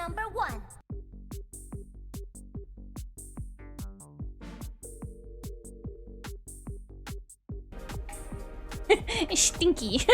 number 1. Stinky.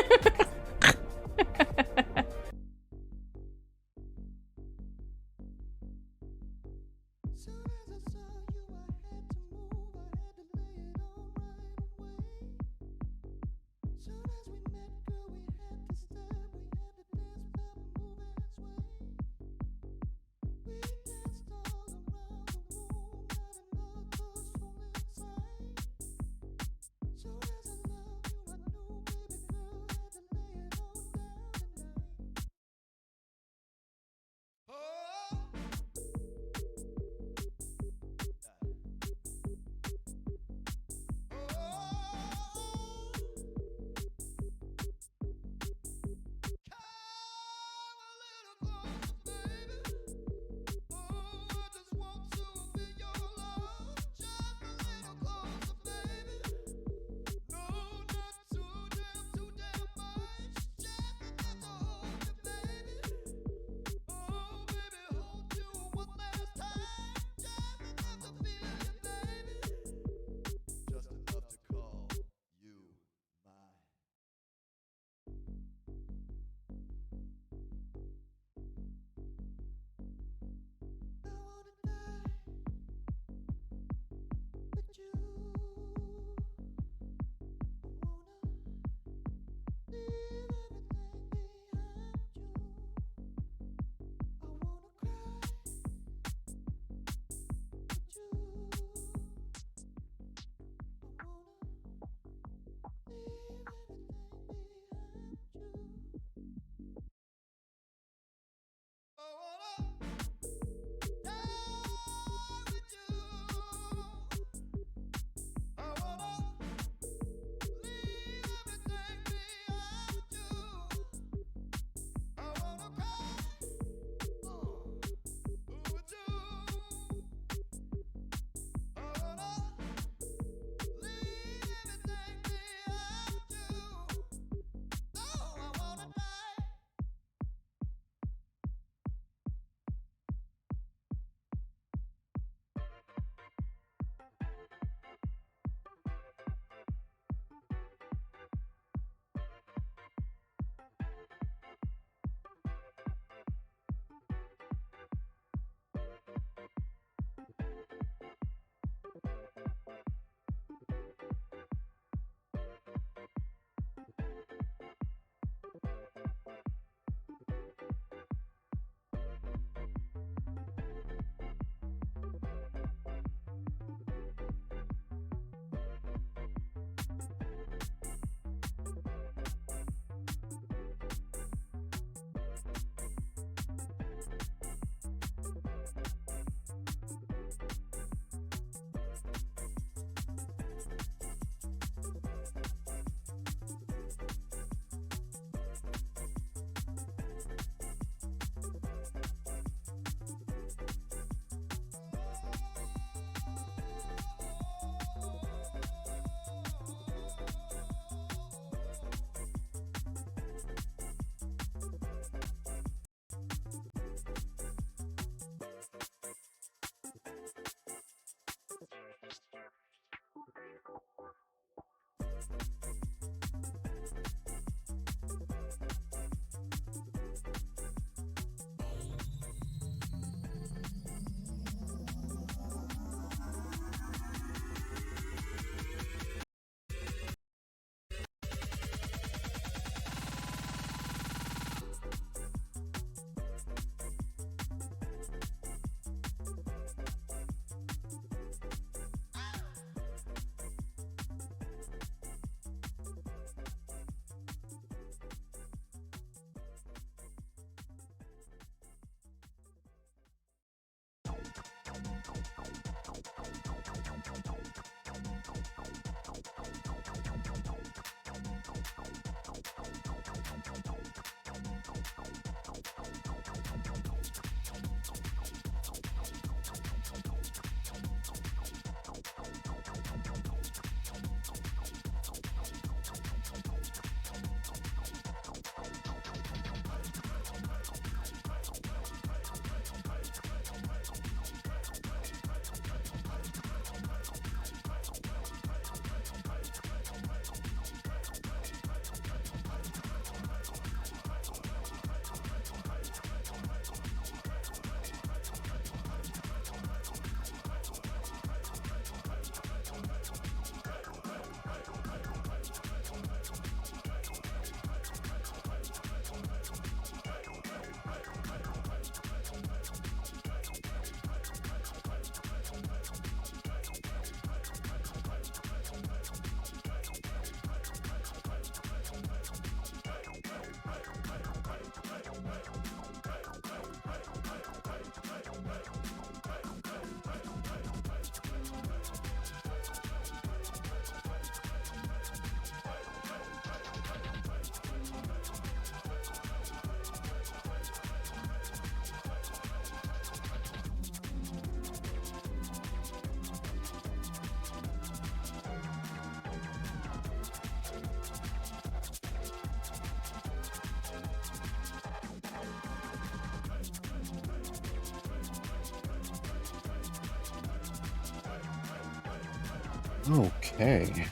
Okay.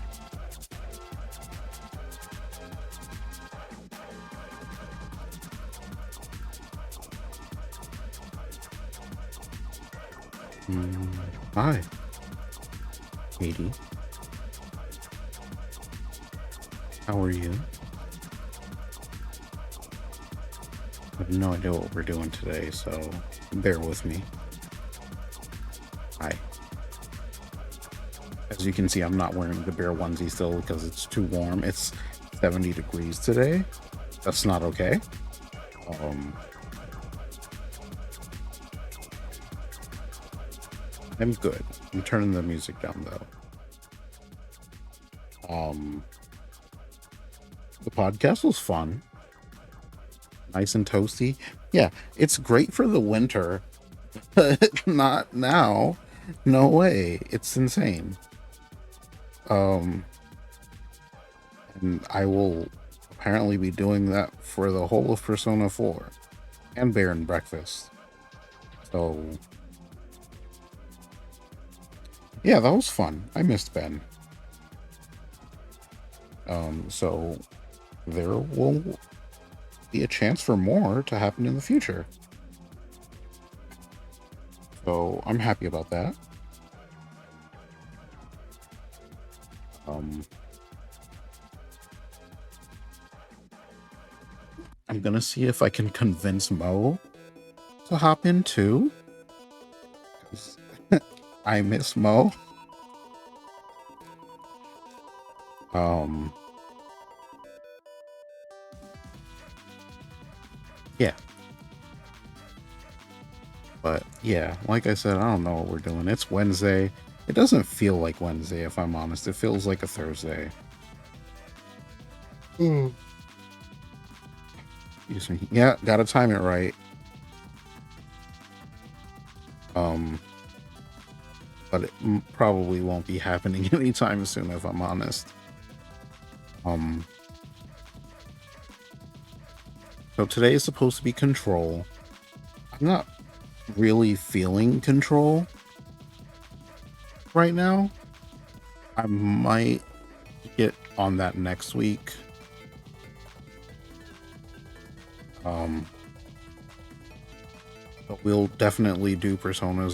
Mm, Hi, Katie. How are you? I have no idea what we're doing today, so bear with me. Hi. As you can see, I'm not wearing the bear onesie still because it's too warm. It's 70 degrees today. That's not okay. Um, I'm good. I'm turning the music down though. The podcast was fun, nice and toasty. Yeah, it's great for the winter, but not now. No way. It's insane. Um, and I will apparently be doing that for the whole of Persona 4 and Bear and Breakfast. So, yeah, that was fun. I missed Ben. So there will be a chance for more to happen in the future. So I'm happy about that. Um, I'm gonna see if I can convince Mo to hop in too. 'Cause I miss Mo. Um, yeah, but yeah, like I said, I don't know what we're doing. It's Wednesday. It doesn't feel like Wednesday, if I'm honest. It feels like a Thursday. Mm. Excuse me. Yeah, gotta time it right. Um, but it probably won't be happening anytime soon, if I'm honest. Um, so today is supposed to be control. I'm not really feeling control right now. I might get on that next week. Um, but we'll definitely do Persona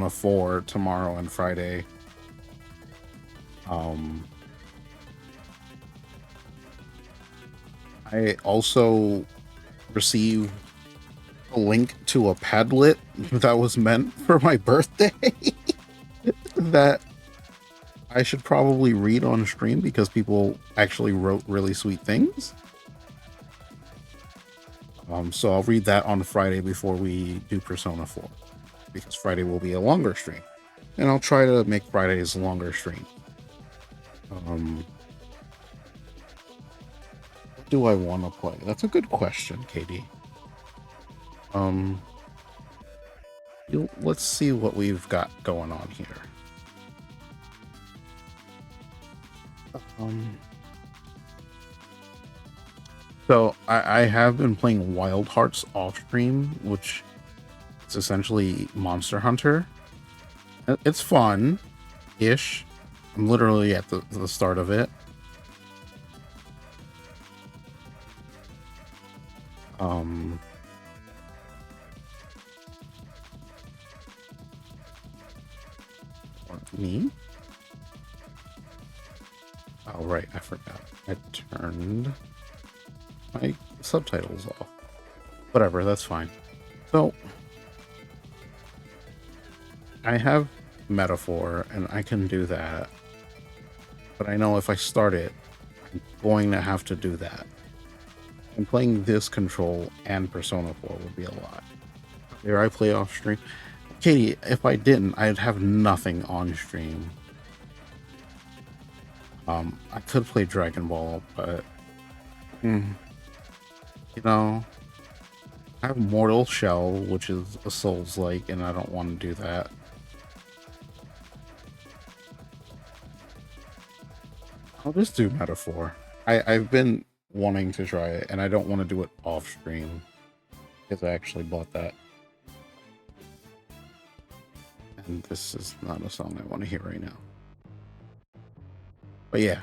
4 tomorrow and Friday. Um, I also received a link to a Padlet that was meant for my birthday that I should probably read on stream because people actually wrote really sweet things. So I'll read that on Friday before we do Persona 4 because Friday will be a longer stream. And I'll try to make Fridays a longer stream. What do I want to play? That's a good question, Katie. Um, let's see what we've got going on here. Um, so I have been playing Wild Hearts off stream, which is essentially Monster Hunter. It's fun ish. I'm literally at the start of it. Um, me? Oh, right, I forgot. I turned my subtitles off. Whatever, that's fine. So, I have Metaphor, and I can do that. But I know if I start it, I'm going to have to do that. And playing this control and Persona 4 would be a lot. Here I play off stream. Katie, if I didn't, I'd have nothing on stream. I could play Dragon Ball, but you know, I have Mortal Shell, which is a Souls-like, and I don't want to do that. I'll just do Metaphor. I've been wanting to try it, and I don't want to do it off stream because I actually bought that. And this is not a song I want to hear right now. But yeah,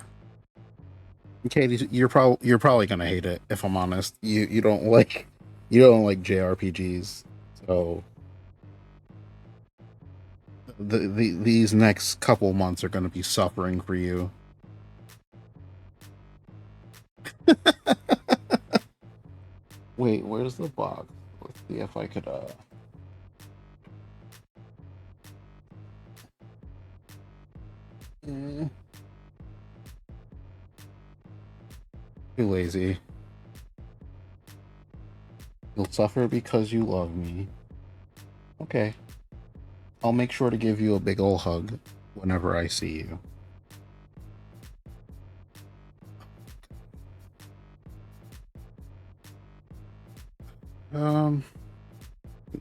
Katie, you're probably gonna hate it if I'm honest. You don't like JRPGs, so these next couple months are gonna be suffering for you. Wait, where's the box? Let's see if I could eh, too lazy. You'll suffer because you love me. Okay. I'll make sure to give you a big ol' hug whenever I see you. Um,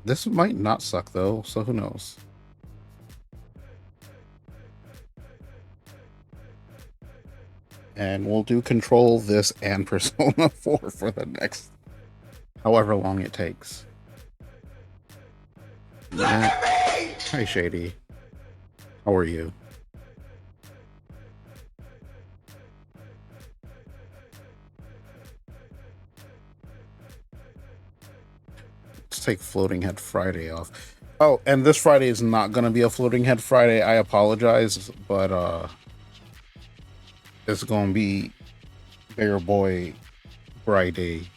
this might not suck though, so who knows? And we'll do Control, this, and Persona 4 for the next however long it takes. Hi, Shady. How are you? Let's take Floating Head Friday off. Oh, and this Friday is not going to be a Floating Head Friday. I apologize, but it's going to be Bear Boy Friday.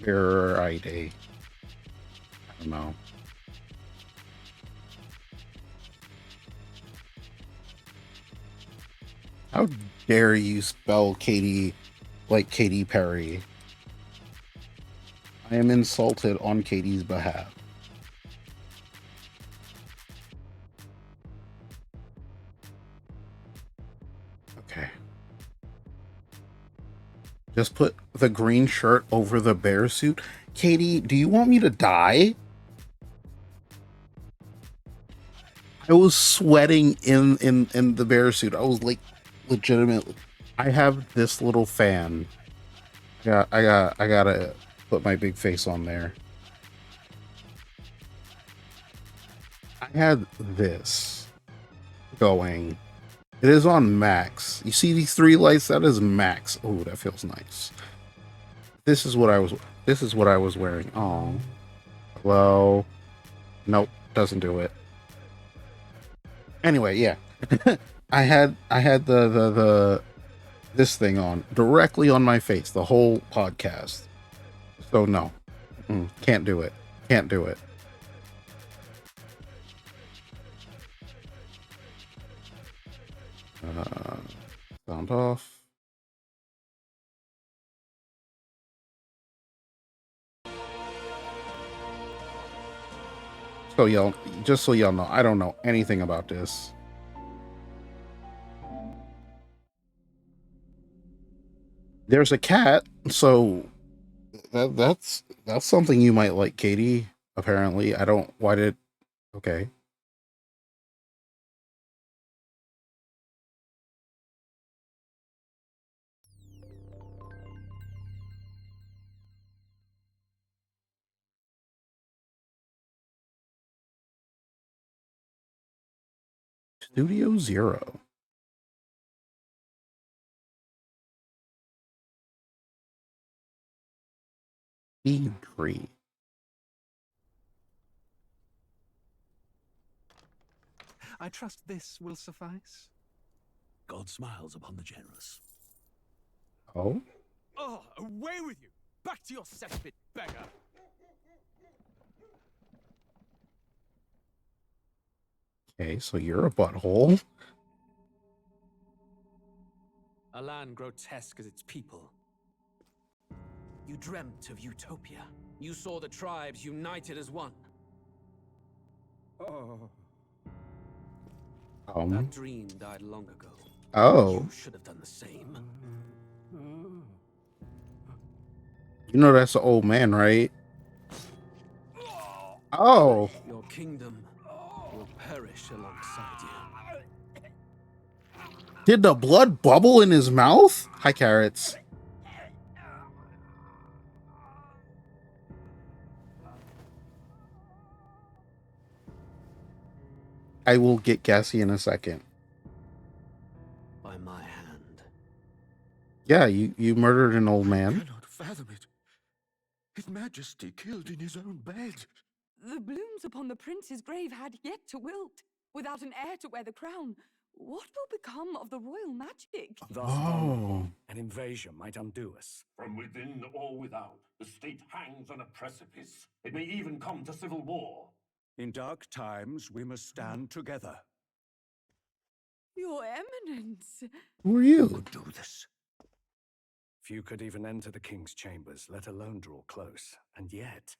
Bear Friday. I don't know. How dare you spell Katy like Katy Perry? I am insulted on Katie's behalf. Okay. Just put the green shirt over the bear suit. Katie, do you want me to die? I was sweating in the bear suit. I was like legitimately. I have this little fan. I gotta put my big face on there. I had this going. It is on max. You see these three lights? That is max. Oh, that feels nice. This is what I was wearing. Oh. Hello. Nope, doesn't do it. Anyway, yeah. I had the this thing on directly on my face the whole podcast. So no. Can't do it. Can't do it. Sound off. So y'all, just so y'all know, I don't know anything about this. There's a cat, so that's something you might like, Katie. Apparently, I don't. Why did? Okay. Studio Zero. E3. I trust this will suffice. God smiles upon the generous. Oh. Oh, away with you! Back to your cesspit, beggar! Okay, so you're a butthole. A land grotesque as its people. You dreamt of utopia. You saw the tribes united as one. Oh. That dream died long ago. Oh. You should have done the same. You know that's an old man, right? Oh. Your kingdom will perish alongside you. Did the blood bubble in his mouth? Hi, carrots. I will get gassy in a second. By my my hand. Yeah, you murdered an old I man. cannot fathom it. His Majesty killed in his own bed. The blooms upon the prince's grave had yet to wilt. Without an heir to wear the crown, what will become of the royal magic? Thus Oh. vulnerable, an invasion might undo us. From within or without, the state hangs on a precipice. It may even come to civil war. In dark times, we must stand together. Your Eminence. Who are you? Could do this. Few could even enter the king's chambers, let alone draw close. And yet,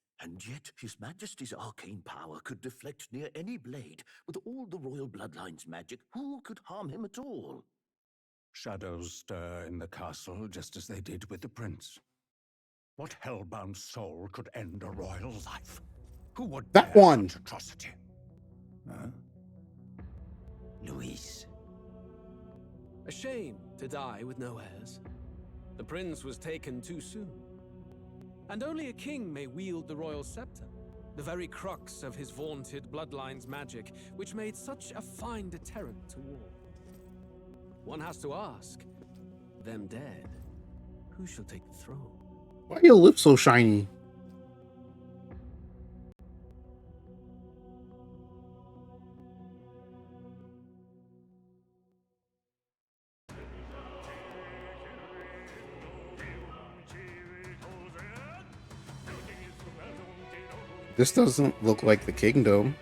His Majesty's arcane power could deflect near any blade. With all the royal bloodline's magic, who could harm him at all? shadows stir in the castle just as they did with the prince. What hellbound soul could end a royal life? Who would That dare one. such atrocity? Huh? Luis. A shame to die with no heirs. The prince was taken too soon. And only a king may wield the royal scepter, the very crux of his vaunted bloodline's magic, which made such a fine deterrent to war. One has to ask, them dead, who shall take the throne? Why are your lips so shiny? This doesn't look like the kingdom.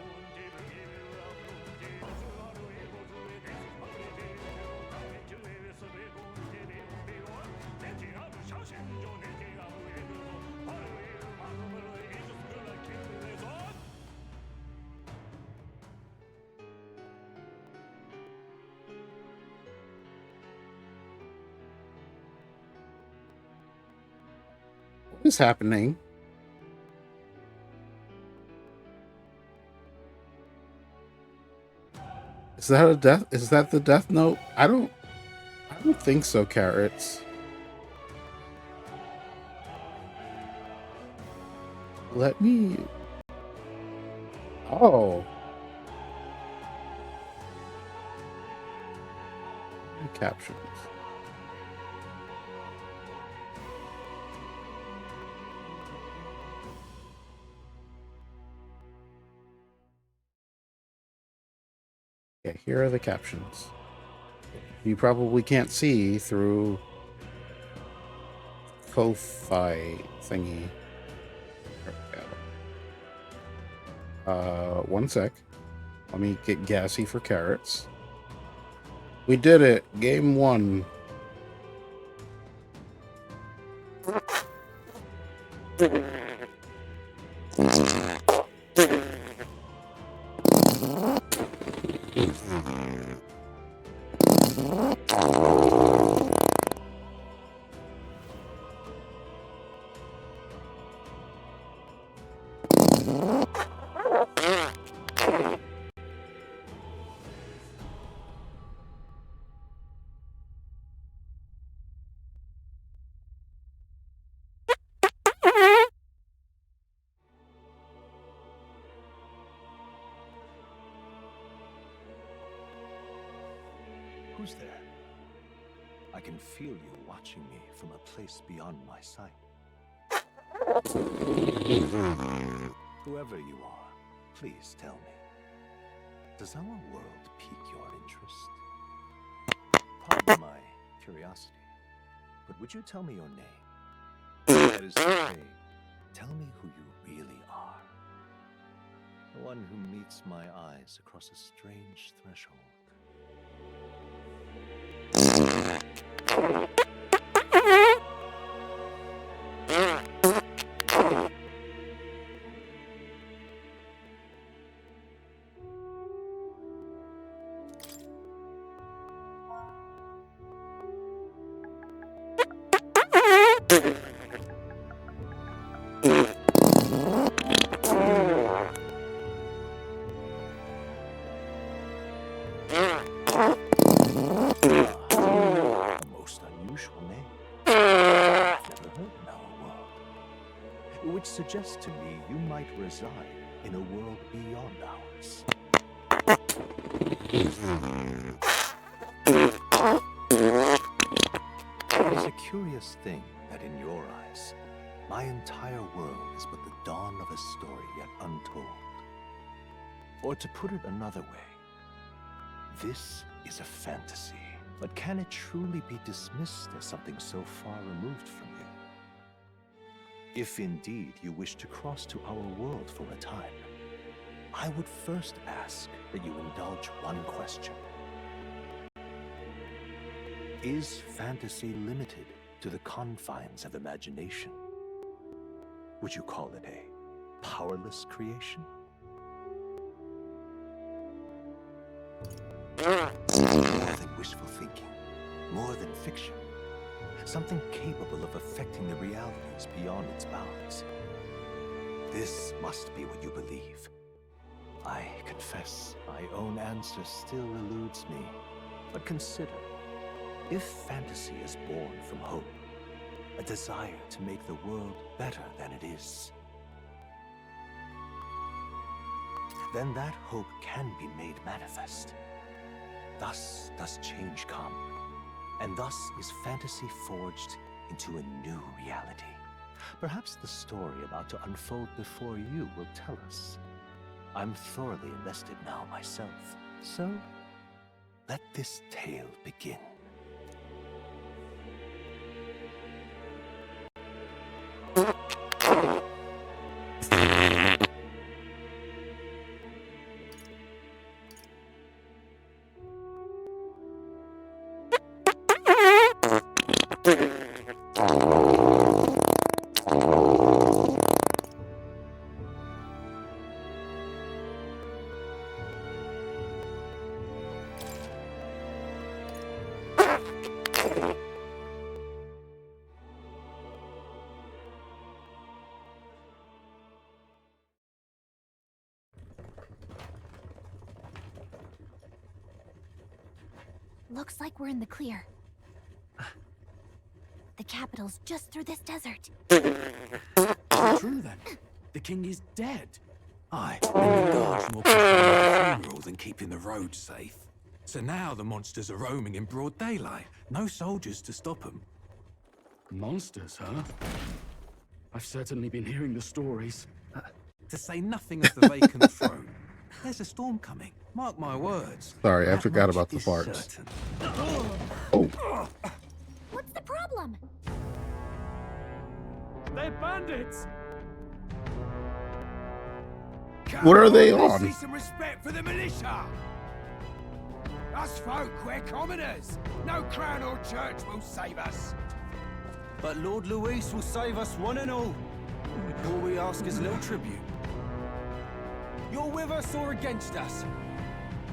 What is happening? Is that a death? Is that the death note? I don't think so, Carrots. Let me. Oh. Captions. Okay, here are the captions. You probably can't see through Ko-Fi thingy. One sec. Let me get gassy for Carrots. We did it. Game 1. Who's there? I can feel you watching me from a place beyond my sight. Whoever you are, please tell me. Does our world pique your interest? Pardon my curiosity, but would you tell me your name? That is to say, tell me who you really are. The one who meets my eyes across a strange threshold. Which suggests to me you might reside in a world beyond ours. curious thing that in your eyes, my entire world is but the dawn of a story yet untold. Or to put it another way, this is a fantasy. But can it truly be dismissed as something so far removed from you? If indeed you wish to cross to our world for a time, I would first ask that you indulge one question. Is fantasy limited to the confines of imagination? Would you call it a powerless creation? More than wishful thinking, more than fiction. Something capable of affecting the realities beyond its bounds. This must be what you believe. I confess, my own answer still eludes me. But consider, if fantasy is born from hope, a desire to make the world better than it is, then that hope can be made manifest. Thus does change come, and thus is fantasy forged into a new reality. Perhaps the story about to unfold before you will tell us. I'm thoroughly invested now myself, so let this tale begin. Looks like we're in the clear. The capital's just through this desert. True then. The king is dead. Aye, and the guards more concerned with the funeral than keeping the road safe. So now the monsters are roaming in broad daylight. No soldiers to stop them. Monsters, huh? I've certainly been hearing the stories. To say nothing of the vacant throne. There's a storm coming. Mark my words. Sorry, I That forgot much about the is farts. certain. Oh, What's the problem? They're bandits! what are they on? See some respect for the militia. Us folk, we're commoners. No crown or church will save us. But Lord Luis will save us one and all. All we ask is a little tribute. You're with us or against us?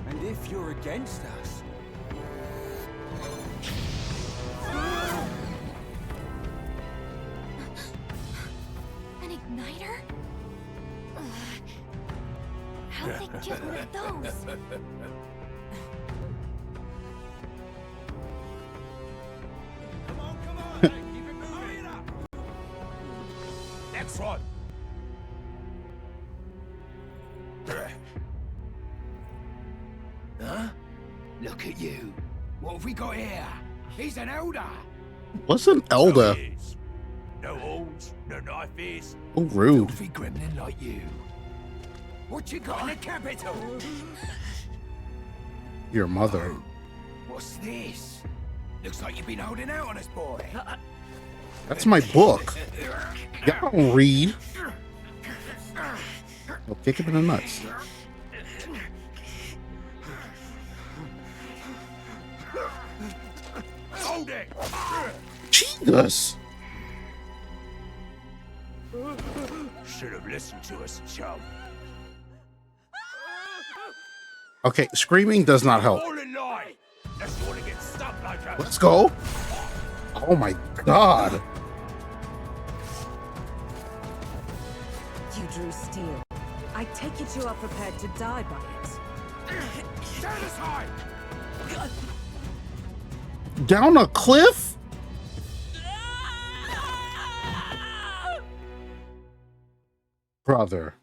And if you're against us... An igniter? Ugh. How'd they get one of those? Come on, keep it moving up. Next one. Huh? Look at you. What have we got here? He's an elder. What's an elder? No horns, no knife is. Oh, rude. Filthy gremlin like you. What you got in the capital? Your mother. What's this? Looks like you've been holding out on us, boy. That's my book. Y'all don't read. I'll kick him in the nuts. Hold it! Jesus. Should have listened to us, chum. Okay, screaming does not help. All in line. Let's want to get stuck like that. Let's go. Oh my god. You drew steel. I take it you are prepared to die by it. Stand aside! Down a cliff? Brother.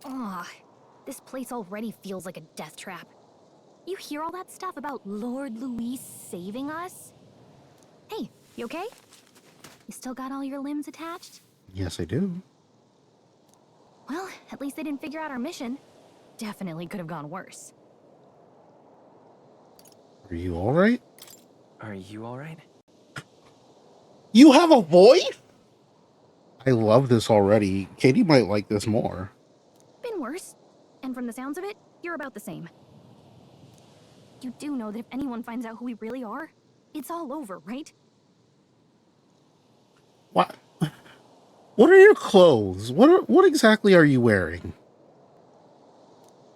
Aw, This place already feels like a death trap. You hear all that stuff about Lord Louis saving us? Hey, you okay? You still got all your limbs attached? Yes, I do. Well, at least they didn't figure out our mission. Definitely could have gone worse. Are you alright? Are you alright? You have a voice? I love this already. Katie might like this more. Been worse. And from the sounds of it, you're about the same. You do know that if anyone finds out who we really are, it's all over, right? What? What are your clothes? What exactly are you wearing?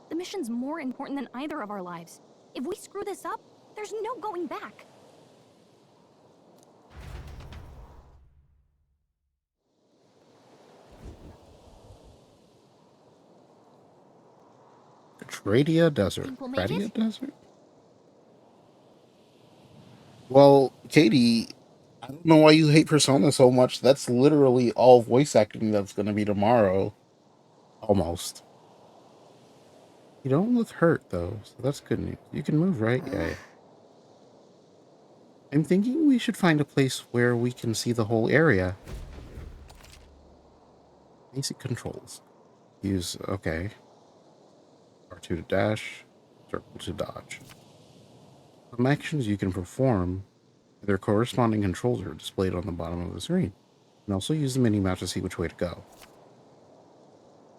The mission's more important than either of our lives. If we screw this up, there's no going back. Tradia Desert. Think we'll make Tradia it? Desert? Well, Katie, I don't know why you hate Persona so much. That's literally all voice acting that's going to be tomorrow. Almost. You don't look hurt, though, so that's good news. You can move, right? Yeah. I'm thinking we should find a place where we can see the whole area. Basic controls. Use, okay. R2 to dash, circle to dodge. Some actions you can perform, their corresponding controls are displayed on the bottom of the screen. You can also use the mini-map to see which way to go.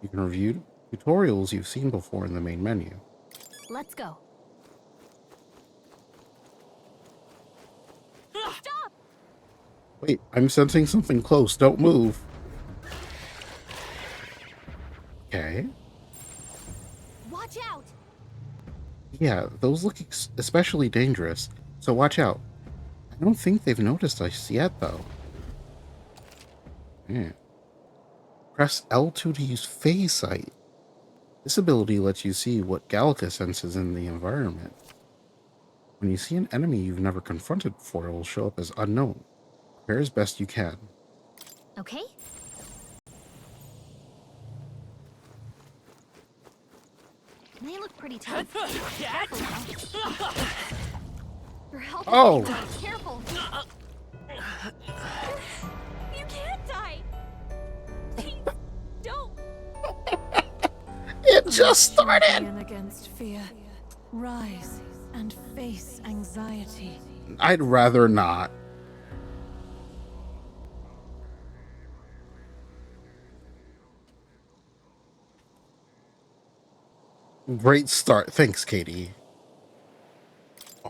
You can review tutorials you've seen before in the main menu. Let's go. Stop! Wait, I'm sensing something close. Don't move. Okay. Watch out! Yeah, those look especially dangerous, so watch out. I don't think they've noticed us yet, though. Yeah. Press L2 to use phase sight. This ability lets you see what Gallica senses in the environment. When you see an enemy you've never confronted before, it will show up as unknown. Prepare as best you can. Okay. They look pretty tough. Careful now. You're helping me. Careful. You can't die. Please, don't. It just started. Against fear, rise and face anxiety. I'd rather not. Great start. Thanks, Katie.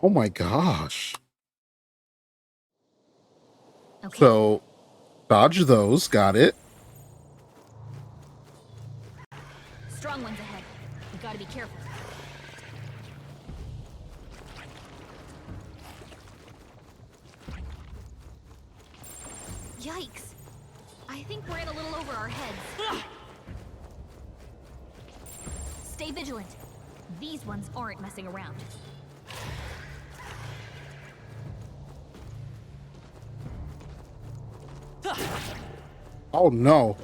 Oh my gosh. Okay. So, dodge those. Got it. Strong ones ahead. We gotta be careful. Yikes. I think we're in a little over our heads. Stay vigilant. These ones aren't messing around. Oh no.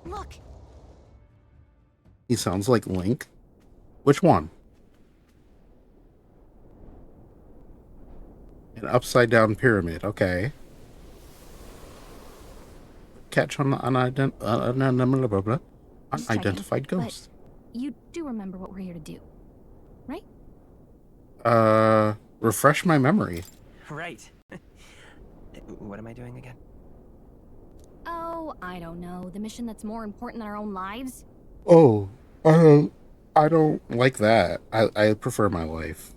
Look. He sounds like Link. Which one? An upside down pyramid. Okay. Catch on the unidentified ghost. You do remember what we're here to do, right? Refresh my memory. Right. What am I doing again? Oh, I don't know. The mission that's more important than our own lives? Oh, I don't like that. I prefer my life.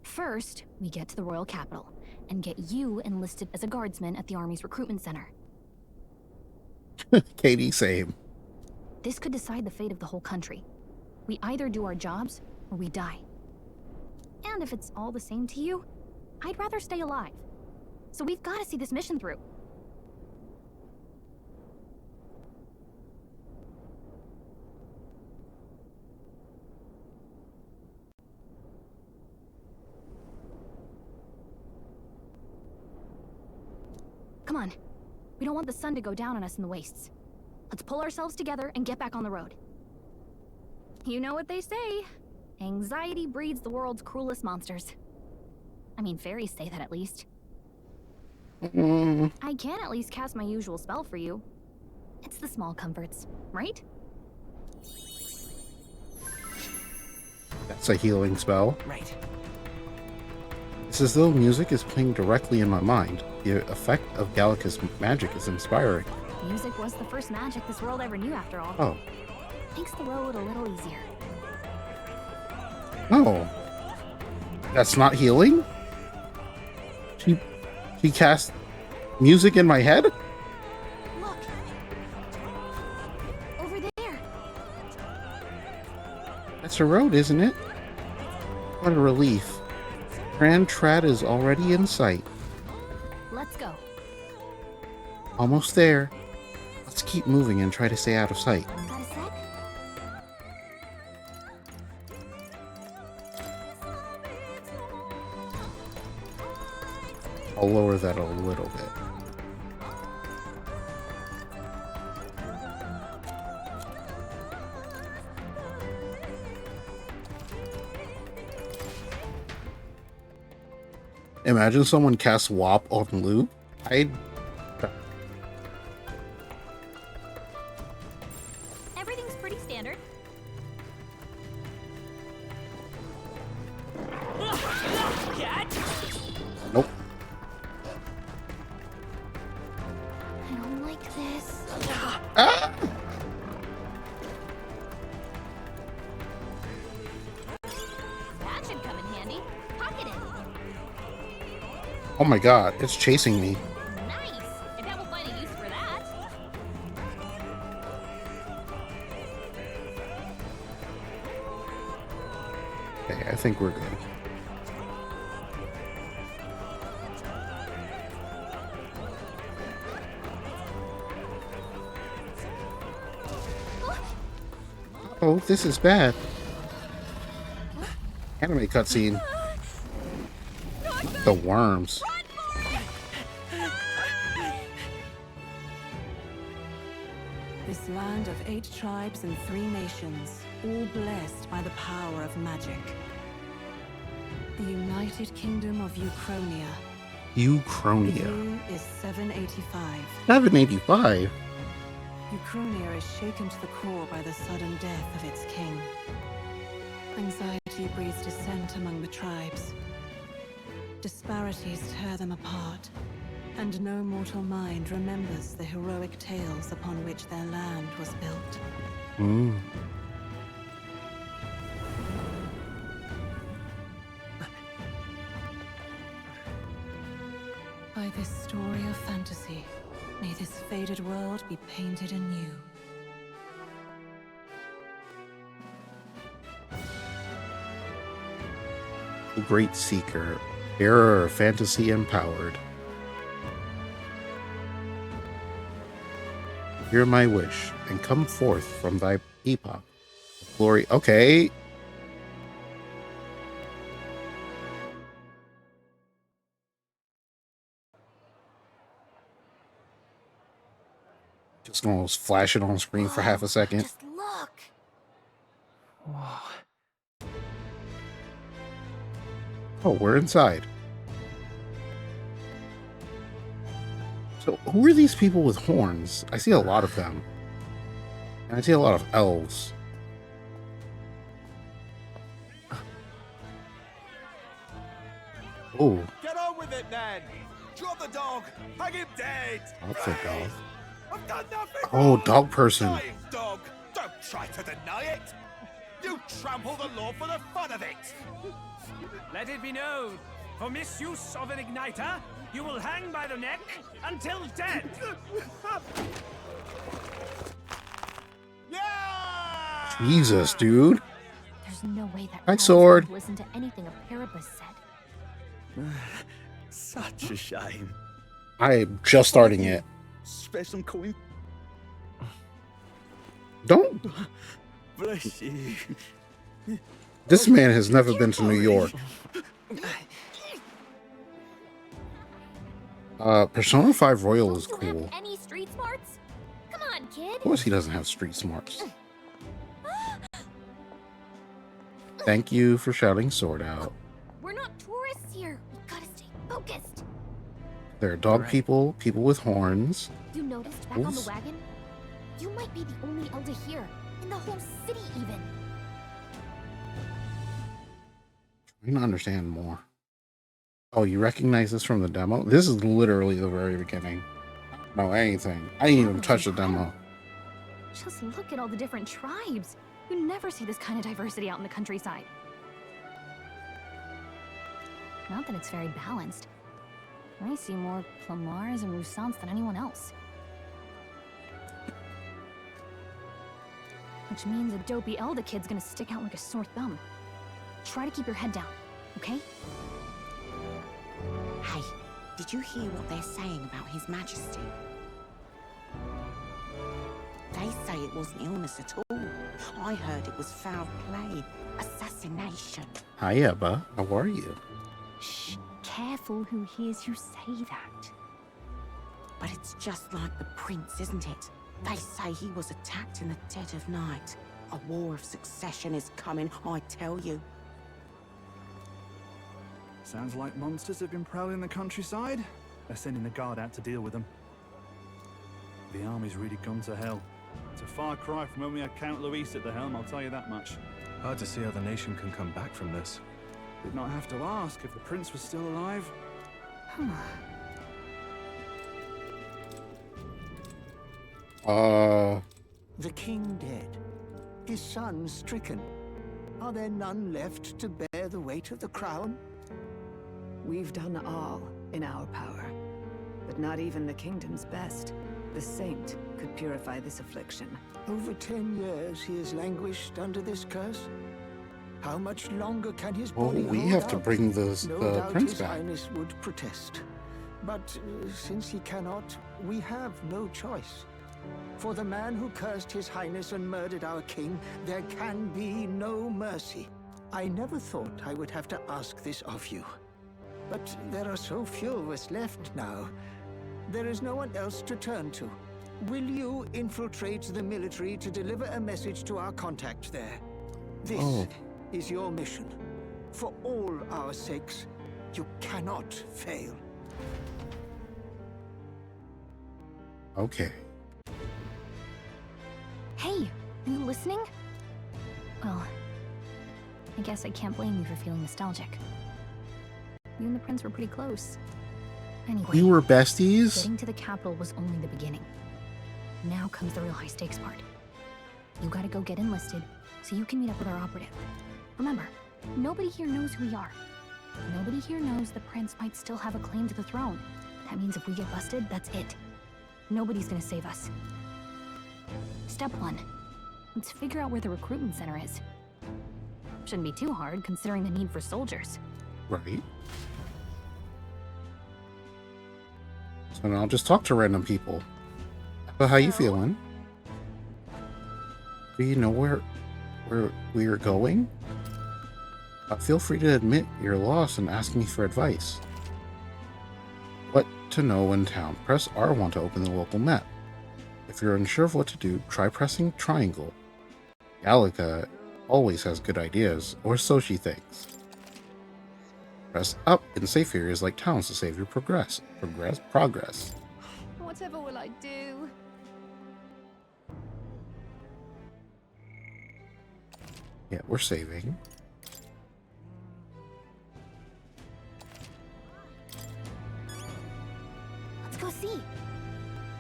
First, we get to the royal capital and get you enlisted as a guardsman at the army's recruitment center. Katie, same. This could decide the fate of the whole country. We either do our jobs or we die. And if it's all the same to you, I'd rather stay alive. So we've got to see this mission through. Come on. We don't want the sun to go down on us in the wastes. Let's pull ourselves together and get back on the road. You know what they say. Anxiety breeds the world's cruelest monsters. I mean, fairies say that at least. I can at least cast my usual spell for you. It's the small comforts, right? That's a healing spell. Right. It's as though music is playing directly in my mind. The effect of Gallica's magic is inspiring. Music was the first magic this world ever knew, after all. Oh. Makes the road a little easier. No. That's not healing? She cast music in my head? Look. Over there. That's a road, isn't it? What a relief. Grand Trad is already in sight. Let's go. Almost there. Let's keep moving and try to stay out of sight. Got a sec? I'll lower that a little bit. Imagine someone casts WAP on loop. Everything's pretty standard. Nope. I don't like this. Ah! That should come in handy. Pocket it. Oh my god, it's chasing me. Nice. I bet we'll find a use for that. Okay, I think we're good. Oh, this is bad. Anime cutscene. The worms. This land of 8 tribes and 3 nations, all blessed by the power of magic. The United Kingdom of Uchronia. The Uchronia. year is 785. 785? Uchronia is shaken to the core by the sudden death of its king. Anxiety breeds dissent among the tribes. Disparities tear them apart, and no mortal mind remembers the heroic tales upon which their land was built. By this story of fantasy, may this faded world be painted anew. The Great Seeker, bearer of fantasy empowered. Hear my wish, and come forth from thy epoch. Glory. Okay. Just gonna flash it on screen for half a second. Just look. Oh, we're inside. So, who are these people with horns? I see a lot of them. And I see a lot of elves. Oh. Get on with it, then! Drop the dog! Hang him dead! That's a dog. I've done nothing Oh, wrong. dog person. Lying dog! Don't try to deny it! You trample the law for the fun of it! Let it be known, for misuse of an igniter, you will hang by the neck until dead. Jesus, dude. There's no way that Hi, Alex sword. would listen to anything a Paribus said. Such a shame. I'm just starting it. Spare some coin. Don't. Bless you. This man has never been to New York. Persona 5 Royal is Don't you cool. have any street smarts? Come on, kid. Of course he doesn't have street smarts. Thank you for shouting sword out. We're not tourists here. We gotta stay focused. There are dog people, people with horns. You noticed back on the wagon? You might be the only elder here, in the whole city even. I don't understand more. Oh, you recognize this from the demo? This is literally the very beginning. I don't know anything. I didn't even touch the demo. Just look at all the different tribes. You never see this kind of diversity out in the countryside. Not that it's very balanced. I see more Plamars and Roussants than anyone else. Which means a dopey Elda kid's gonna stick out like a sore thumb. Try to keep your head down, okay? Hey, did you hear what they're saying about His Majesty? They say it wasn't illness at all. I heard it was foul play, assassination. Hi, Ebba. How are you? Shh, careful who hears you say that. But it's just like the prince, isn't it? They say he was attacked in the dead of night. A war of succession is coming, I tell you. Sounds like monsters have been prowling the countryside. They're sending the guard out to deal with them. The army's really gone to hell. It's a far cry from when we had Count Luis at the helm, I'll tell you that much. Hard to see how the nation can come back from this. Did not have to ask if the prince was still alive. The king dead. His son stricken. Are there none left to bear the weight of the crown? We've done all in our power, but not even the kingdom's best, the saint, could purify this affliction. Over 10 years he has languished under this curse. How much longer can his body we hold have to out? bring the No doubt prince His back. Highness would protest. But since he cannot, we have no choice. For the man who cursed His Highness and murdered our king, there can be no mercy. I never thought I would have to ask this of you. But there are so few of us left now. There is no one else to turn to. Will you infiltrate the military to deliver a message to our contact there? This is your mission. For all our sakes, you cannot fail. Okay. Hey, are you listening? Well, I guess I can't blame you for feeling nostalgic. You and the prince were pretty close. Anyway, We were besties? getting to the capital was only the beginning. Now comes the real high-stakes part. You gotta go get enlisted, so you can meet up with our operative. Remember, nobody here knows who we are. Nobody here knows the prince might still have a claim to the throne. That means if we get busted, that's it. Nobody's gonna save us. Step 1. Let's figure out where the recruitment center is. Shouldn't be too hard, considering the need for soldiers. Right. So now I'll just talk to random people. But how you feeling? Do you know where we are going? Feel free to admit you're lost and ask me for advice. What to know in town? Press R1 to open the local map. If you're unsure of what to do, try pressing triangle. Gallica always has good ideas, or so she thinks. Press up in safe areas like towns to save your progress. Progress. Whatever will I do? Yeah, we're saving. Let's go see.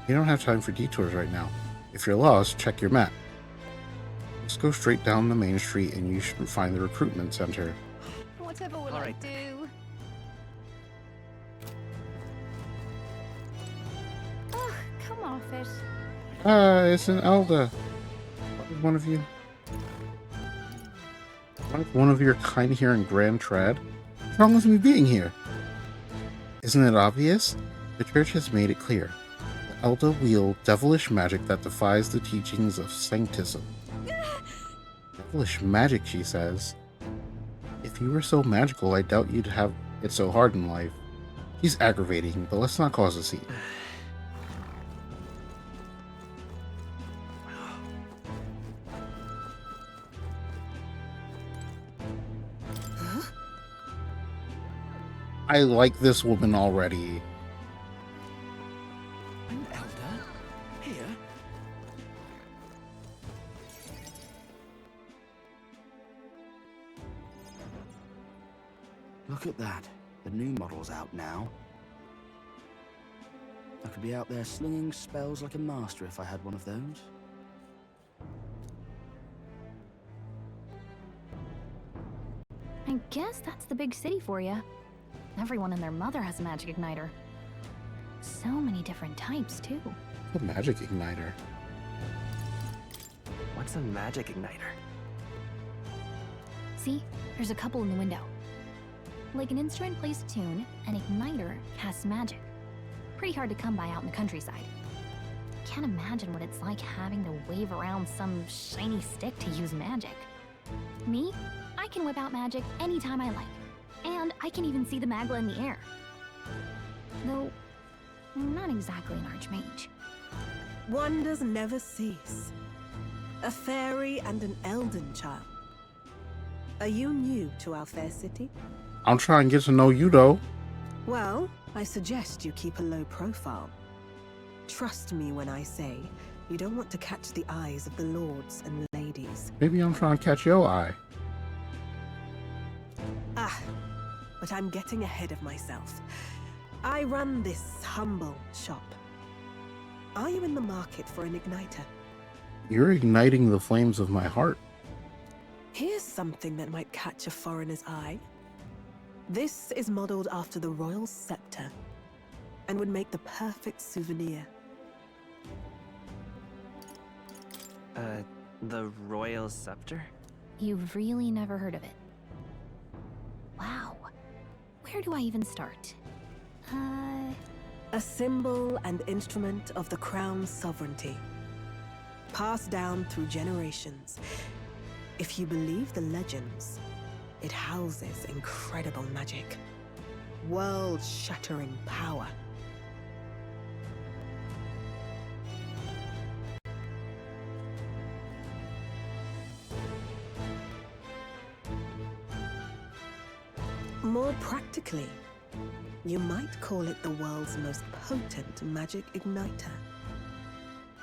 You don't have time for detours right now. If you're lost, check your map. Just go straight down the main street and you should find the recruitment center. Whatever will I do? Ugh, come off it. It's an Elda. What is one of you? One of your kind here in Grand Trad? What's wrong with me being here? Isn't it obvious? The church has made it clear. The Elda wield devilish magic that defies the teachings of sanctism. Devilish magic, she says. If you were so magical, I doubt you'd have it so hard in life. He's aggravating, but let's not cause a scene. I like this woman already. An elder? Here? Look at that. The new model's out now. I could be out there slinging spells like a master if I had one of those. I guess that's the big city for you. Everyone and their mother has a magic igniter. So many different types, too. A magic igniter. What's a magic igniter? See? There's a couple in the window. Like an instrument plays a tune, an igniter casts magic. Pretty hard to come by out in the countryside. Can't imagine what it's like having to wave around some shiny stick to use magic. Me? I can whip out magic anytime I like. And I can even see the magla in the air. Though, I'm not exactly an archmage. Wonders never cease. A fairy and an elden child. Are you new to our fair city? I'm trying to get to know you, though. Well, I suggest you keep a low profile. Trust me when I say you don't want to catch the eyes of the lords and ladies. Maybe I'm trying to catch your eye. Ah, but I'm getting ahead of myself. I run this humble shop. Are you in the market for an igniter? You're igniting the flames of my heart. Here's something that might catch a foreigner's eye. This is modeled after the royal scepter and would make the perfect souvenir. The royal scepter? You've really never heard of it. Wow. Where do I even start? A symbol and instrument of the crown's sovereignty. Passed down through generations. If you believe the legends, it houses incredible magic. World-shattering power. More practically, you might call it the world's most potent magic igniter.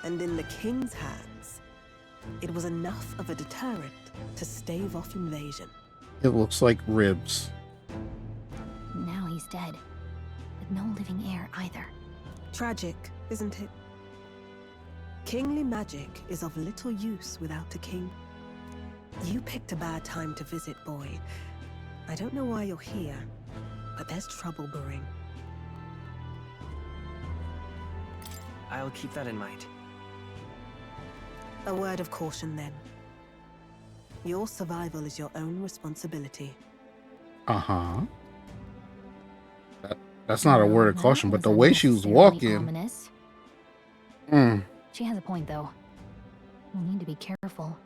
And in the king's hands, it was enough of a deterrent to stave off invasion. It looks like ribs. Now he's dead. With no living heir either. Tragic, isn't it? Kingly magic is of little use without a king. You picked a bad time to visit, boy. I don't know why you're here, but there's trouble brewing. I'll keep that in mind. A word of caution, then. Your survival is your own responsibility. Uh-huh. That's not a word of caution, but the way she was walking. Ominous. She has a point, though. We'll need to be careful.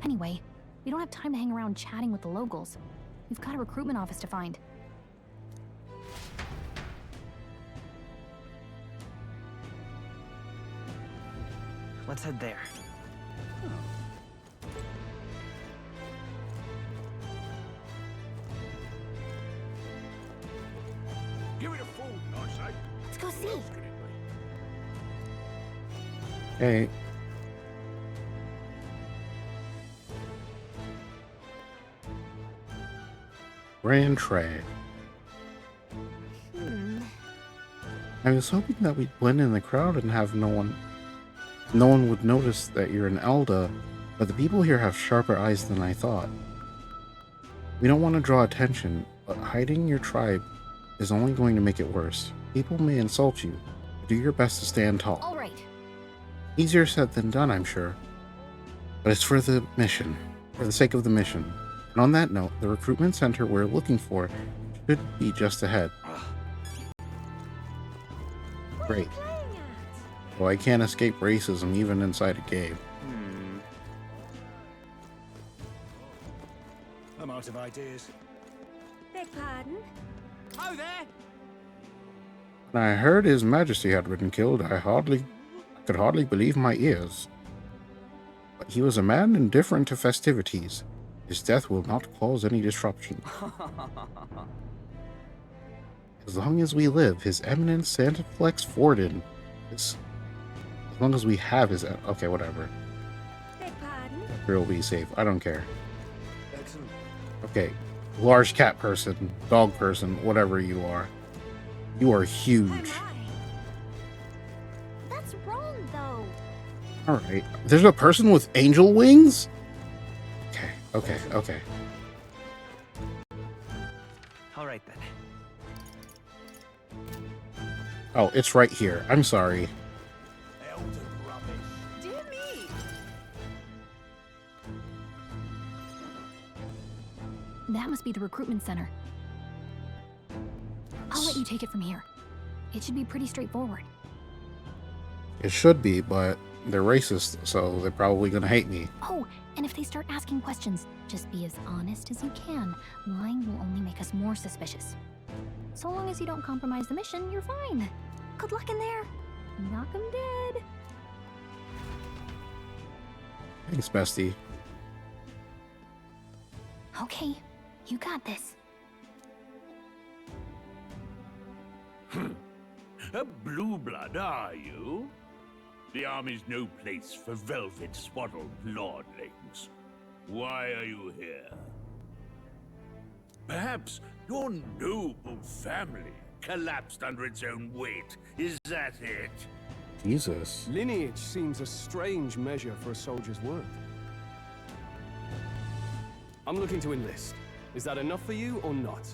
Anyway, we don't have time to hang around chatting with the locals. We've got a recruitment office to find. Let's head there. Give it a fold, I say. Let's go see. Hey. Grand Trade. I was hoping that we'd blend in the crowd and have no one would notice that you're an Elder, but the people here have sharper eyes than I thought. We don't want to draw attention, but hiding your tribe is only going to make it worse. People may insult you. Do your best to stand tall. All right. Easier said than done, I'm sure. But it's for the mission, for the sake of the mission. And on that note, the recruitment center we're looking for should be just ahead. Great. Well, I can't escape racism even inside a cave. I'm out of ideas. Beg pardon? Ho there! When I heard His Majesty had been killed, I could hardly believe my ears. But he was a man indifferent to festivities. His death will not cause any disruption. As long as we live, His Eminence Santa Flex Forden. As long as we have his... Okay, whatever. Here will be safe. I don't care. Excellent. Okay. Large cat person, dog person, whatever you are. You are huge. That's wrong, though. Alright. There's a person with angel wings? Okay. Alright then. Oh, it's right here. I'm sorry. Dear me! That must be the recruitment center. I'll let you take it from here. It should be pretty straightforward. It should be, but they're racist, so they're probably gonna hate me. Oh, and if they start asking questions, just be as honest as you can. Lying will only make us more suspicious. So long as you don't compromise the mission, you're fine. Good luck in there. Knock 'em dead. Thanks, bestie. Okay, you got this. A blue blood, are you? The army's no place for velvet-swaddled lordlings. Why are you here? Perhaps your noble family collapsed under its own weight. Is that it? Jesus. Lineage seems a strange measure for a soldier's worth. I'm looking to enlist. Is that enough for you or not?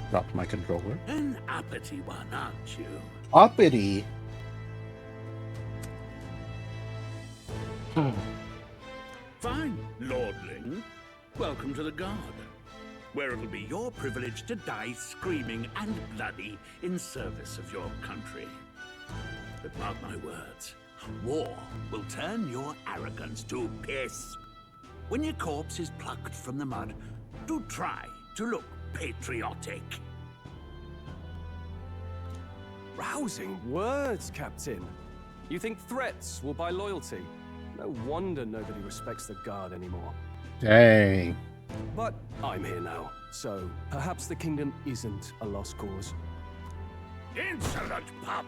Dropped my controller. An uppity one, aren't you? Uppity? Fine, lordling. Welcome to the Guard, where it'll be your privilege to die screaming and bloody in service of your country. But mark my words, war will turn your arrogance to piss. When your corpse is plucked from the mud, do try to look patriotic. Rousing words, Captain. You think threats will buy loyalty? No wonder nobody respects the Guard anymore. Dang. But I'm here now, so perhaps the kingdom isn't a lost cause. Insolent pup!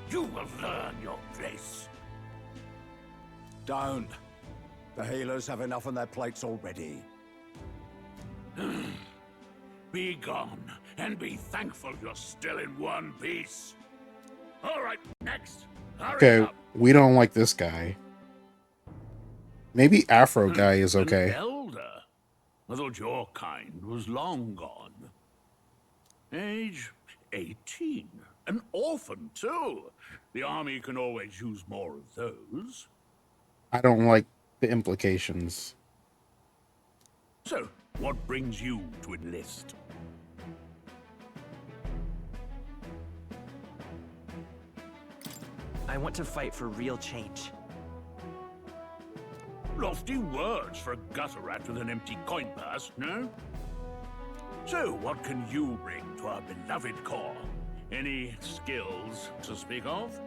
You will learn your place. Don't. The healers have enough on their plates already. Be gone, and be thankful you're still in one piece. All right, next. Hurry Okay, up. we don't like this guy. Maybe Afro guy is An okay. elder. I thought your kind was long gone. Age 18. An orphan, too. The army can always use more of those. I don't like the implications. So, what brings you to enlist? I want to fight for real change. Lofty words for a gutter rat with an empty coin purse, no? So, what can you bring to our beloved corps? Any skills to speak of?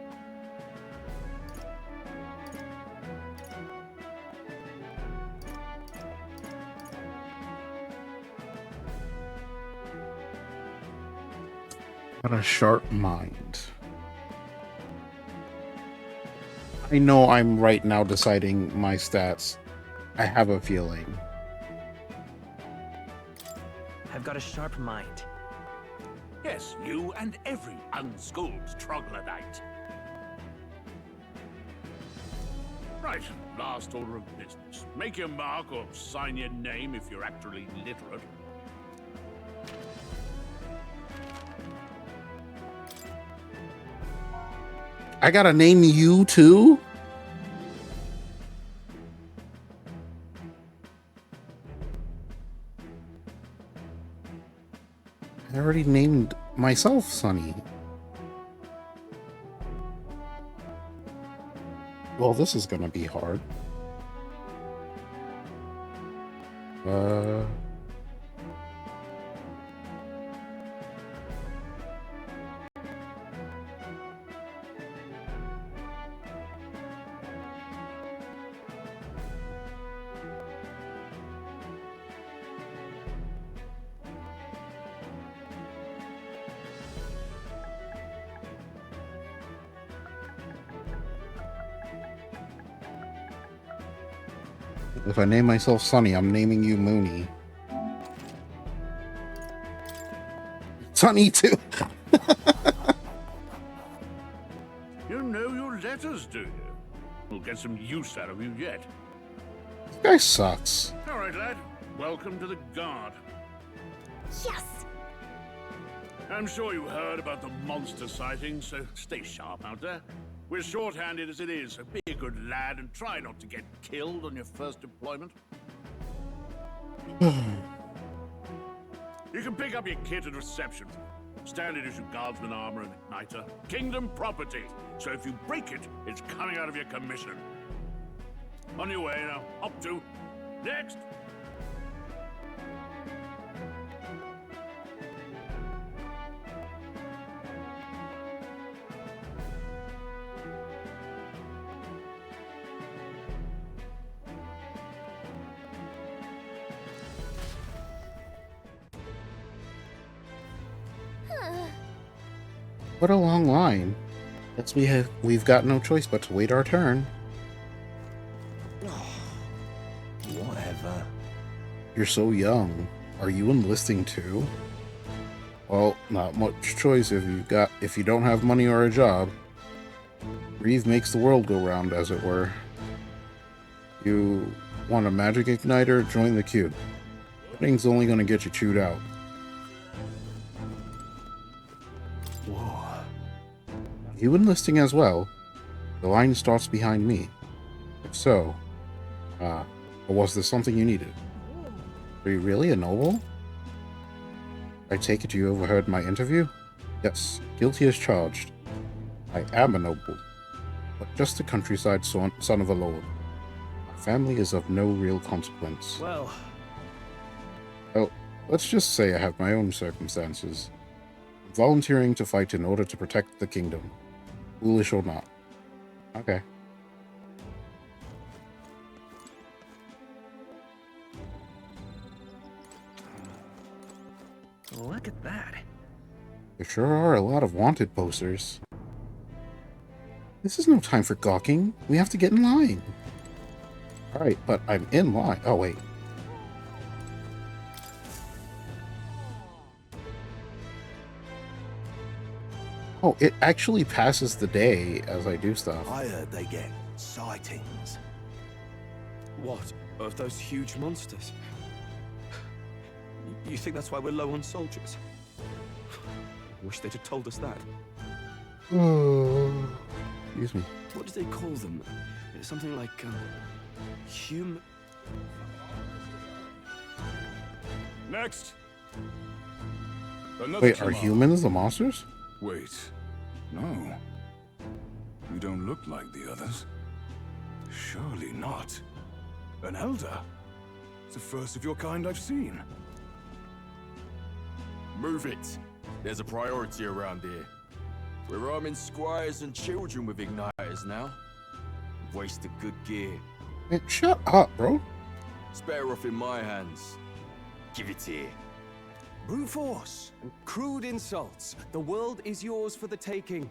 Got a sharp mind. I know I'm right now deciding my stats. I have a feeling. I've got a sharp mind. Yes, you and every unschooled troglodyte. Right, last order of business. Make your mark or sign your name if you're actually literate. I gotta name you too? I already named myself Sonny. Well, this is gonna be hard. If I name myself Sonny, I'm naming you Mooney. Sonny too. You know your letters, do you? We'll get some use out of you yet. This guy sucks. All right, lad. Welcome to the Guard. Yes! I'm sure you heard about the monster sighting, so stay sharp out there. We're short-handed as it is, so be a good lad and try not to get killed on your first deployment. You can pick up your kit at reception. Standard issue guardsman armor and igniter. Kingdom property, so if you break it, it's coming out of your commission. On your way now. Up to. Next! What a long line. Guess we've got no choice but to wait our turn. Whatever. You're so young. Are you enlisting too? Well, not much choice if you don't have money or a job. Reeve makes the world go round, as it were. You want a magic igniter? Join the queue. Thing's only gonna get you chewed out. You enlisting as well? The line starts behind me. If so, or was there something you needed? Are you really a noble? I take it you overheard my interview? Yes, guilty as charged. I am a noble, but just a countryside son of a lord. My family is of no real consequence. Well, let's just say I have my own circumstances. I'm volunteering to fight in order to protect the kingdom. Foolish or not. Okay. Look at that. There sure are a lot of wanted posters. This is no time for gawking. We have to get in line. Alright, but I'm in line. Oh, wait. Oh, it actually passes the day as I do stuff. I heard they get sightings. what? Of those huge monsters? You think that's why we're low on soldiers? I wish they'd have told us that. Excuse me. What do they call them? It's something like, Next! Wait, are humans the monsters? Wait. No. You don't look like the others. Surely not. An elder? It's the first of your kind I've seen. Move it. There's a priority around here. We're arming squires and children with igniters now. Wasted good gear. Man, shut up, bro. It's better off in my hands. Give it here. Brute force and crude insults. The world is yours for the taking.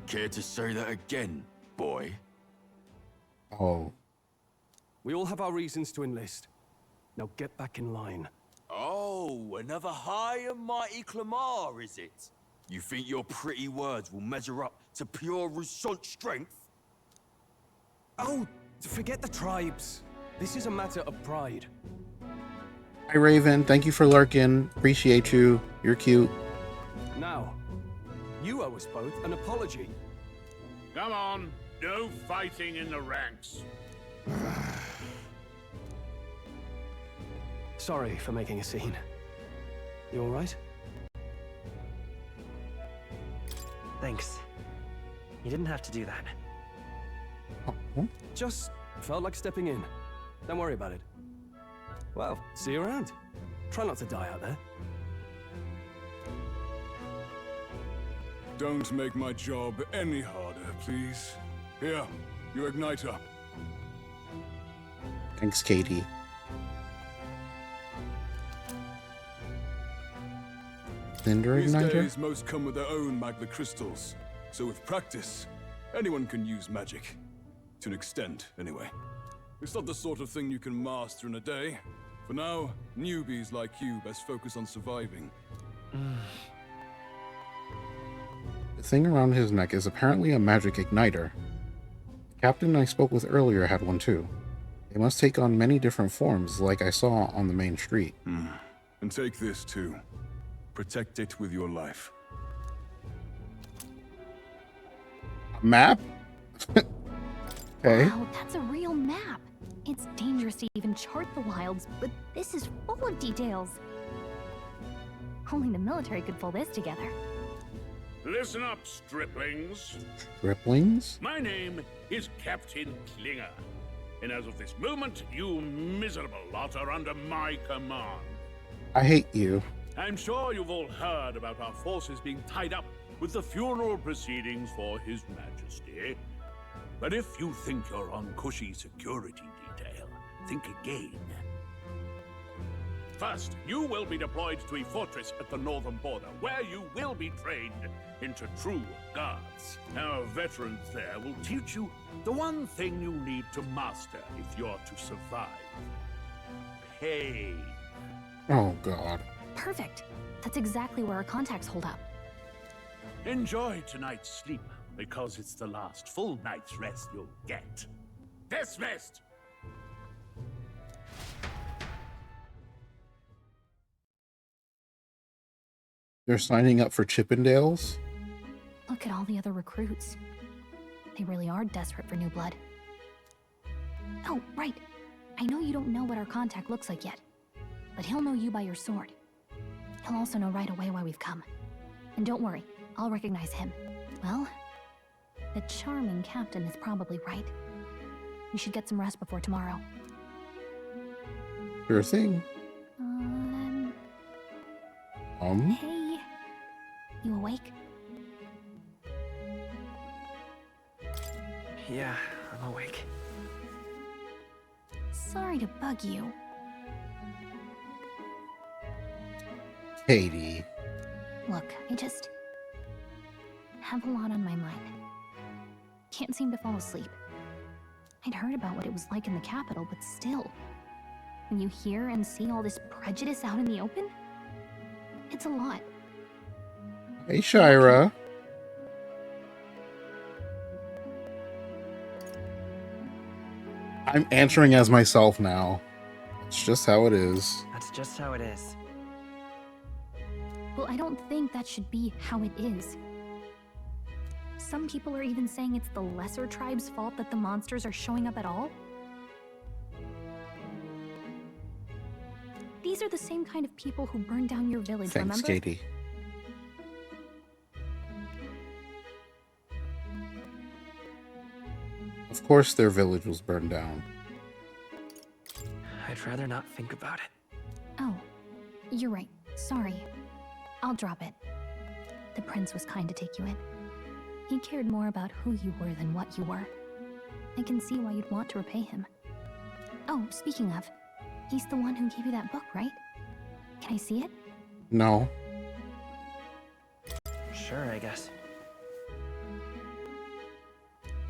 Care to say that again, boy? Oh. We all have our reasons to enlist. Now get back in line. Oh, another high and mighty Clamar, is it? You think your pretty words will measure up to pure Roussant strength? Oh, forget the tribes. This is a matter of pride. Hi, Raven. Thank you for lurking. Appreciate you. You're cute. Now, you owe us both an apology. Come on, no fighting in the ranks. Sorry for making a scene. You all right? Thanks. You didn't have to do that. Just felt like stepping in. Don't worry about it. Well, see you around. Try not to die out there. Don't make my job any harder, please. Here, you ignite her. Thanks, Katie. Cinder These igniter? days, most come with their own magna crystals. So with practice, anyone can use magic. To an extent, anyway. It's not the sort of thing you can master in a day. For now, newbies like you best focus on surviving. The thing around his neck is apparently a magic igniter. The captain I spoke with earlier had one too. They must take on many different forms, like I saw on the main street. And take this too. Protect it with your life. A map? Okay. Wow, that's a real map. It's dangerous to even chart the wilds, but this is full of details. Only the military could pull this together. Listen up, striplings. Striplings? My name is Captain Klinger. And as of this moment, you miserable lot are under my command. I hate you. I'm sure you've all heard about our forces being tied up with the funeral proceedings for His Majesty. But if you think you're on cushy security detail, think again. First, you will be deployed to a fortress at the northern border, where you will be trained into true guards. Our veterans there will teach you the one thing you need to master if you're to survive. Pain. Oh, God. Perfect. That's exactly where our contacts hold up. Enjoy tonight's sleep, because it's the last full night's rest you'll get. Dismissed! They're signing up for Chippendales? Look at all the other recruits. They really are desperate for new blood. Oh, right. I know you don't know what our contact looks like yet, but he'll know you by your sword. He'll also know right away why we've come. And don't worry, I'll recognize him. Well, the charming captain is probably right. We should get some rest before tomorrow. Sure thing. Hey, you awake? Yeah, I'm awake. Sorry to bug you. Katie. Look, I just have a lot on my mind. Can't seem to fall asleep. I'd heard about what it was like in the capital, but still, when you hear and see all this prejudice out in the open, it's a lot. Hey, Shira. I'm answering as myself now. It's just how it is. That's just how it is. Well, I don't think that should be how it is. Some people are even saying it's the lesser tribe's fault that the monsters are showing up at all. These are the same kind of people who burned down your village, Thanks, remember? Katie. Of course their village was burned down. I'd rather not think about it. Oh, you're right. Sorry. I'll drop it. The prince was kind to take you in. He cared more about who you were than what you were. I can see why you'd want to repay him. Oh, speaking of, he's the one who gave you that book, right? Can I see it? No. Sure, I guess.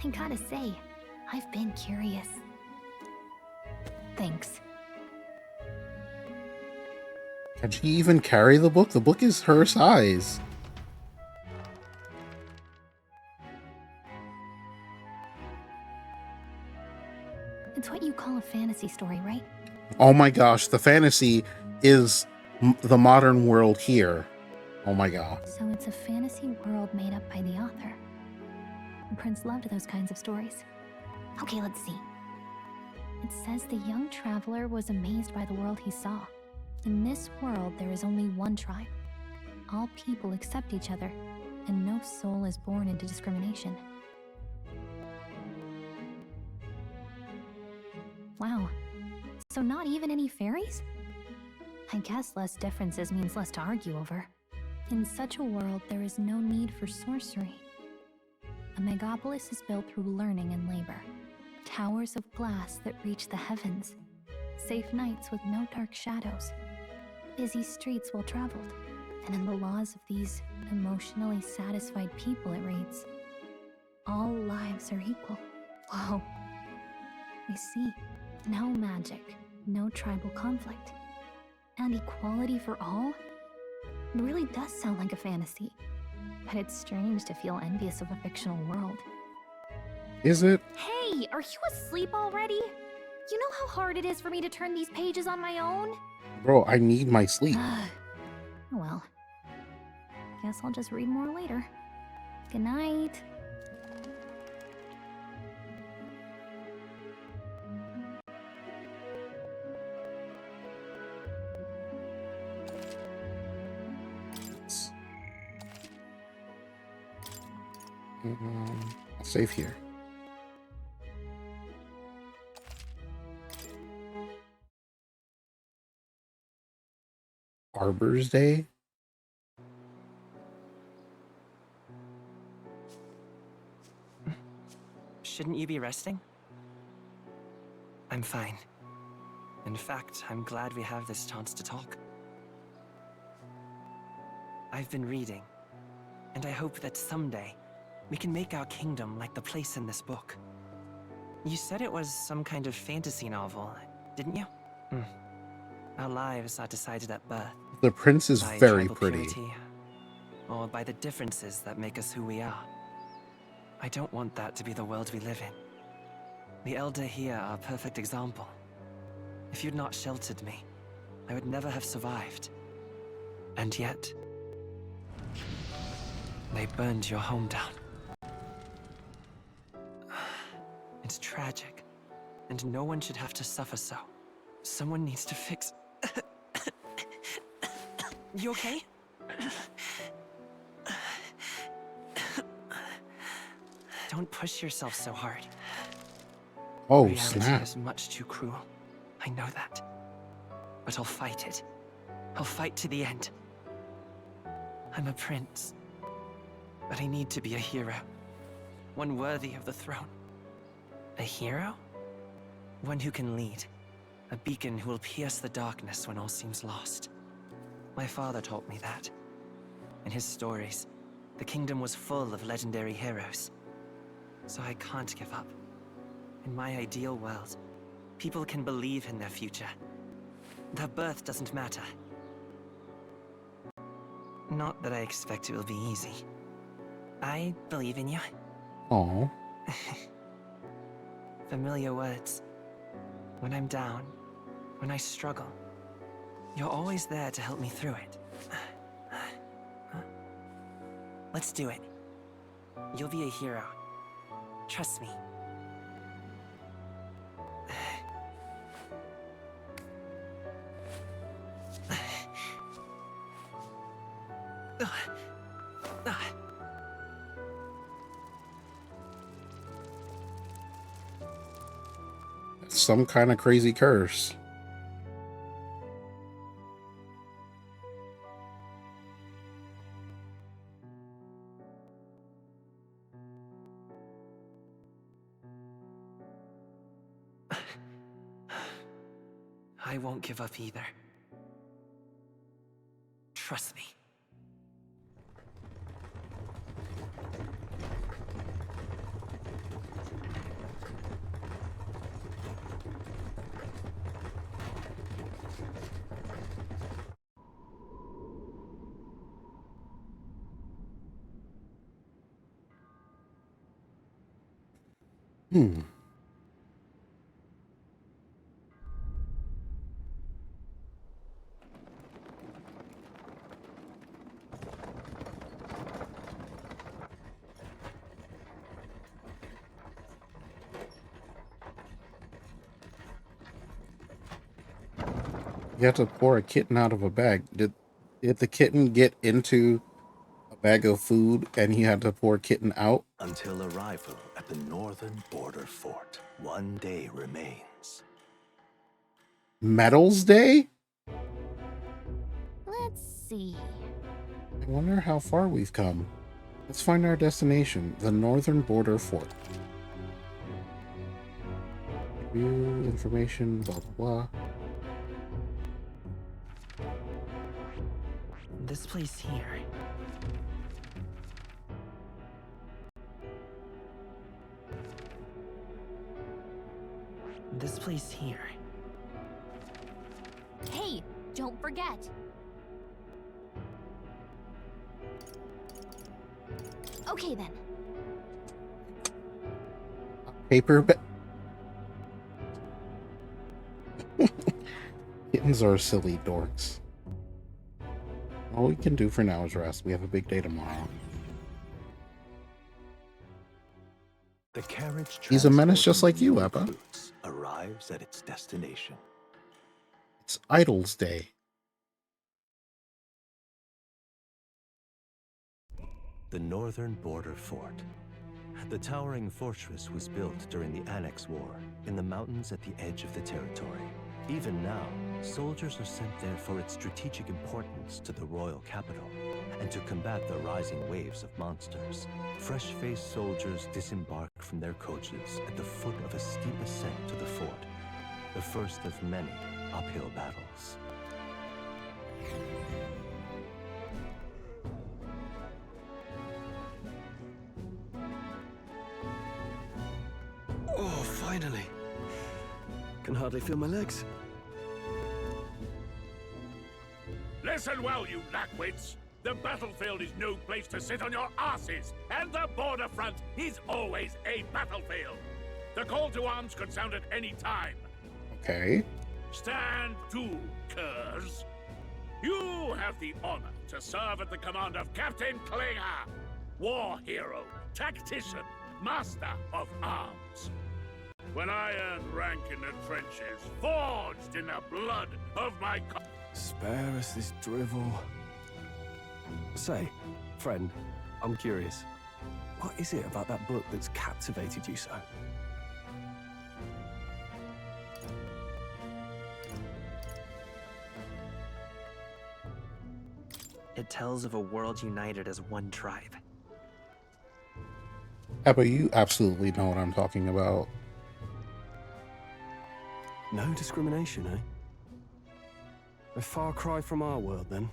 I gotta say, I've been curious. Thanks. Can she even carry the book? The book is her size. It's what you call a fantasy story, right? Oh my gosh, the fantasy is the modern world here. Oh my god. So it's a fantasy world made up by the author. The prince loved those kinds of stories. Okay, let's see. It says the young traveler was amazed by the world he saw. In this world, there is only one tribe. All people accept each other, and no soul is born into discrimination. Wow, So not even any fairies? I guess less differences means less to argue over. In such a world, there is no need for sorcery. A megapolis is built through learning and labor. Towers of glass that reach the heavens. Safe nights with no dark shadows. Busy streets well traveled. And in the laws of these emotionally satisfied people, it reads, all lives are equal. Whoa. I see. No magic, no tribal conflict. And equality for all? It really does sound like a fantasy. But it's strange to feel envious of a fictional world. Is it? Hey, are you asleep already? You know how hard it is for me to turn these pages on my own? Bro, I need my sleep. Well, guess I'll just read more later. Good night. I'll save here. Arbor's Day? Shouldn't you be resting? I'm fine. In fact, I'm glad we have this chance to talk. I've been reading, and I hope that someday we can make our kingdom like the place in this book. You said it was some kind of fantasy novel, didn't you? Our lives are decided at birth. The prince is by very tribal pretty. purity, or by the differences that make us who we are. I don't want that to be the world we live in. The Elder here are a perfect example. If you'd not sheltered me, I would never have survived. And yet, they burned your home down. It's tragic, and no one should have to suffer so. Someone needs to fix... You okay? Don't push yourself so hard. Oh, Reality snap. is much too cruel. I know that. But I'll fight it. I'll fight to the end. I'm a prince. But I need to be a hero. One worthy of the throne. A hero? One who can lead. A beacon who will pierce the darkness when all seems lost. My father taught me that. In his stories, the kingdom was full of legendary heroes. So I can't give up. In my ideal world, people can believe in their future. Their birth doesn't matter. Not that I expect it will be easy. I believe in you. Aw. Familiar words. When I'm down, when I struggle, you're always there to help me through it. Let's do it. You'll be a hero. Trust me. Some kind of crazy curse. I won't give up either. Trust me. You have to pour a kitten out of a bag. Did the kitten get into a bag of food and he had to pour kitten out? Until arrival at the northern border fort, one day remains. Metals Day? Let's see. I wonder how far we've come. Let's find our destination, the northern border fort. View information, blah, blah, blah. This place here. This place here. Hey, don't forget. Okay then. Paper Kittens are silly dorks. All we can do for now is rest. We have a big day tomorrow. The carriage He's a menace just like you, Ebba. Arrives at its destination. It's Idols Day. The northern border fort. The towering fortress was built during the Annex War in the mountains at the edge of the territory. Even now, soldiers are sent there for its strategic importance to the royal capital and to combat the rising waves of monsters. Fresh-faced soldiers disembark from their coaches at the foot of a steep ascent to the fort, the first of many uphill battles. Oh, finally. Can hardly feel my legs. Listen well, you lackwits. The battlefield is no place to sit on your asses, and the border front is always a battlefield. The call to arms could sound at any time. Okay. Stand to, curs. You have the honor to serve at the command of Captain Klinger, war hero, tactician, master of arms. When I earned rank in the trenches, forged in the blood of my... Spare us this drivel. Say, friend, I'm curious. What is it about that book that's captivated you so? It tells of a world united as one tribe. Ebba, you absolutely know what I'm talking about. No discrimination, eh? A far cry from our world, then.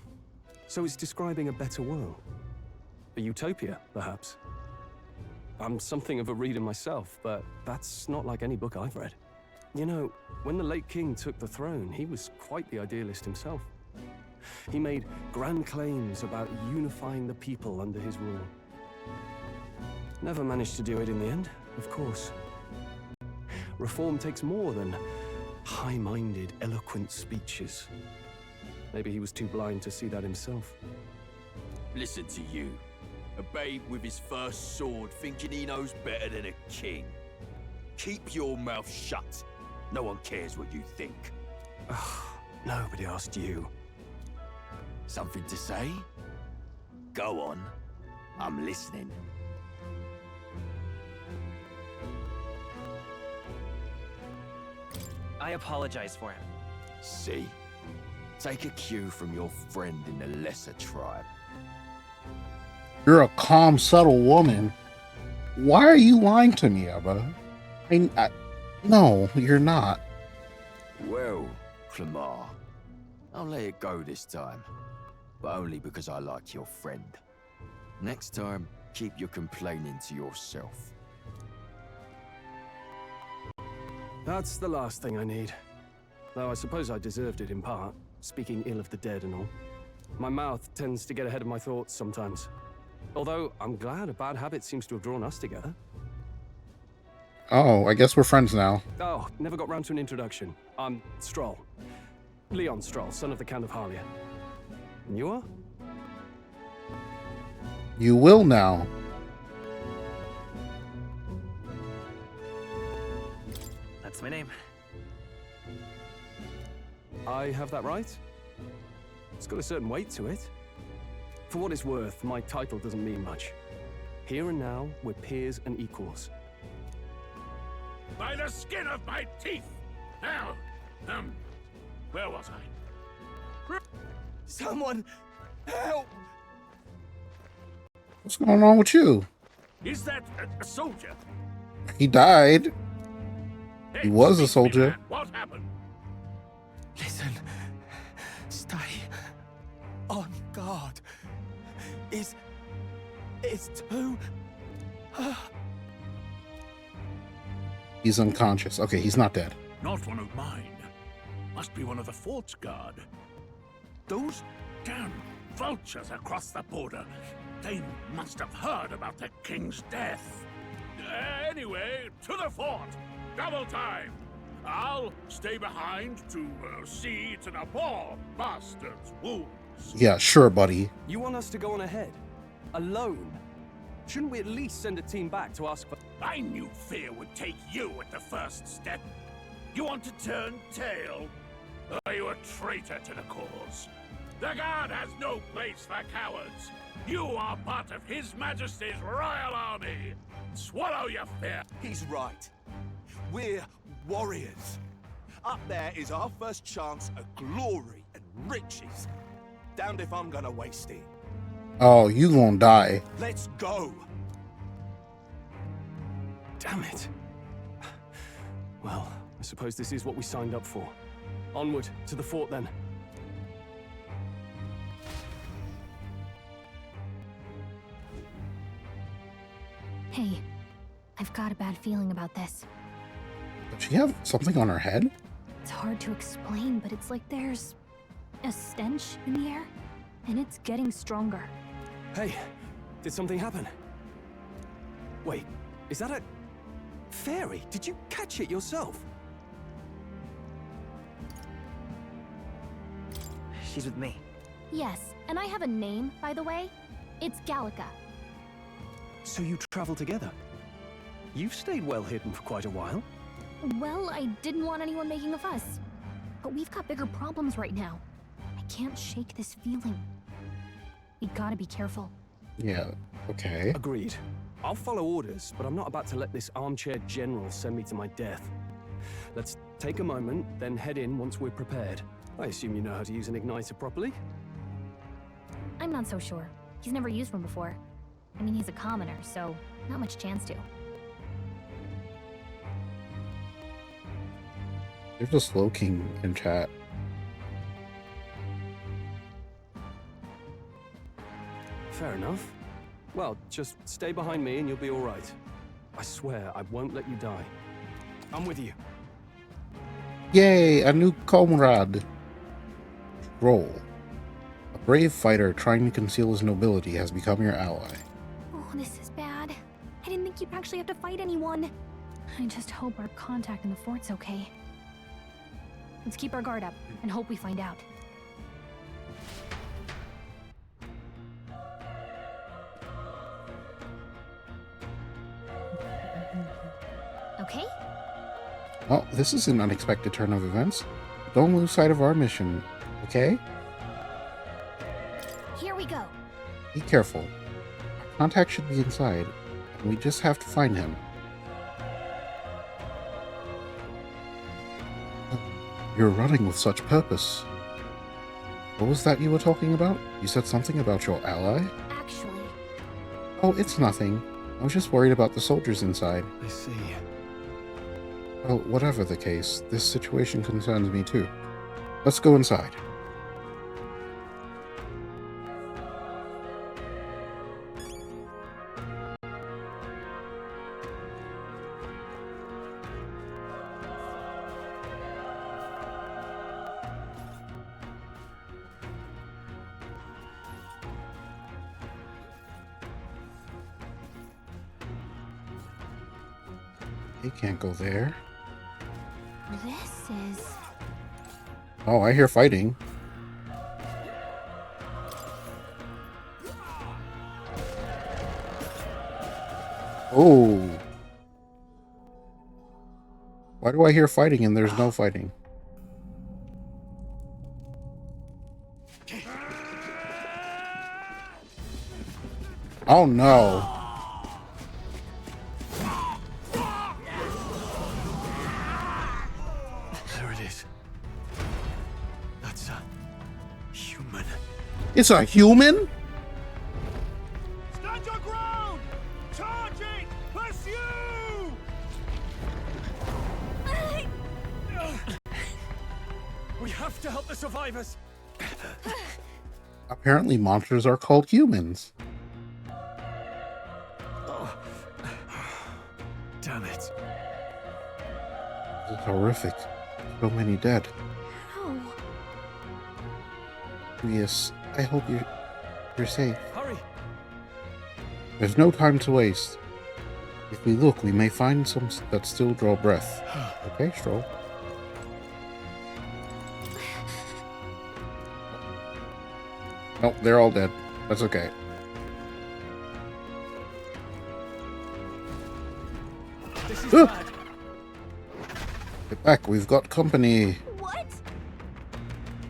So it's describing a better world. A utopia, perhaps. I'm something of a reader myself, but that's not like any book I've read. You know, when the late king took the throne, he was quite the idealist himself. He made grand claims about unifying the people under his rule. Never managed to do it in the end, of course. Reform takes more than high-minded, eloquent speeches. Maybe he was too blind to see that himself. Listen to you. A babe with his first sword thinking he knows better than a king. Keep your mouth shut. No one cares what you think. Nobody asked you. Something to say? Go on. I'm listening. I apologize for him. See? Take a cue from your friend in the lesser tribe. You're a calm, subtle woman. Why are you lying to me, Ebba? No, you're not. Well, Clemar, I'll let it go this time. But only because I like your friend. Next time, keep your complaining to yourself. That's the last thing I need. Though I suppose I deserved it in part, speaking ill of the dead and all. My mouth tends to get ahead of my thoughts sometimes. Although, I'm glad a bad habit seems to have drawn us together. Oh, I guess we're friends now. Oh, never got round to an introduction. I'm Stroll. Leon Stroll, son of the Count of Harlia. And you are? You will now. That's my name. I have that right? It's got a certain weight to it. For what it's worth, my title doesn't mean much. Here and now, we're peers and equals. By the skin of my teeth! Now, Where was I? Someone help! What's going on with you? Is that a soldier? He died. Hey, He was a speak to me, soldier. man. What happened? Listen. Stay on guard. It's too... He's unconscious. Okay, he's not dead. Not one of mine. Must be one of the fort's guard. Those damn vultures across the border. They must have heard about the king's death. Anyway, to the fort. Double time. I'll stay behind to see to the poor bastard's wounds. Yeah, sure, buddy. You want us to go on ahead? Alone? Shouldn't we at least send a team back to ask for... I knew fear would take you at the first step. You want to turn tail? Are you a traitor to the cause? The Guard has no place for cowards. You are part of His Majesty's Royal Army. Swallow your fear. He's right. We're warriors. Up there is our first chance at glory and riches. Damned if I'm gonna waste it. Oh, you gonna die. Let's go. Damn it. Well, I suppose this is what we signed up for. Onward, to the fort then. Hey, I've got a bad feeling about this. Does she have something on her head? It's hard to explain, but it's like there's a stench in the air, and it's getting stronger. Hey, did something happen? Wait, is that a... fairy? Did you catch it yourself? She's with me. Yes, and I have a name, by the way. It's Gallica. So you travel together? You've stayed well hidden for quite a while. Well, I didn't want anyone making a fuss. But we've got bigger problems right now. I can't shake this feeling. We gotta be careful. Yeah, okay. Agreed. I'll follow orders, but I'm not about to let this armchair general send me to my death. Let's take a moment, then head in once we're prepared. I assume you know how to use an igniter properly? I'm not so sure. He's never used one before. I mean, he's a commoner, so not much chance to. There's a Slow King in chat. Fair enough. Well, just stay behind me and you'll be all right. I swear I won't let you die. I'm with you. Yay, a new comrade. Roll. A brave fighter trying to conceal his nobility has become your ally. Oh, this is bad. I didn't think you'd actually have to fight anyone. I just hope our contact in the fort's okay. Let's keep our guard up and hope we find out. Okay? Well, this is an unexpected turn of events. Don't lose sight of our mission, okay? Here we go. Be careful. Our contact should be inside, and we just have to find him. You're running with such purpose. What was that you were talking about? You said something about your ally? Actually... Oh, it's nothing. I was just worried about the soldiers inside. I see. Well, whatever the case, this situation concerns me too. Let's go inside. They can't go there. This is... Oh, I hear fighting. Oh. Why do I hear fighting and there's no fighting? Oh no. There it is. It's a human. It's a human? Stand your ground! Charging! Pursue! We have to help the survivors. Apparently monsters are called humans. Oh. Damn it. This is horrific. So many dead. No. Yes, I hope you're safe. Hurry. There's no time to waste. If we look, we may find some that still draw breath. Okay, Stroll. Nope, they're all dead. That's okay. This is bad. Get back, we've got company. What?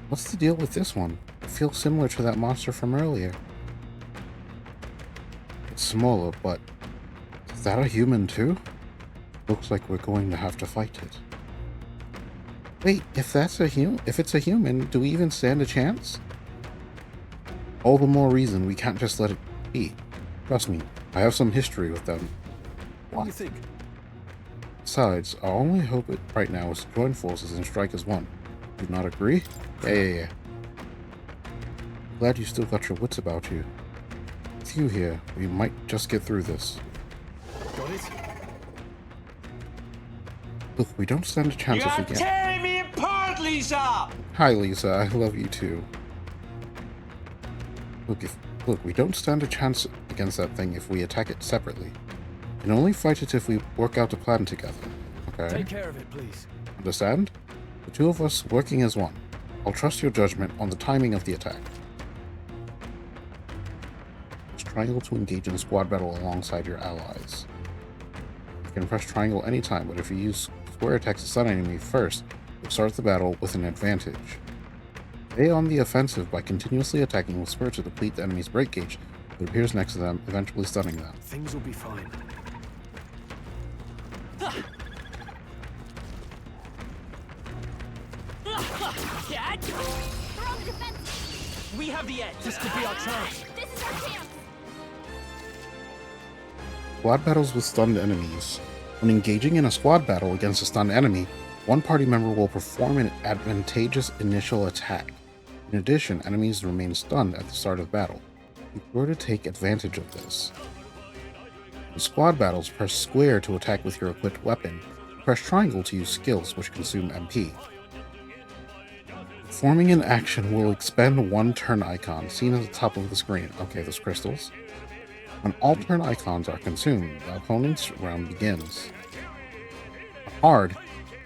What's the deal with this one? It feels similar to that monster from earlier. It's smaller, but is that a human too? Looks like we're going to have to fight it. Wait, if it's a human, do we even stand a chance? All the more reason we can't just let it be. Trust me, I have some history with them. What do you think? Besides, our only hope right now is to join forces and strike as one. Do you not agree? Yeah. Glad you still got your wits about you. With you here, we might just get through this. Got it? Look, we don't stand a chance if we can't. Tearing me apart, Lisa! Hi, Lisa. I love you too. Look, we don't stand a chance against that thing if we attack it separately. We can only fight it if we work out a plan together. Okay? Take care of it, please. Understand? The two of us working as one. I'll trust your judgment on the timing of the attack. Press triangle to engage in squad battle alongside your allies. You can press triangle anytime, but if you use square attacks to stun enemy first, you'll start the battle with an advantage. Stay on the offensive by continuously attacking with square to deplete the enemy's break gauge that appears next to them, eventually stunning them. Things will be fine. We have the edge. This could be our chance. This is our chance. Squad battles with stunned enemies. When engaging in a squad battle against a stunned enemy, one party member will perform an advantageous initial attack. In addition, enemies remain stunned at the start of battle. Be sure to take advantage of this. In squad battles, press square to attack with your equipped weapon. Press triangle to use skills which consume MP. Performing an action will expend one turn icon, seen at the top of the screen. Okay, those crystals. When all turn icons are consumed, the opponent's round begins. Hard.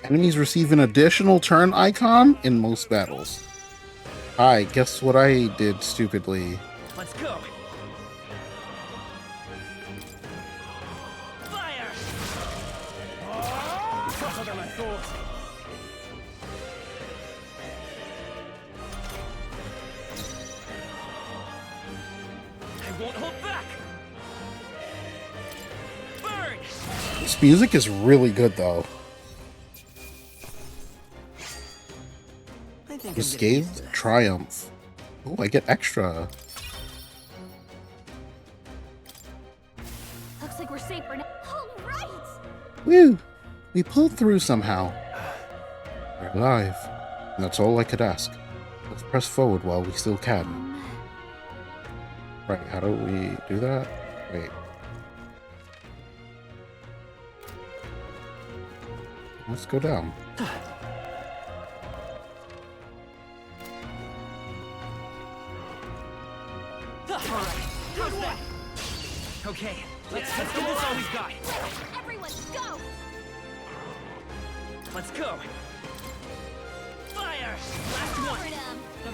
Enemies receive an additional turn icon in most battles. Hi, guess what I did stupidly? Let's go. Fire! Tougher than I thought. I won't hold back. Burn! This music is really good though. Unscathed Triumph. Oh, I get extra. Looks like we're safe for now. All right. Woo! We pulled through somehow. We're alive. And that's all I could ask. Let's press forward while we still can. Right, how do we do that? Wait. Let's go down. Okay, let's give this all we've got. Everyone, go! Let's go. Fire! Last one.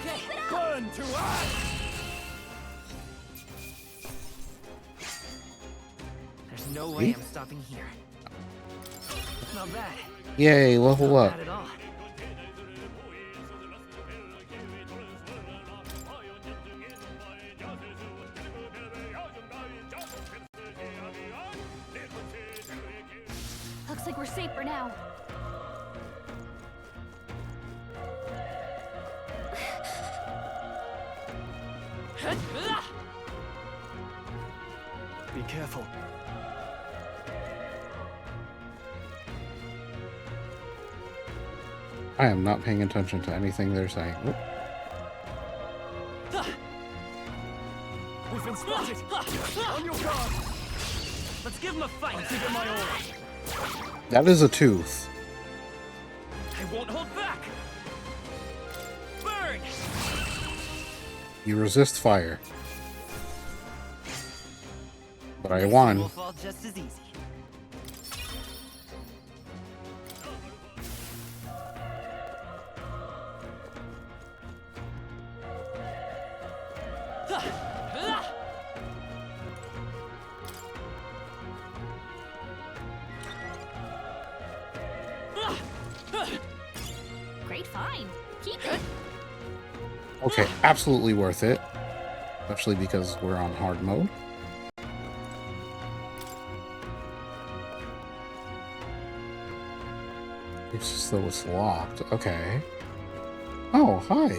Okay. Burn to us! There's no way I'm stopping here. Not bad. Yay, level up. Not at all. Looks like we're safe for now. Be careful. I am not paying attention to anything they're saying. Oop. We've been spotted! On your guard! Let's give him a fight! I'll give him my all! That is a tooth. I won't hold back! Burn! You resist fire. But I won. Will fall just as easy. Great find. Keep it. Okay, absolutely worth it. Especially because we're on hard mode. It's just though it's locked. Okay. Oh, hi.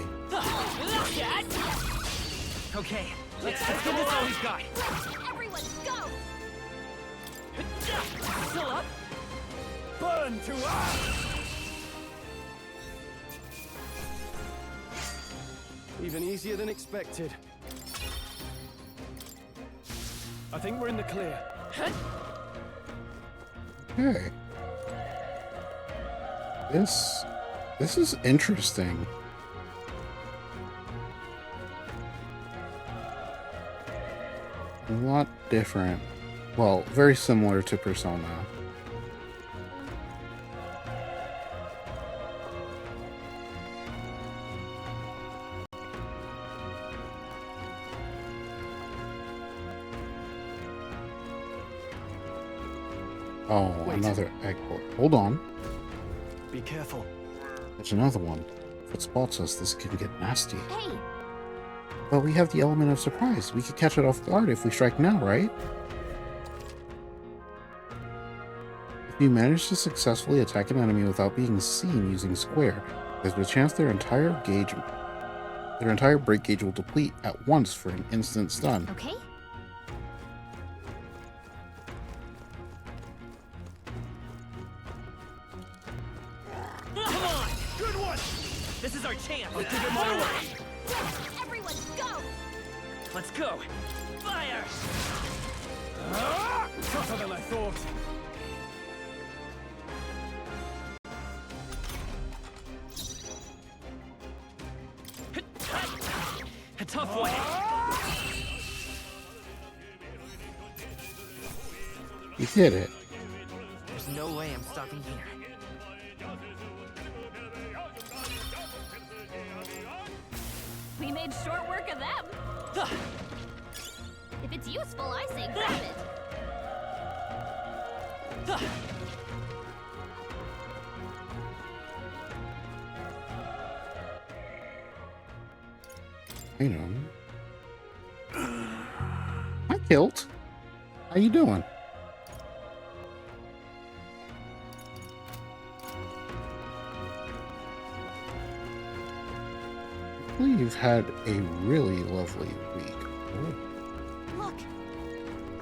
Okay, let's get this all he's got. Everyone, go! Still up? Burn to ash! Even easier than expected. I think we're in the clear. Okay. This is interesting. A lot different. Well, very similar to Persona. Oh, Wait. another egg port. Hold on. Be careful. There's another one. If it spots us, this can get nasty. Hey! But we have the element of surprise. We could catch it off guard if we strike now, right? If you manage to successfully attack an enemy without being seen using square, there's a chance their entire break gauge will deplete at once for an instant stun. Okay. Come on! Good one! This is our chance! I'll give it my all! Everyone, go! Let's go! Fire! Tougher than I thought. A tough one! You did it. There's no way I'm stopping here. We made short work of them. If it's useful, I say grab it. You know. Hi, Kilt. How you doing? You've had a really lovely week. Look!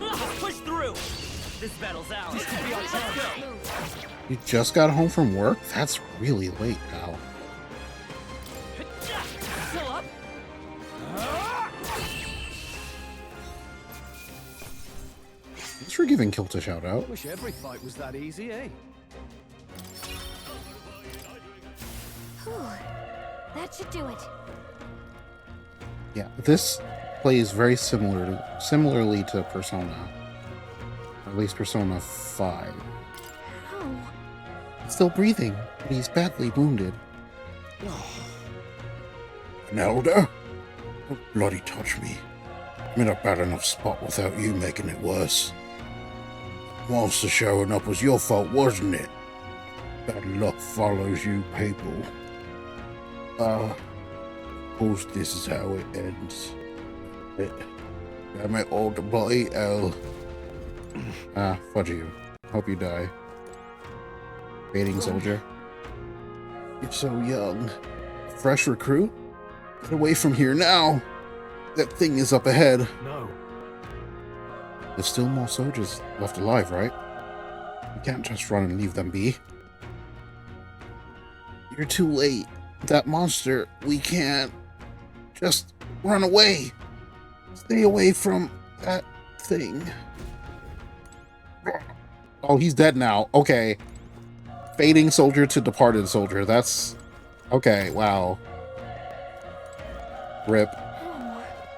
Let's push through! This battle's ours! This could be our chance! You just got home from work? That's really late, pal. Still up? Thanks for giving Kilt a shout out. Wish every fight was that easy, eh? Whew. That should do it. Yeah, this plays very similarly to Persona. Or at least Persona 5. How? He's still breathing, but he's badly wounded. Nelda? Don't bloody touch me. I'm in a bad enough spot without you making it worse. Monster showing up was your fault, wasn't it? Bad luck follows you, people. Of course this is how it ends. Damn it all to bloody hell. Fudge you. Hope you die. Waiting soldier. You're so young. Fresh recruit? Get away from here now! That thing is up ahead. No. There's still more soldiers left alive, right? We can't just run and leave them be. You're too late. That monster, we can't just run away. Stay away from that thing. Oh, he's dead now. Okay. Fading soldier to departed soldier. That's... Okay, wow. Rip.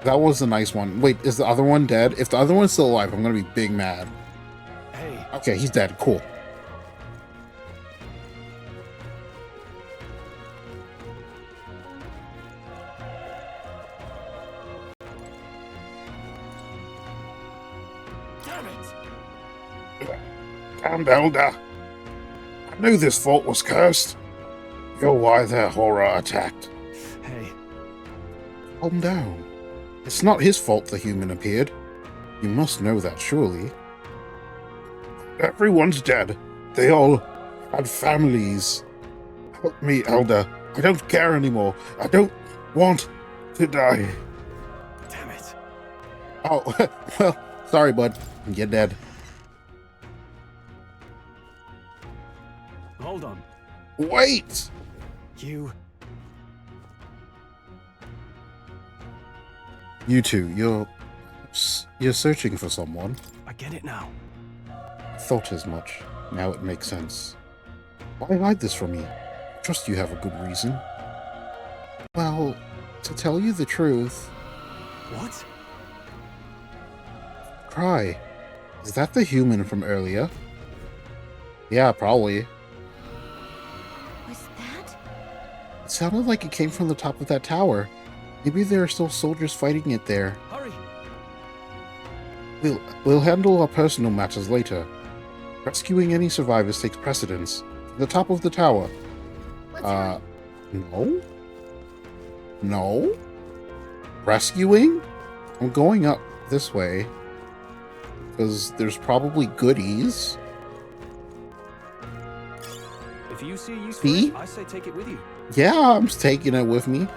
That was a nice one. Wait, is the other one dead? If the other one's still alive, I'm gonna be big mad. Hey. Okay, he's dead. Cool. Damn it! Damned elder. I knew this fort was cursed. You're why the horror attacked. Hey. Calm down. It's not his fault the human appeared. You must know that, surely. Everyone's dead. They all had families. Help me, Elder. I don't care anymore. I don't want to die. Damn it. Oh, well, sorry, bud. You're dead. Hold on. Wait! You two, you're searching for someone. I get it now. I thought as much. Now it makes sense. Why hide this from me? I trust you have a good reason. Well, to tell you the truth... What? Cry. Is that the human from earlier? Yeah, probably. Was that? It sounded like it came from the top of that tower. Maybe there are still soldiers fighting it there. Hurry! We'll handle our personal matters later. Rescuing any survivors takes precedence. To the top of the tower. No? No? Rescuing? I'm going up this way. Because there's probably goodies. If you see use for See? it, I say take it with you. Yeah, I'm taking it with me.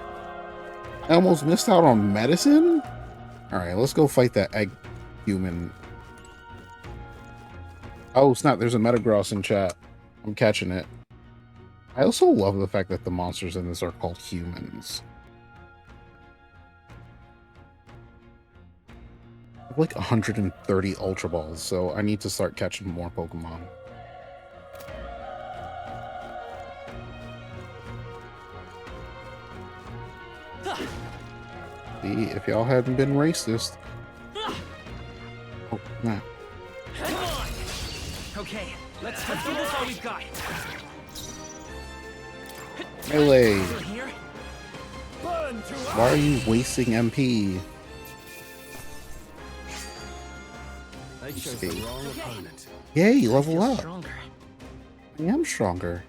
I almost missed out on medicine? Alright, let's go fight that egg human. Oh, snap, there's a Metagross in chat. I'm catching it. I also love the fact that the monsters in this are called humans. I have like 130 Ultra Balls, so I need to start catching more Pokemon. See, if y'all hadn't been racist. Oh, nah. Come on! Okay, let's give this all we've got. Melee! Here? Why are you wasting MP? They chose the wrong opponent. Yay, level up! Stronger. I am stronger.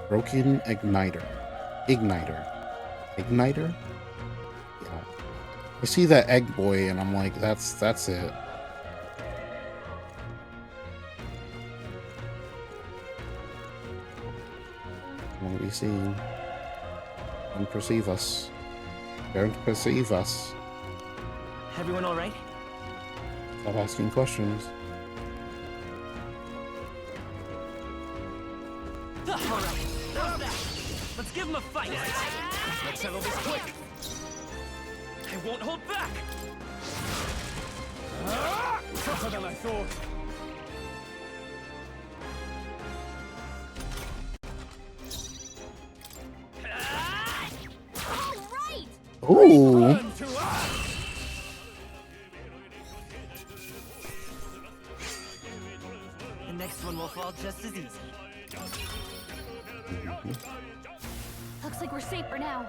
Broken Igniter. Igniter? Yeah. I see that egg boy and I'm like, that's it. What we see? Don't perceive us. Don't perceive us. Everyone all right? Stop asking questions. All right, how's that? Let's give him a fight. Let's settle this quick. I won't hold back. Tougher than I thought. Ooh. The next one will fall just as easy. Looks like we're safe for now.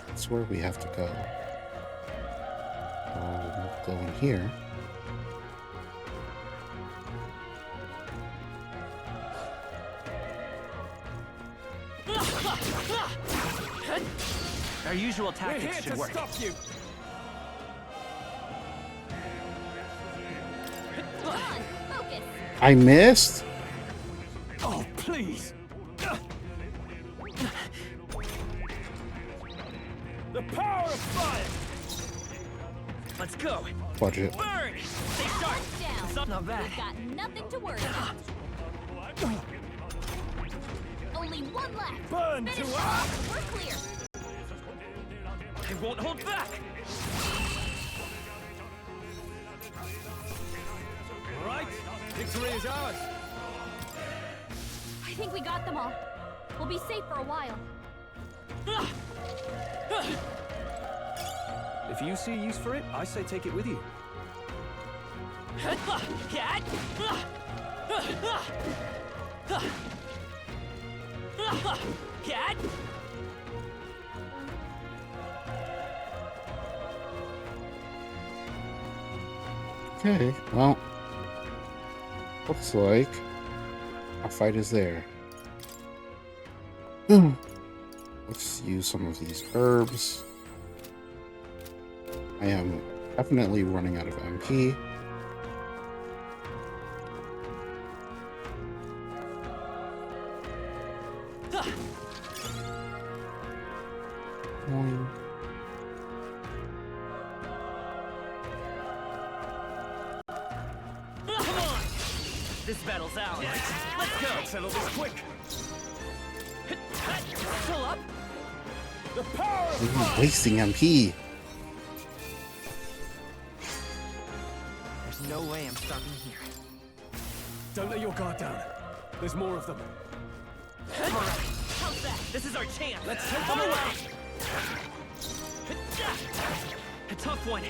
That's where we have to go. Go in here. Our usual tactics should work. Stop you. I missed? Oh, please! The power of fire! Let's go. Budget. Burn! Stay sharp. It's not bad. We've got nothing to worry about. Only one left. Burn Finish to it us! off. We're clear. I won't hold back. All right, victory is ours. I think we got them all. We'll be safe for a while. If you see use for it, I say take it with you. Cat! Okay, well, looks like our fight is there. Let's use some of these herbs. I am definitely running out of MP. Coin. Come on! This battle's ours. Let's go! Settle this quick. Still up? The power of I'm wasting MP. There's no way I'm stopping here. Don't let your guard down. There's more of them. All right. How's that? This is our chance. Let's take them away. A tough one.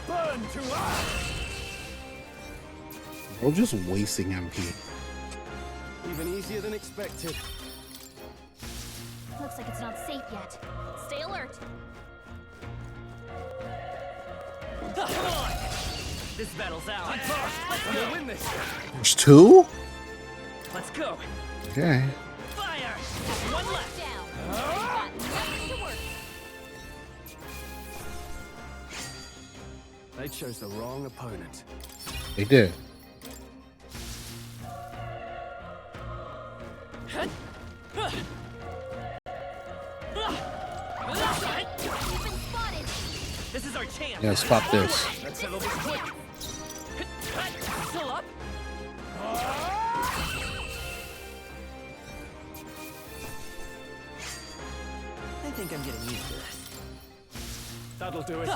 burn to us! We're just wasting MP. Even easier than expected. Looks like it's not safe yet. Stay alert. Come on! This battle's out. Let's go win this. There's two? Let's go. Okay. Fire! One left. Down. Got nothing to work. They chose the wrong opponent. They did. This is our chance. Yeah, spot this. Let's settle this quick. Still up? I think I'm getting used to this. That'll do it.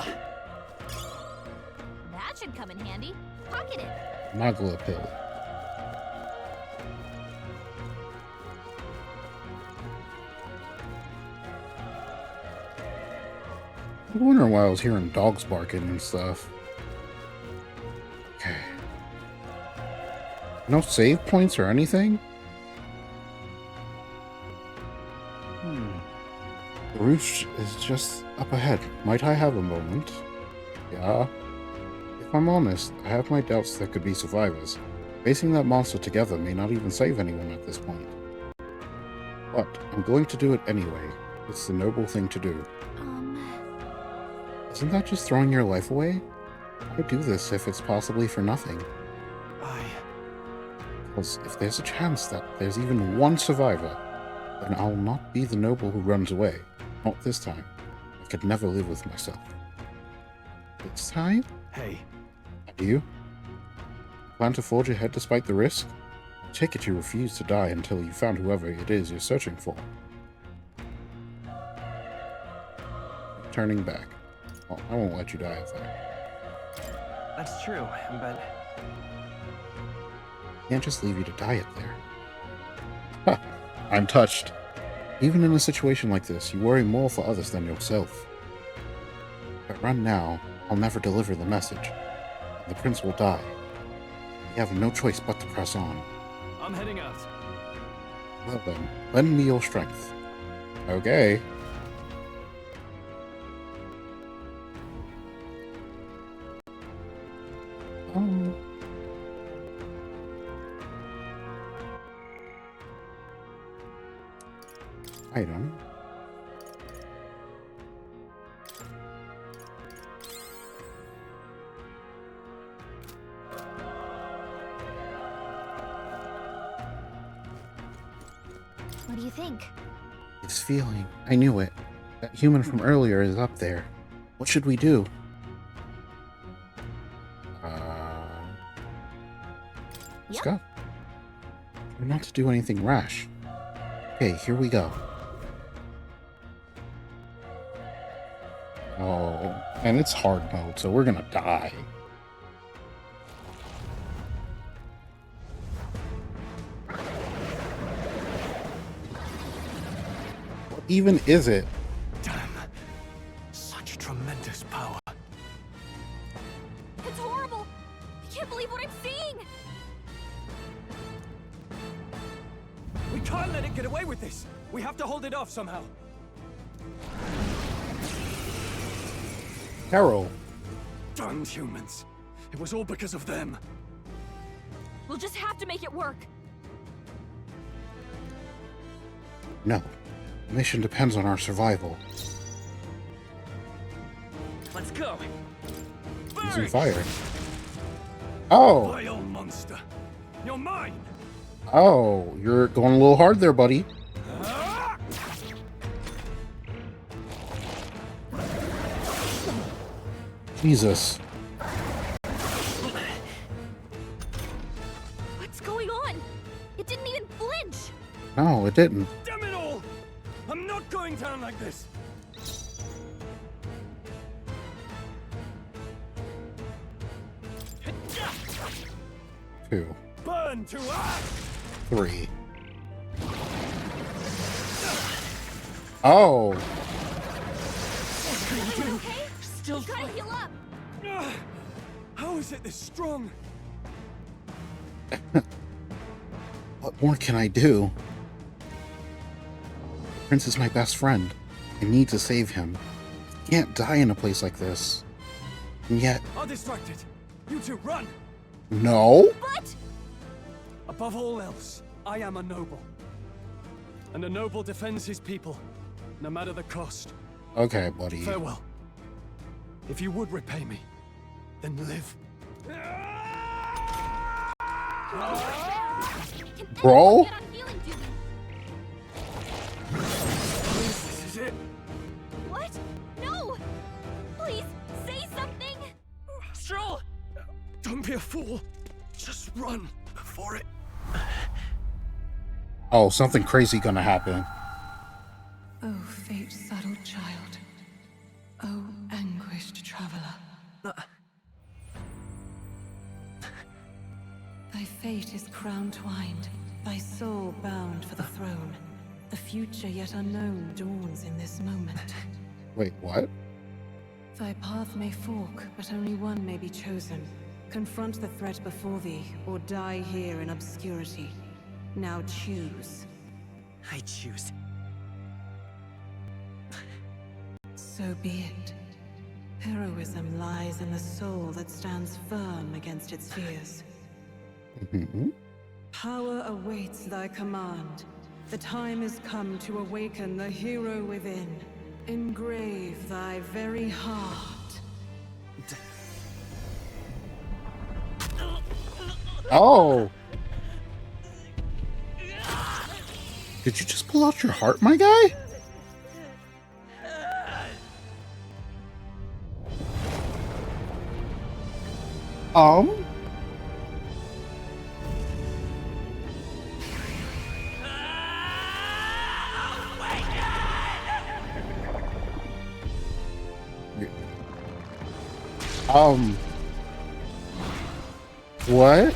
That should come in handy. Pocket it. Magla pill. I was wondering why I was hearing dogs barking and stuff. Okay. No save points or anything? The roof is just up ahead. Might I have a moment? Yeah. If I'm honest, I have my doubts there could be survivors. Facing that monster together may not even save anyone at this point. But I'm going to do it anyway. It's the noble thing to do. Isn't that just throwing your life away? Why do this if it's possibly for nothing? Because if there's a chance that there's even one survivor, then I'll not be the noble who runs away. Not this time. I could never live with myself. This time? Hey. Do you? Plan to forge ahead despite the risk? I take it you refuse to die until you found whoever it is you're searching for. Turning back. Well, I won't let you die up there. That's true, but... I can't just leave you to die up there. Ha! I'm touched. Even in a situation like this, you worry more for others than yourself. If I run now, I'll never deliver the message. The prince will die. You have no choice but to press on. I'm heading out. Well then, lend me your strength. Okay. Item. you think? It's feeling. I knew it. That human from earlier is up there. What should we do? Let's go. Try not to do anything rash. Okay, here we go. Oh, and it's hard mode, so we're gonna die. What even is it? Damn. Such tremendous power. It's horrible! I can't believe what I'm seeing! We can't let it get away with this! We have to hold it off somehow. Carol. Damn humans. It was all because of them. We'll just have to make it work. No. The mission depends on our survival. Let's go. Using fire. Oh! Vile monster. You're mine! Oh, you're going a little hard there, buddy. Jesus. What's going on? It didn't even flinch! No, it didn't. Damn it all! I'm not going down like this! Two. Burn to ash! 3. Oh! Okay? Still gotta heal up! How is it this strong? What more can I do? The prince is my best friend. I need to save him. I can't die in a place like this. And yet... I'll distract it. You two, run! No? But... Above all else, I am a noble. And a noble defends his people, no matter the cost. Okay, buddy. Farewell. If you would repay me, then live. Bro? This is it. What? No! Please, say something! Stroll! Don't be a fool. Just run before it... Oh, something crazy gonna happen. Oh, fate-saddled child. Oh, anguished traveler. Thy fate is crown-twined, thy soul bound for the throne. The future yet unknown dawns in this moment. Wait, what? Thy path may fork, but only one may be chosen. Confront the threat before thee, or die here in obscurity. Now choose. I choose. So be it. Heroism lies in the soul that stands firm against its fears. Power awaits thy command. The time is come to awaken the hero within. Engrave thy very heart. Oh! Did you just pull out your heart, my guy? What?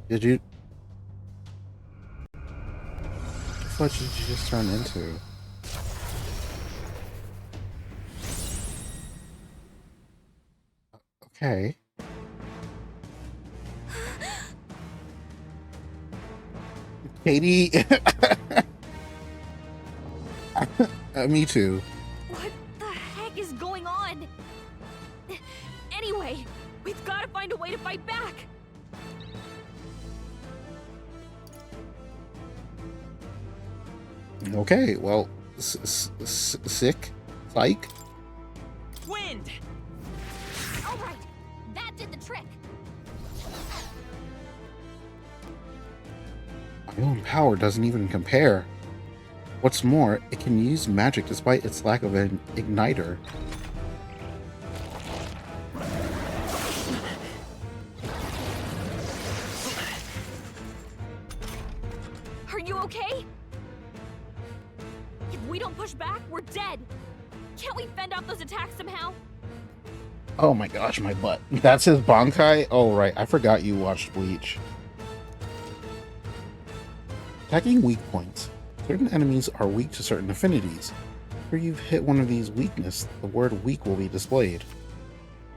Did you... What did you just turn into? Okay. Katie... me too. What the heck is going on? Anyway, we've got to find a way to fight back. Okay, well, sick, psych. Wind! did the trick. My own power doesn't even compare. What's more, it can use magic despite its lack of an igniter. Are you okay? If we don't push back, we're dead. Can't we fend off those attacks somehow? Oh my gosh, my butt. That's his Bankai? Oh right, I forgot you watched Bleach. Attacking weak points. Certain enemies are weak to certain affinities. After you've hit one of these weaknesses, the word weak will be displayed.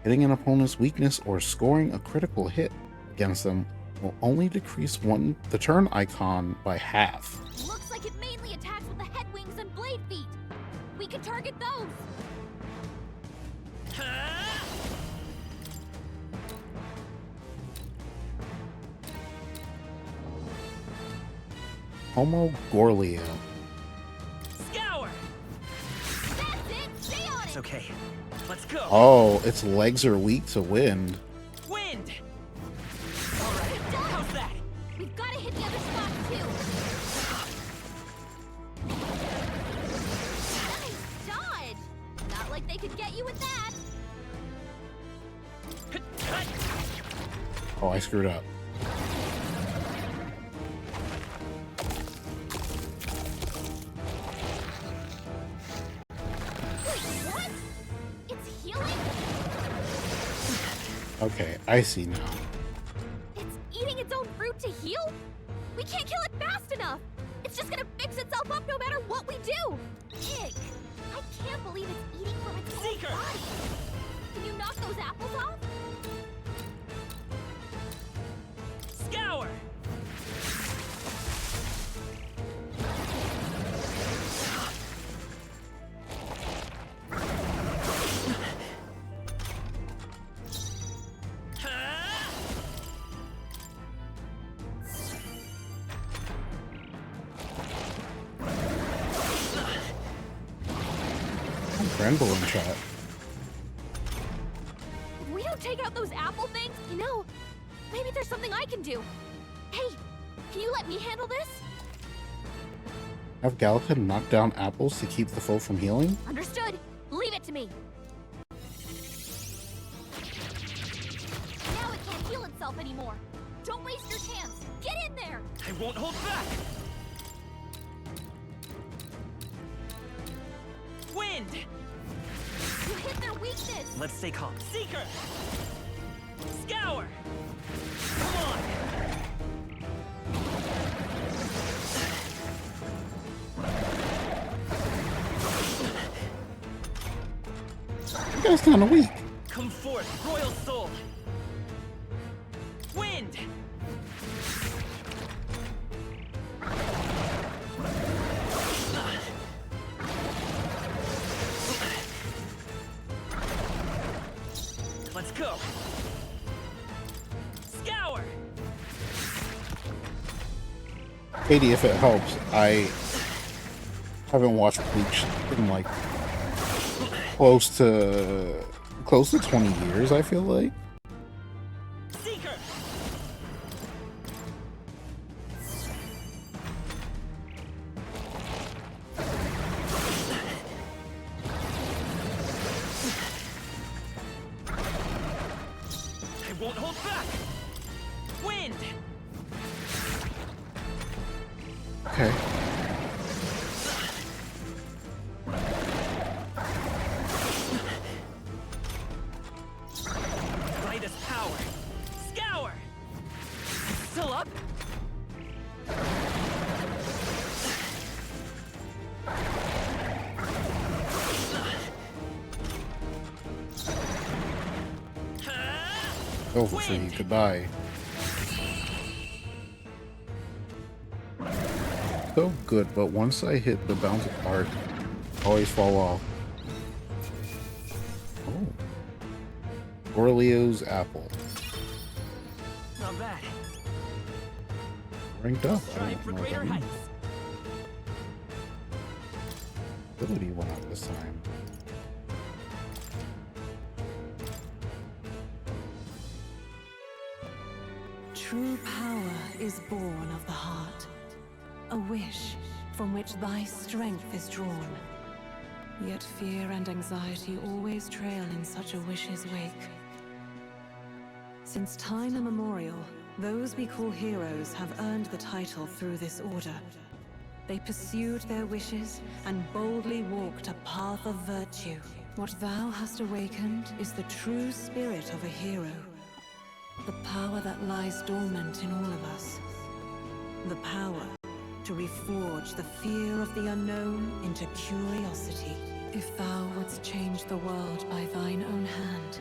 Hitting an opponent's weakness or scoring a critical hit against them will only decrease the turn icon by half. Looks like it mainly attacks with the head wings and blade feet. We could target those. Homo Gorlio. Scour! That's it! Stay on It's it! okay. Let's go! Oh, its legs are weak to wind. Wind! Alright, how's that? We've got to hit the other spot too. Nice dodge! Not like they could get you with that. Oh, I screwed up. What? It's healing? Okay, I see now. It's eating its own fruit to heal? We can't kill it fast enough! It's just gonna fix itself up no matter what we do! Ick! I can't believe it's eating from its own body! Can you knock those apples off? Scour! Grenville in chat. If we don't take out those apple things, you know, maybe there's something I can do. Hey, can you let me handle this? Have Gallica knock down apples to keep the foe from healing? Understood. Leave it to me. Now it can't heal itself anymore. Don't waste your chance. Get in there. I won't hold back! Wind! You hit their weakness. Let's stay calm. Seeker! Scour! Come on! You guys kind of weak. Come forth, Royal Soul! Wind! Let's go! Scour! Katie, if it helps, I haven't watched Bleach in like close to 20 years, I feel like. Seeker! I won't hold back! Wind! Okay. Brightest power! Scour! Still up? Over for you. Goodbye. So good, but once I hit the bounce part, I always fall off. Oh. Orleo's apple. Not bad. Ranked up. I Strive don't for know what greater that means. heights. Ability went up this time. True power is born of the heart. A wish from which thy strength is drawn. Yet fear and anxiety always trail in such a wish's wake. Since time immemorial, those we call heroes have earned the title through this order. They pursued their wishes and boldly walked a path of virtue. What thou hast awakened is the true spirit of a hero. The power that lies dormant in all of us. The power to reforge the fear of the unknown into curiosity. If thou wouldst change the world by thine own hand,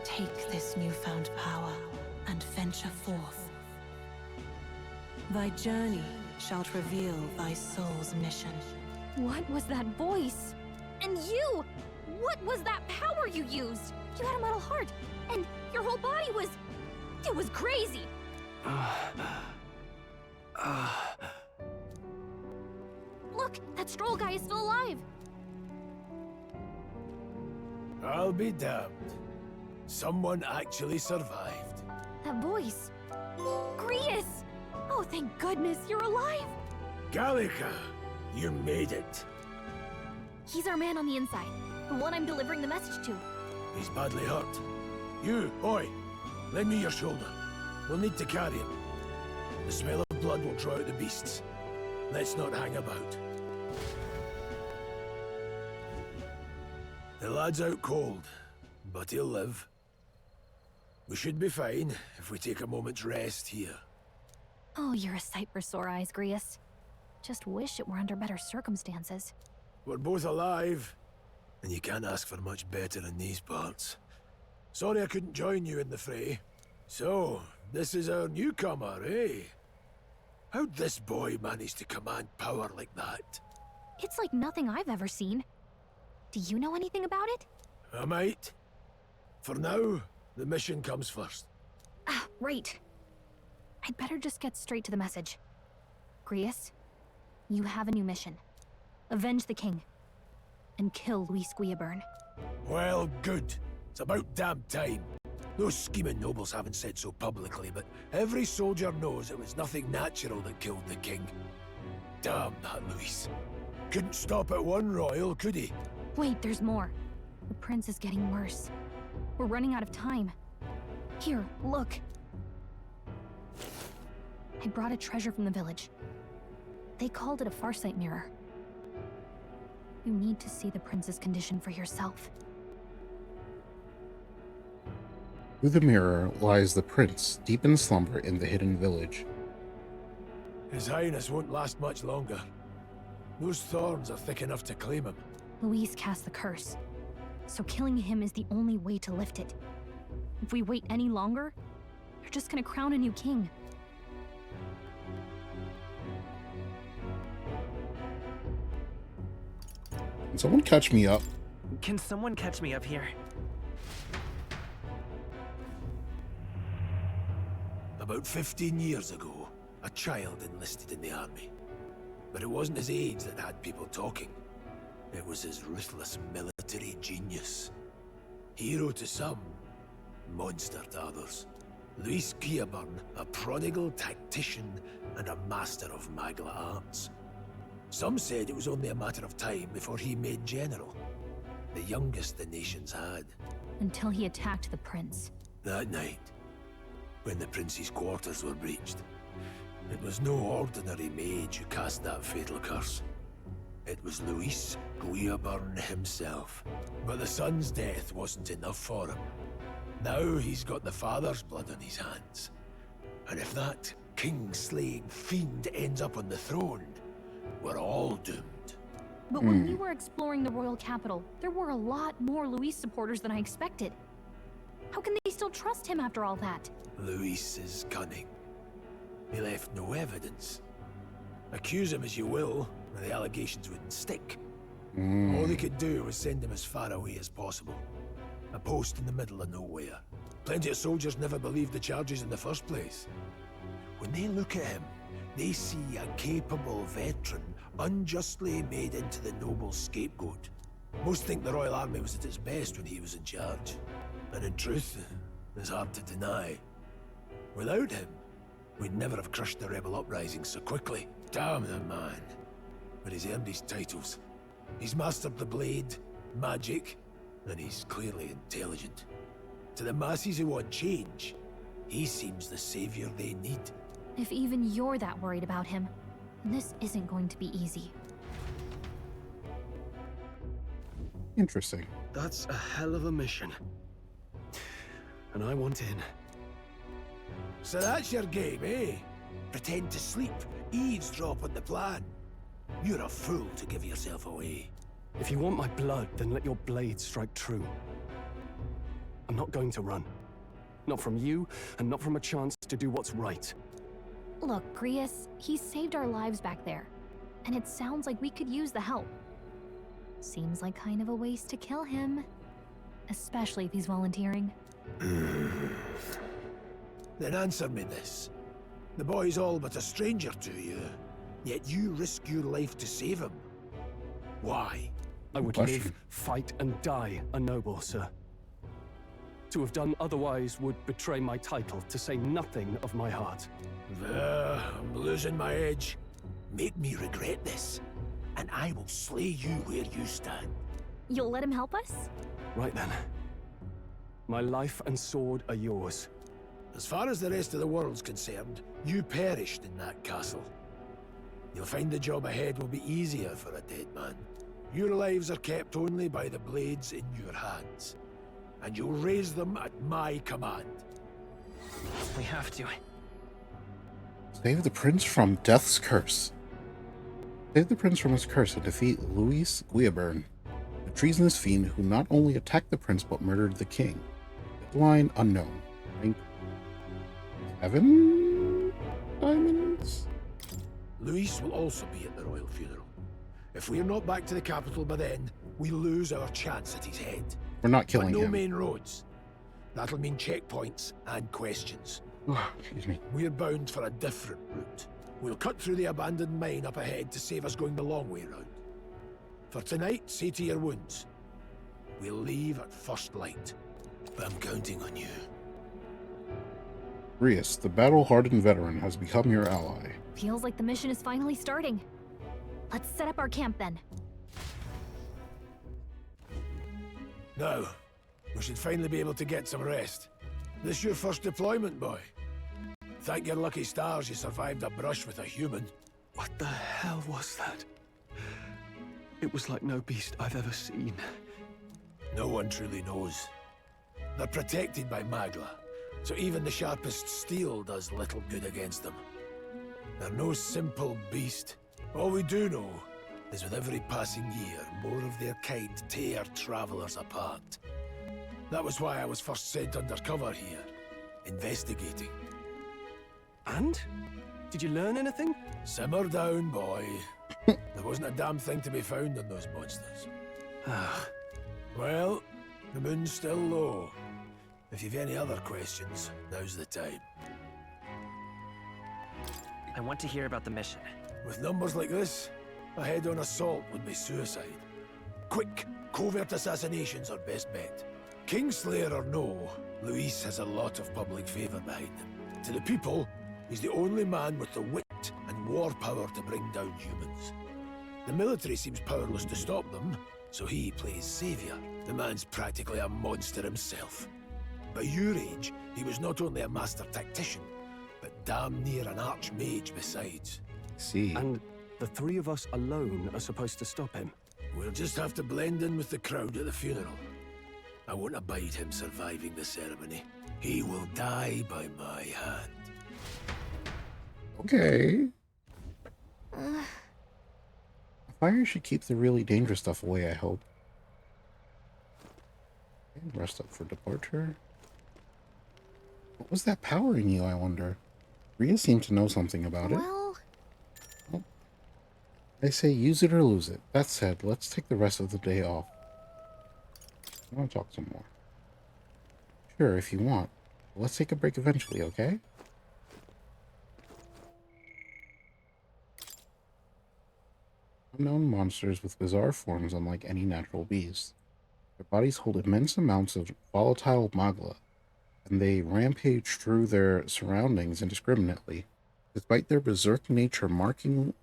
take this newfound power and venture forth. Thy journey shalt reveal thy soul's mission. What was that voice? And you! What was that power you used? You had a metal heart, and your whole body was... It was crazy! Look, that Stroll guy is still alive! I'll be damned. Someone actually survived. That voice... Grius! Oh, thank goodness, you're alive! Gallica, you made it. He's our man on the inside, the one I'm delivering the message to. He's badly hurt. You, boy, lend me your shoulder. We'll need to carry him. The smell of blood will draw out the beasts. Let's not hang about. The lad's out cold, but he'll live. We should be fine if we take a moment's rest here. Oh, you're a sight for sore eyes, Grius. Just wish it were under better circumstances. We're both alive, and you can't ask for much better in these parts. Sorry I couldn't join you in the fray. So, this is our newcomer, eh? How'd this boy manage to command power like that? It's like nothing I've ever seen. Do you know anything about it? I might. For now, the mission comes first. Ah, right. I'd better just get straight to the message. Grius, you have a new mission. Avenge the king. And kill Luis Guillaburn. Well, good. It's about damn time. Those scheming nobles haven't said so publicly, but every soldier knows it was nothing natural that killed the king. Damn that Luis. Couldn't stop at one royal, could he? Wait, there's more. The prince is getting worse. We're running out of time. Here, look. I brought a treasure from the village. They called it a farsight mirror. You need to see the prince's condition for yourself. Through the mirror lies the prince, deep in slumber in the hidden village. His Highness won't last much longer. Those thorns are thick enough to claim him. Luis cast the curse, so killing him is the only way to lift it. If we wait any longer, they're just gonna crown a new king. Can someone catch me up? Can someone catch me up here? About 15 years ago, a child enlisted in the army. But it wasn't his age that had people talking. It was his ruthless military genius. Hero to some, monster to others. Luis Guillaburn, a prodigal tactician and a master of Magla arts. Some said it was only a matter of time before he made general. The youngest the nations had. Until he attacked the prince. That night, when the prince's quarters were breached, it was no ordinary mage who cast that fatal curse. It was Luis Guillaburn himself. But the son's death wasn't enough for him. Now he's got the father's blood on his hands. And if that king-slaying fiend ends up on the throne, we're all doomed. But when we were exploring the royal capital, there were a lot more Luis supporters than I expected. How can they still trust him after all that? Luis is cunning. He left no evidence. Accuse him as you will, the allegations wouldn't stick. All they could do was send him as far away as possible. A post in the middle of nowhere. Plenty of soldiers never believed the charges in the first place. When they look at him, they see a capable veteran unjustly made into the noble scapegoat. Most think the Royal Army was at its best when he was in charge. And in truth, it's hard to deny. Without him, we'd never have crushed the rebel uprising so quickly. Damn the man. But he's earned his titles. He's mastered the blade, magic, and he's clearly intelligent. To the masses who want change, he seems the savior they need. If even you're that worried about him, this isn't going to be easy. Interesting. That's a hell of a mission. And I want in. So that's your game, eh? Pretend to sleep, eavesdrop on the plan. You're a fool to give yourself away. If you want my blood, then let your blade strike true. I'm not going to run. Not from you, and not from a chance to do what's right. Look, Grius, he saved our lives back there. And it sounds like we could use the help. Seems like kind of a waste to kill him. Especially if he's volunteering. Then answer me this. The boy's all but a stranger to you, yet you risk your life to save him. Why? I would live, fight, and die a noble, sir. To have done otherwise would betray my title, to say nothing of my heart. I'm losing my edge. Make me regret this, and I will slay you where you stand. You'll let him help us? Right then. My life and sword are yours. As far as the rest of the world's concerned, you perished in that castle. You'll find the job ahead will be easier for a dead man. Your lives are kept only by the blades in your hands, and you'll raise them at my command. We have to. Save the prince from death's curse. Save the prince from his curse and defeat Louis Guillaburn, a treasonous fiend who not only attacked the prince but murdered the king. Deadline unknown. Rank 7 diamonds? Louis will also be at the royal funeral. If we're not back to the capital by then, we lose our chance at his head. We're not killing but no him. main roads. That'll mean checkpoints and questions. Excuse me. We're bound for a different route. We'll cut through the abandoned mine up ahead to save us going the long way round. For tonight, see to your wounds. We'll leave at first light. But I'm counting on you. Grius, the battle-hardened veteran, has become your ally. Feels like the mission is finally starting. Let's set up our camp then. Now, we should finally be able to get some rest. This your first deployment, boy? Thank your lucky stars you survived a brush with a human. What the hell was that? It was like no beast I've ever seen. No one truly knows. They're protected by Magla, so even the sharpest steel does little good against them. They're no simple beast. All we do know is with every passing year, more of their kind tear travelers apart. That was why I was first sent undercover here, investigating. And? Did you learn anything? Simmer down, boy. There wasn't a damn thing to be found on those monsters. Well, the moon's still low. If you've any other questions, now's the time. I want to hear about the mission. With numbers like this, a head-on assault would be suicide. Quick, covert assassinations are best bet. Kingslayer or no, Luis has a lot of public favor behind him. To the people, he's the only man with the wit and war power to bring down humans. The military seems powerless to stop them, so he plays savior. The man's practically a monster himself. By your age, he was not only a master tactician, but damn near an archmage besides. See. And the three of us alone are supposed to stop him. We'll just have to blend in with the crowd at the funeral. I won't abide him surviving the ceremony. He will die by my hand. Okay. Fire should keep the really dangerous stuff away, I hope. Okay, rest up for departure. What was that powering you, I wonder? Rhea seemed to know something about it. Well... I say use it or lose it. That said, let's take the rest of the day off. I want to talk some more. Sure, if you want. Let's take a break eventually, okay? Unknown monsters with bizarre forms unlike any natural beast. Their bodies hold immense amounts of volatile magla. and they rampage through their surroundings indiscriminately. Despite their berserk nature marking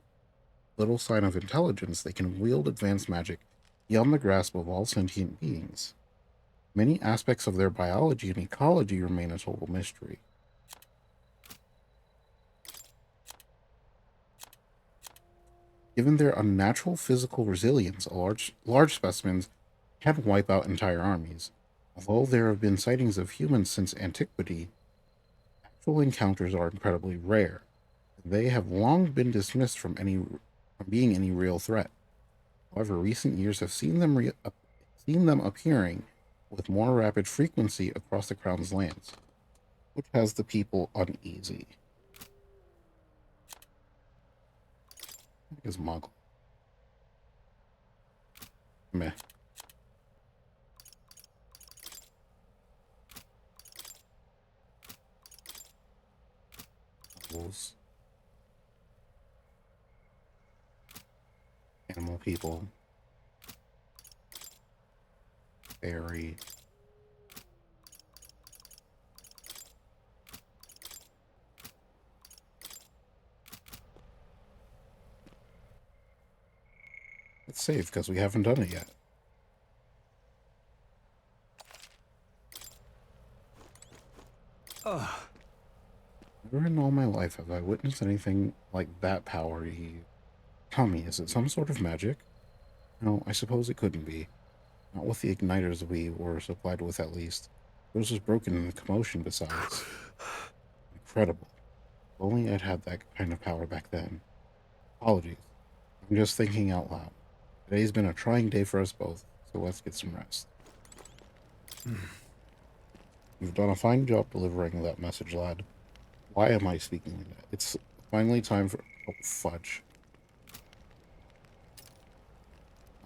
little sign of intelligence, they can wield advanced magic beyond the grasp of all sentient beings. Many aspects of their biology and ecology remain a total mystery. Given their unnatural physical resilience, large specimens can wipe out entire armies. Although there have been sightings of humans since antiquity, actual encounters are incredibly rare. They have long been dismissed from being any real threat. However, recent years have seen them appearing with more rapid frequency across the Crown's lands, which has the people uneasy. I think it's Muggle. Meh. Muggles. Animal people. Fairy. Let's save because we haven't done it yet. Never in all my life have I witnessed anything like that power. Tell me, is it some sort of magic? No, I suppose it couldn't be. Not with the igniters we were supplied with, at least. Yours was broken in the commotion, besides. Incredible. If only I'd had that kind of power back then. Apologies. I'm just thinking out loud. Today's been a trying day for us both, so let's get some rest. You've done a fine job delivering that message, lad. Why am I speaking like that? It's finally time for... Oh, fudge.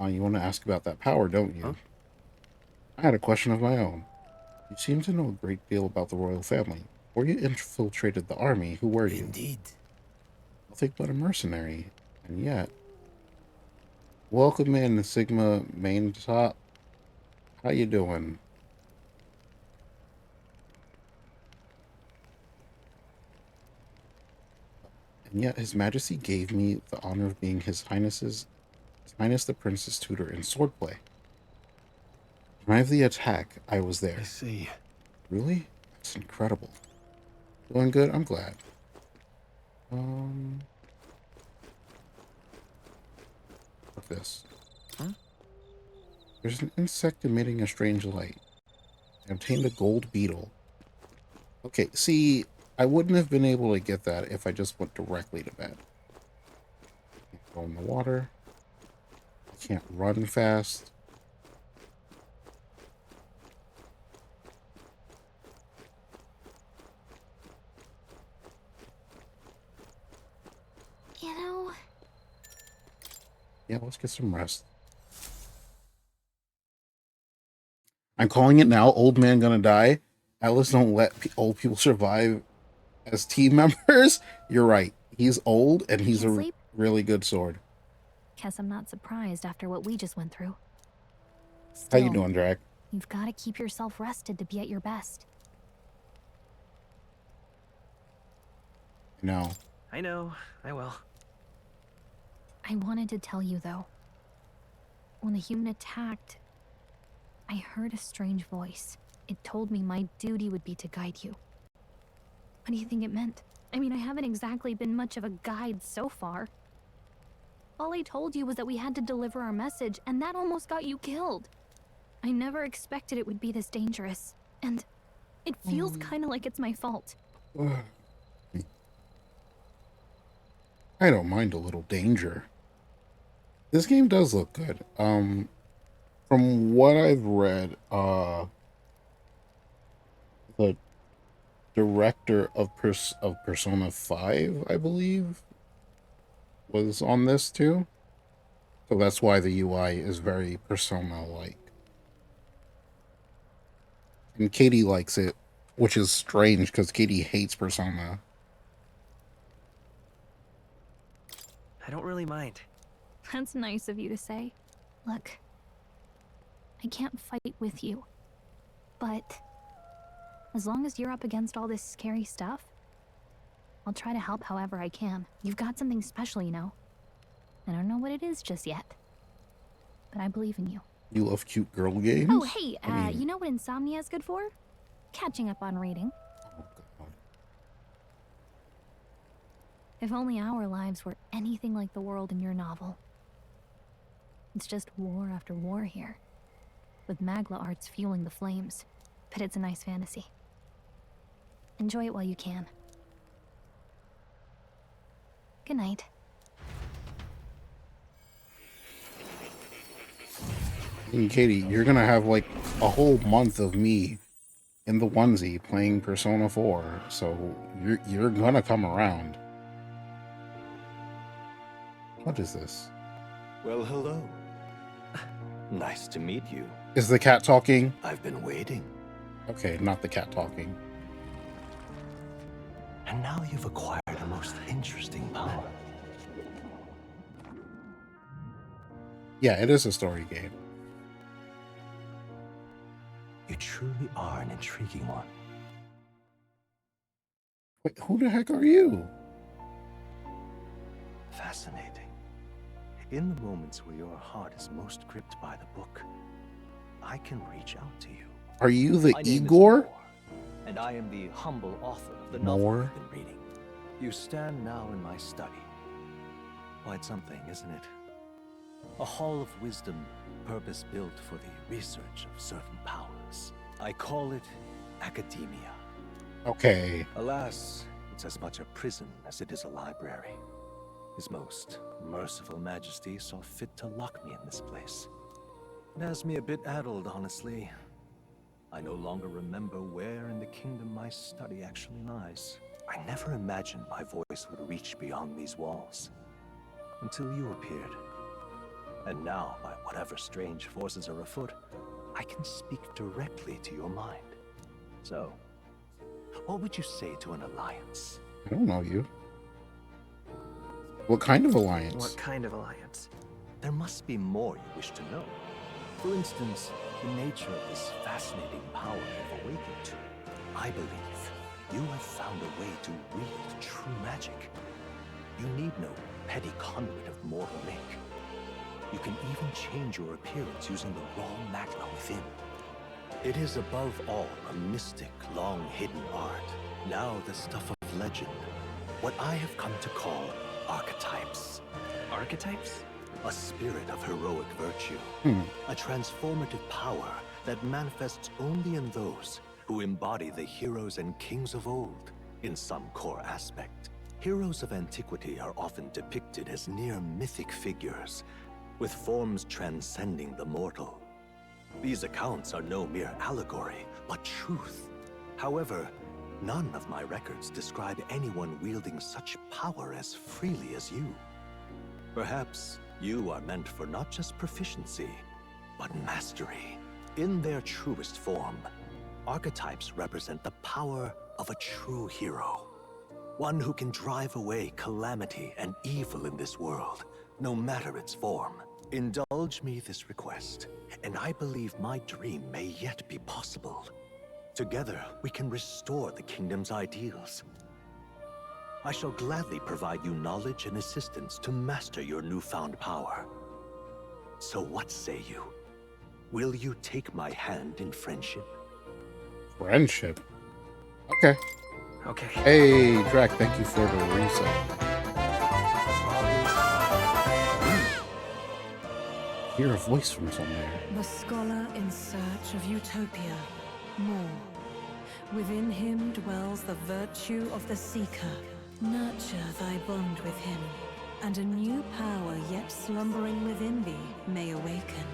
You want to ask about that power, don't you? Huh? I had a question of my own. You seem to know a great deal about the royal family. Before you infiltrated the army, who were you? Indeed. Nothing but a mercenary. And yet... Welcome in, Sigma Main Top. How you doing? And yet His Majesty gave me the honor of being His Highness the Prince's tutor in swordplay. The night of the attack, I was there. I see. Really? That's incredible. Doing good? I'm glad. What's this? Huh? There's an insect emitting a strange light. I obtained a gold beetle. Okay, see, I wouldn't have been able to get that if I just went directly to bed. Can't go in the water. I can't run fast. You know... Yeah, let's get some rest. I'm calling it now. Old man gonna die. Atlas don't let old people survive as team members. You're right. He's old and he's a really good sword. Guess I'm not surprised after what we just went through. How you doing, Drag? You've got to keep yourself rested to be at your best. No. I know. I will. I wanted to tell you, though. When the human attacked, I heard a strange voice. It told me my duty would be to guide you. What do you think it meant? I mean, I haven't exactly been much of a guide so far. All I told you was that we had to deliver our message, and that almost got you killed. I never expected it would be this dangerous, and it feels kind of like it's my fault. I don't mind a little danger. This game does look good. From what I've read, the director of Persona 5, I believe, was on this too. So that's why the UI is very Persona-like. And Katie likes it, which is strange because Katie hates Persona. I don't really mind. That's nice of you to say. Look, I can't fight with you, but As long as you're up against all this scary stuff, I'll try to help however I can. You've got something special, you know. I don't know what it is just yet, but I believe in you. You love cute girl games? Oh, hey, you know what insomnia is good for? Catching up on reading. Oh, God. If only our lives were anything like the world in your novel. It's just war after war here, with Magla arts fueling the flames. But it's a nice fantasy. Enjoy it while you can. Good night. And Katie, you're gonna have like a whole month of me in the onesie playing Persona 4, so you're gonna come around. What is this? Well, hello. Nice to meet you. Is the cat talking? I've been waiting. Okay, not the cat talking. And now you've acquired a most interesting power. Yeah, it is a story game. You truly are an intriguing one. Wait, who the heck are you? Fascinating. In the moments where your heart is most gripped by the book, I can reach out to you. Are you the My name is Igor? Moore, and I am the humble author of the novel Moore? you've been reading. You stand now in my study. Quite something, isn't it? A hall of wisdom, purpose-built for the research of certain powers. I call it academia. Okay. Alas, it's as much a prison as it is a library. His most merciful majesty saw fit to lock me in this place. It has me a bit addled, honestly. I no longer remember where in the kingdom my study actually lies. I never imagined my voice would reach beyond these walls. Until you appeared. And now, by whatever strange forces are afoot, I can speak directly to your mind. So, what would you say to an alliance? I don't know you. What kind of alliance? What kind of alliance? There must be more you wish to know. For instance, the nature of this fascinating power you've awakened to. I believe you have found a way to wield true magic. You need no petty conduit of mortal make. You can even change your appearance using the raw magna within. It is above all a mystic, long-hidden art, now the stuff of legend. What I have come to call archetypes. Archetypes? A spirit of heroic virtue. A transformative power that manifests only in those who embody the heroes and kings of old in some core aspect. Heroes of antiquity are often depicted as near mythic figures, with forms transcending the mortal. These accounts are no mere allegory, but truth. However, none of my records describe anyone wielding such power as freely as you. Perhaps you are meant for not just proficiency, but mastery. In their truest form, archetypes represent the power of a true hero. One who can drive away calamity and evil in this world, no matter its form. Indulge me this request, and I believe my dream may yet be possible. Together, we can restore the kingdom's ideals. I shall gladly provide you knowledge and assistance to master your newfound power. So what say you? Will you take my hand in friendship? Friendship? Okay. Okay. Hey, Drac, thank you for the reset. Hear a voice from somewhere. The scholar in search of utopia. More. Within him dwells the virtue of the seeker. Nurture thy bond with him, and a new power yet slumbering within thee may awaken.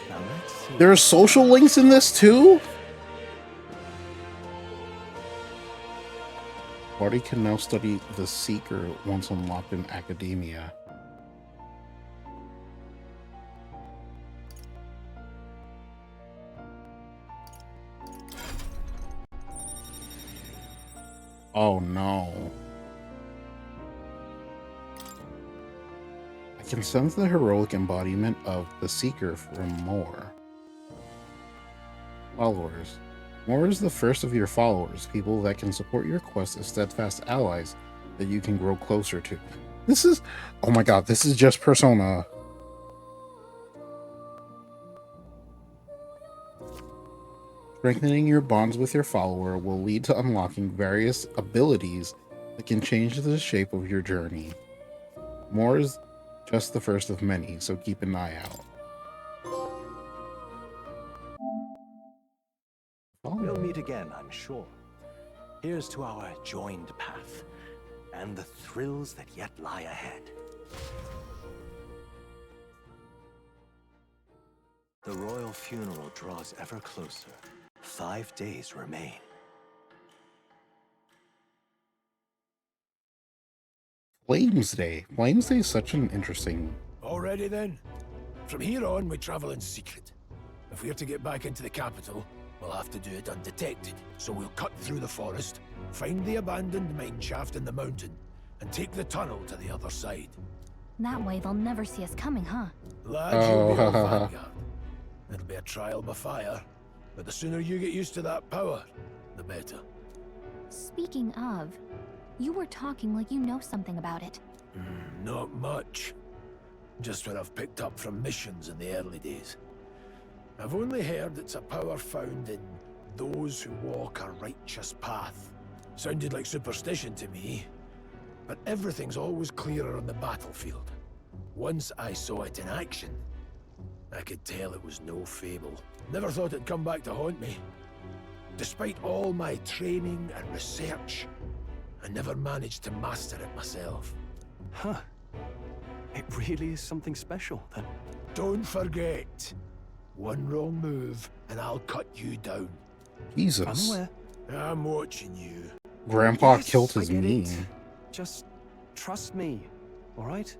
Now let's see. There are social links in this too? Party can now study the Seeker once unlocked in academia. Oh no. I can sense the heroic embodiment of the Seeker for more. Followers. More is the first of your followers, people that can support your quest as steadfast allies that you can grow closer to. This is, oh my god, this is just Persona. Strengthening your bonds with your follower will lead to unlocking various abilities that can change the shape of your journey. More is just the first of many, so keep an eye out. We'll meet again, I'm sure. Here's to our joined path, and the thrills that yet lie ahead. The royal funeral draws ever closer. 5 days remain. Flames Day. Flames Day is such an interesting... Already then? From here on, we travel in secret. If we're to get back into the capital, we'll have to do it undetected. So we'll cut through the forest, find the abandoned mine shaft in the mountain, and take the tunnel to the other side. That way they'll never see us coming, huh? Lads, you'll be our vanguard. It'll be a trial by fire, but the sooner you get used to that power, the better. Speaking of, you were talking like you know something about it. Not much. Just what I've picked up from missions in the early days. I've only heard it's a power found in those who walk a righteous path. Sounded like superstition to me, but everything's always clearer on the battlefield. Once I saw it in action, I could tell it was no fable. Never thought it'd come back to haunt me. Despite all my training and research, I never managed to master it myself. Huh. It really is something special, then. Don't forget, one wrong move and I'll cut you down. Jesus. I'm aware. I'm watching you. Grandpa Yes, killed his I get knee. it. Just trust me, all right?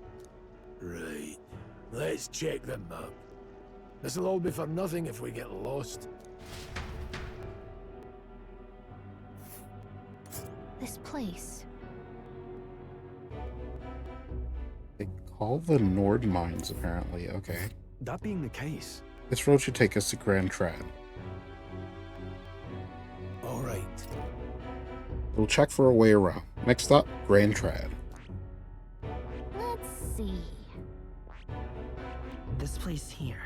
Right. Let's check the map. This'll all be for nothing if we get lost. This place. They call the Nord Mines, apparently. Okay. That being the case... This road should take us to Grand Trad. All right. We'll check for a way around. Next up, Grand Trad. Let's see. This place here.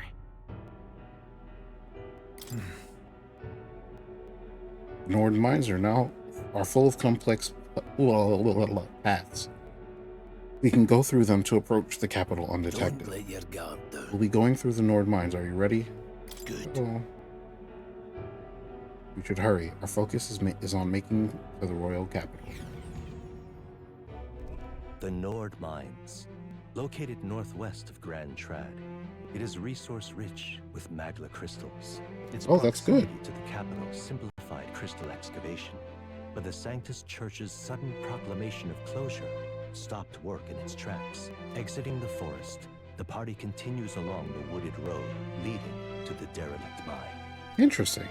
Nord Mines are full of complex paths. We can go through them to approach the capital undetected. Don't let your guard down. We'll be going through the Nord Mines. Are you ready? Good. Oh. We should hurry. Our focus is on making to the royal capital. The Nord Mines, located northwest of Grand Trad. It is resource-rich with magla crystals. Its that's good. proximity to the capital simplified crystal excavation, but the Sanctus Church's sudden proclamation of closure stopped work in its tracks. Exiting the forest, the party continues along the wooded road leading to the derelict mine. Interesting.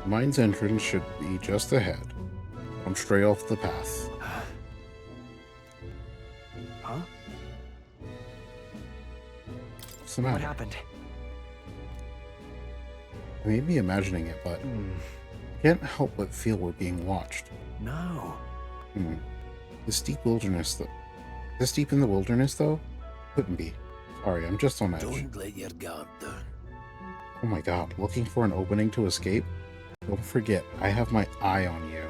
Mine's entrance should be just ahead. I'm straight off the path. Huh? What's the matter? What happened? I may be imagining it, but I can't help but feel we're being watched. No. This deep in the wilderness, though? Couldn't be. Sorry, I'm just on edge. Don't let your guard down. Oh my god, looking for an opening to escape? Don't forget, I have my eye on you.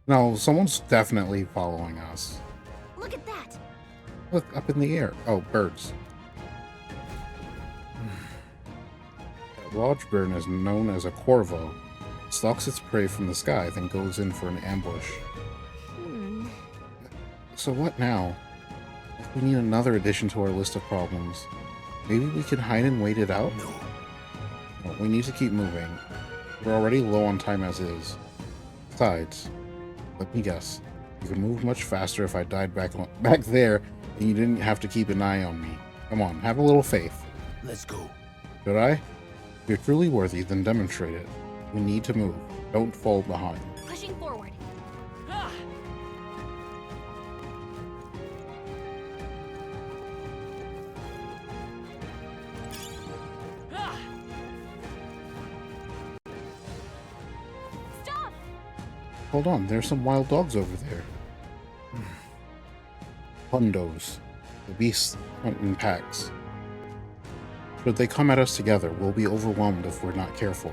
No, someone's definitely following us. Look at that! Look, up in the air. Oh, birds. A large bird is known as a corvo. Stalks its prey from the sky, then goes in for an ambush. So what now? If we need another addition to our list of problems, maybe we can hide and wait it out? No. Well, we need to keep moving. We're already low on time as is. Besides, let me guess. You could move much faster if I died back there and you didn't have to keep an eye on me. Come on, have a little faith. Let's go. Should I? If you're truly worthy, then demonstrate it. We need to move. Don't fall behind. Pushing forward. Stop! Hold on, there's some wild dogs over there. Hundos. The beasts hunt in packs. Should they come at us together, we'll be overwhelmed if we're not careful.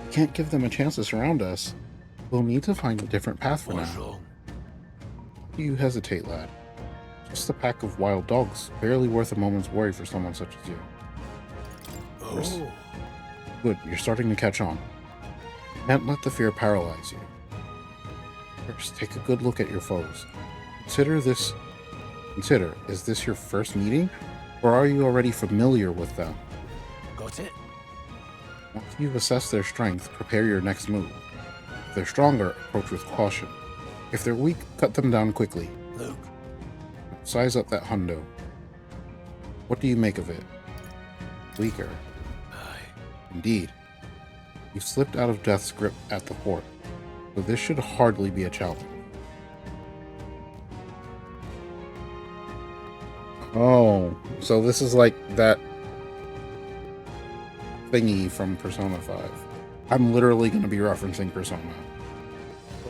We can't give them a chance to surround us. We'll need to find a different path for now. Why do you hesitate, lad? Just a pack of wild dogs, barely worth a moment's worry for someone such as you. Good, you're starting to catch on. Can't let the fear paralyze you. First, take a good look at your foes. Consider, is this your first meeting, or are you already familiar with them? Got it? Once you've assessed their strength, prepare your next move. If they're stronger, approach with caution. If they're weak, cut them down quickly. Luke. Size up that hundo. What do you make of it? Weaker. Indeed. You've slipped out of Death's grip at the fort, so this should hardly be a challenge. Oh, so this is like that thingy from Persona 5. I'm literally going to be referencing Persona.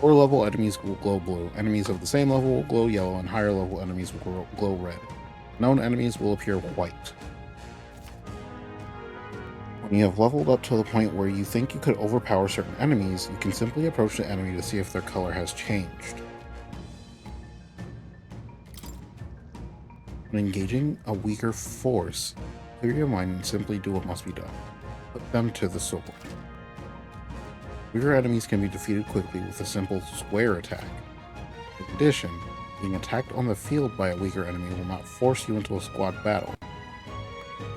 Lower level enemies will glow blue. Enemies of the same level will glow yellow, and higher level enemies will glow red. Known enemies will appear white. When you have leveled up to the point where you think you could overpower certain enemies, you can simply approach the enemy to see if their color has changed. When engaging a weaker force, clear your mind and simply do what must be done. Put them to the sword. Weaker enemies can be defeated quickly with a simple square attack. In addition, being attacked on the field by a weaker enemy will not force you into a squad battle,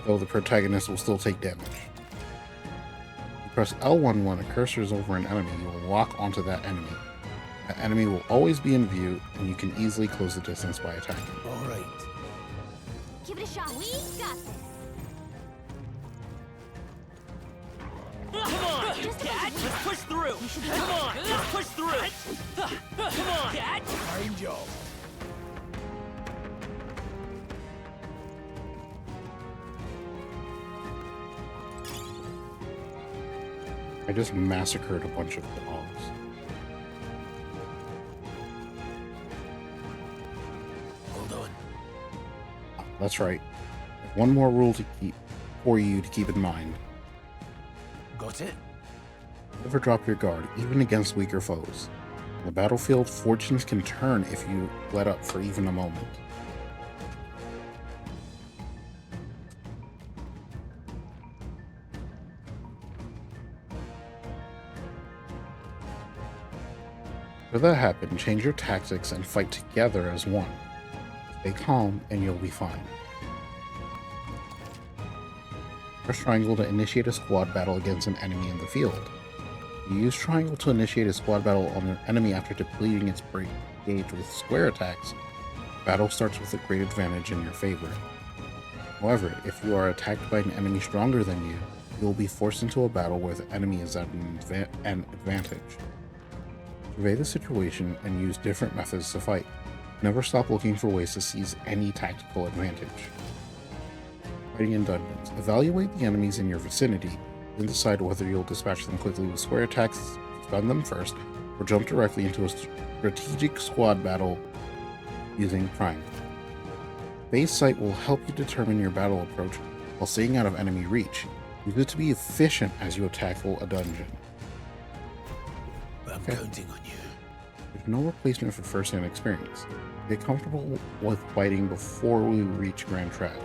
though the protagonist will still take damage. If you press L1 when a cursor is over an enemy, you will lock onto that enemy. That enemy will always be in view, and you can easily close the distance by attacking. Alright. Give it a shot. We got this. Come on, Dad! Let's push through! Come on, let's push through! Come on, Dad! Fine job. I just massacred a bunch of dogs. Hold on. That's right. One more rule to keep for you to keep in mind. Got it? Never drop your guard, even against weaker foes. On the battlefield, fortunes can turn if you let up for even a moment. Should that happen, change your tactics and fight together as one. Stay calm and you'll be fine. Press triangle to initiate a squad battle against an enemy in the field. You use triangle to initiate a squad battle on an enemy after depleting its gauge with square attacks. Battle starts with a great advantage in your favor. However, if you are attacked by an enemy stronger than you, you will be forced into a battle where the enemy is at an advantage. Survey the situation and use different methods to fight. Never stop looking for ways to seize any tactical advantage. Fighting in dungeons. Evaluate the enemies in your vicinity, then decide whether you'll dispatch them quickly with square attacks, stun them first, or jump directly into a strategic squad battle using triangle. Base sight will help you determine your battle approach while staying out of enemy reach. Use it to be efficient as you tackle a dungeon. I'm counting on you. There's no replacement for first-hand experience. Get comfortable with fighting before we reach Grand Trap.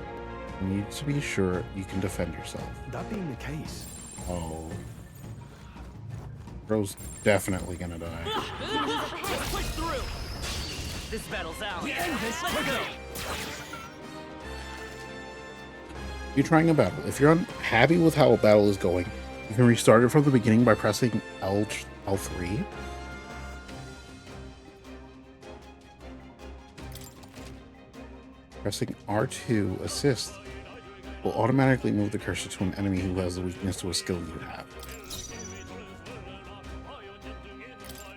You need to be sure you can defend yourself. That being the case. Oh. Bro's definitely gonna die. Let's push through! This battle's out. We end this. Let's go! You're trying a battle. If you're unhappy with how a battle is going, you can restart it from the beginning by pressing L3. Pressing R2 assist will automatically move the cursor to an enemy who has the weakness to a skill you have.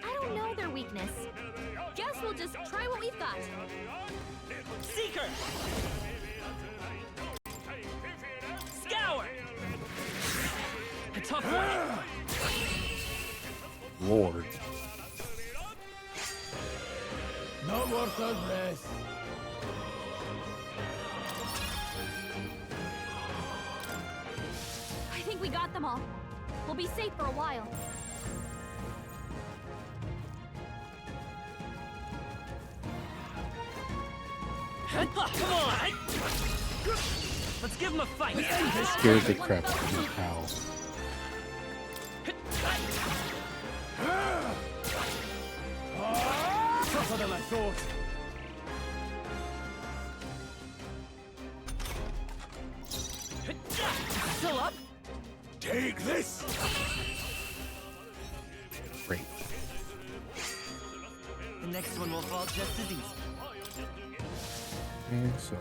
I don't know their weakness. Guess we'll just try what we've got. Seeker! Scour! A tough one! Lord. Not worth our breath. I think we got them all. We'll be safe for a while. Come on! Let's give him a fight! Scared the crap out of me, pal. Tougher than I thought. Still up? Take this! Great. The next one will fall just as easy. And so...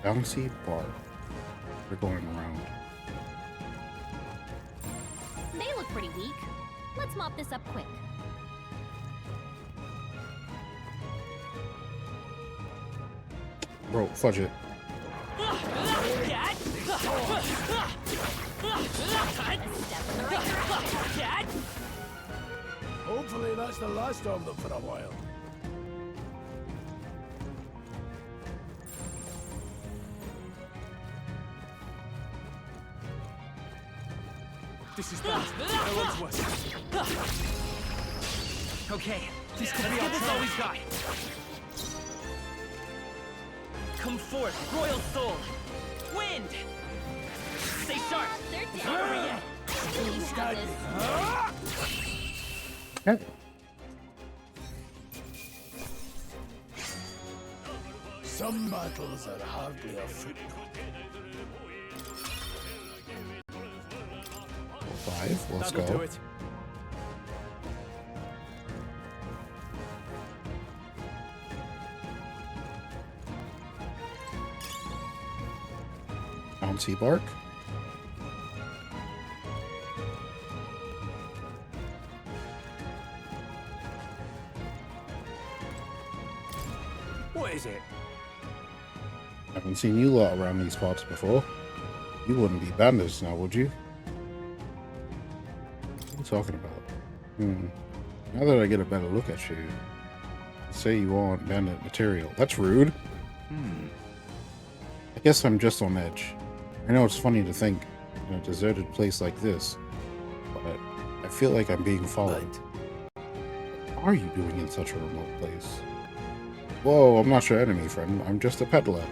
bouncy bar. We're going around. They look pretty weak. Let's mop this up quick. Bro, fudge it. Hopefully that's the last of them for a while. This is bad. No one's worse. Okay, This could let's be give our this all chance. we've got. Come forth, royal soul. Wind! Stay sharp. They're It's dead. not over yet. Please have this. Okay. Some battles are hardly a footnote. 5, let's That'll go. do it. Bouncy bark. What is it? Haven't seen you lot around these parts before. You wouldn't be bandits now, would you? What are you talking about? Now that I get a better look at you, say you aren't bandit material. That's rude. I guess I'm just on edge. I know it's funny to think in a deserted place like this, but I feel like I'm being followed. What are you doing in such a remote place? Whoa, I'm not your enemy, friend. I'm just a peddler.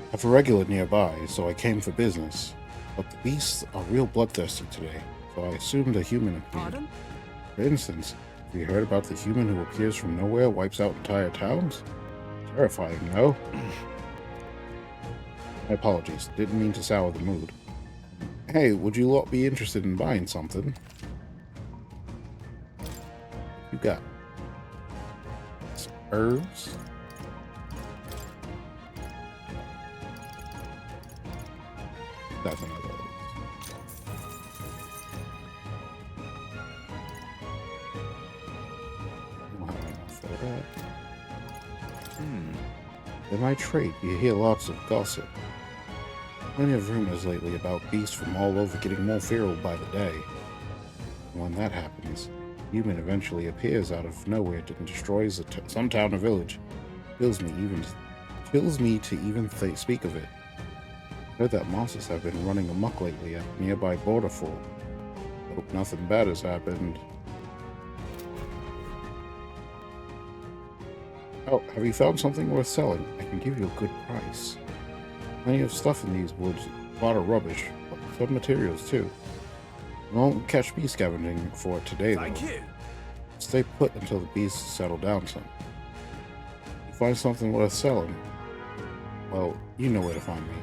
I have a regular nearby, so I came for business. But the beasts are real bloodthirsty today, so I assumed a human appeared. Pardon? For instance, have you heard about the human who appears from nowhere, wipes out entire towns? Terrifying, no? My apologies. Didn't mean to sour the mood. Hey, would you lot be interested in buying something? You got some herbs. That's another one. Don't have enough for that. In my trade, you hear lots of gossip. Plenty of rumors lately about beasts from all over getting more feral by the day. And when that happens, a human eventually appears out of nowhere and destroys some town or village. Kills me to even speak of it. Heard that monsters have been running amok lately at nearby border fort. Hope nothing bad has happened. Oh, have you found something worth selling? I can give you a good price. Plenty of stuff in these woods, a lot of rubbish, but some materials too. You won't catch me scavenging for it today, though. Thank you. Stay put until the beasts settle down some. If you find something worth selling, well, you know where to find me,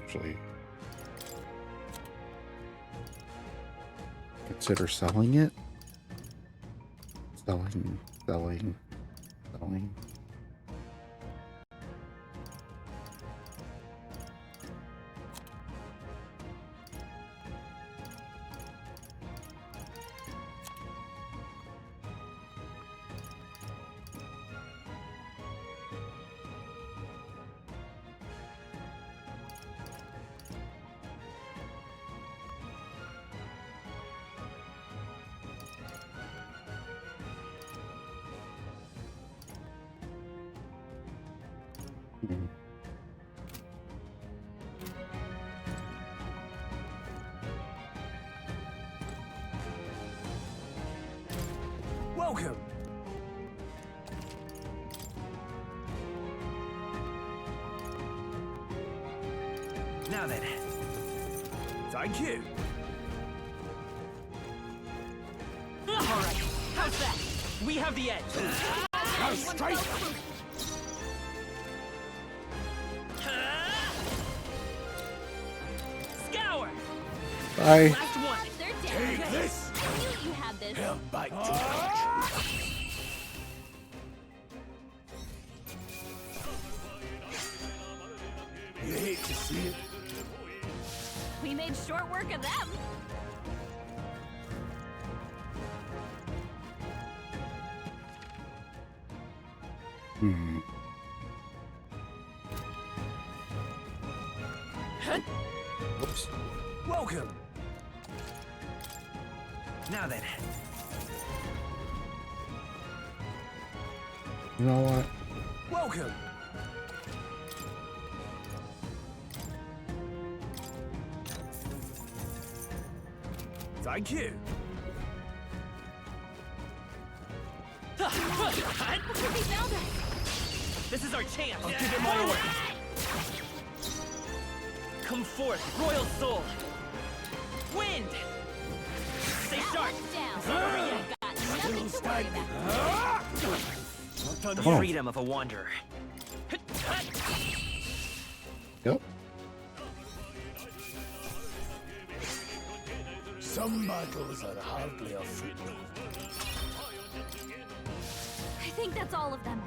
actually. Consider selling it? Selling. Hmm. Welcome. Now then. Thank you. All right, how's that? We have the edge. Go straight. Scour. Bye. Last one. Take this. You have this. Held back too much. You hate to see it. We made short work of them. Hmm. Oops. Welcome. Now then. You know what? Welcome. Thank you. This is our chance. I'll give it my all. Come forth, royal soul. Wind. Stay sharp. It's not over yet. Still standing. The Oh. freedom of a wanderer. Yep. Some battles are hardly a footnote. I think that's all of them.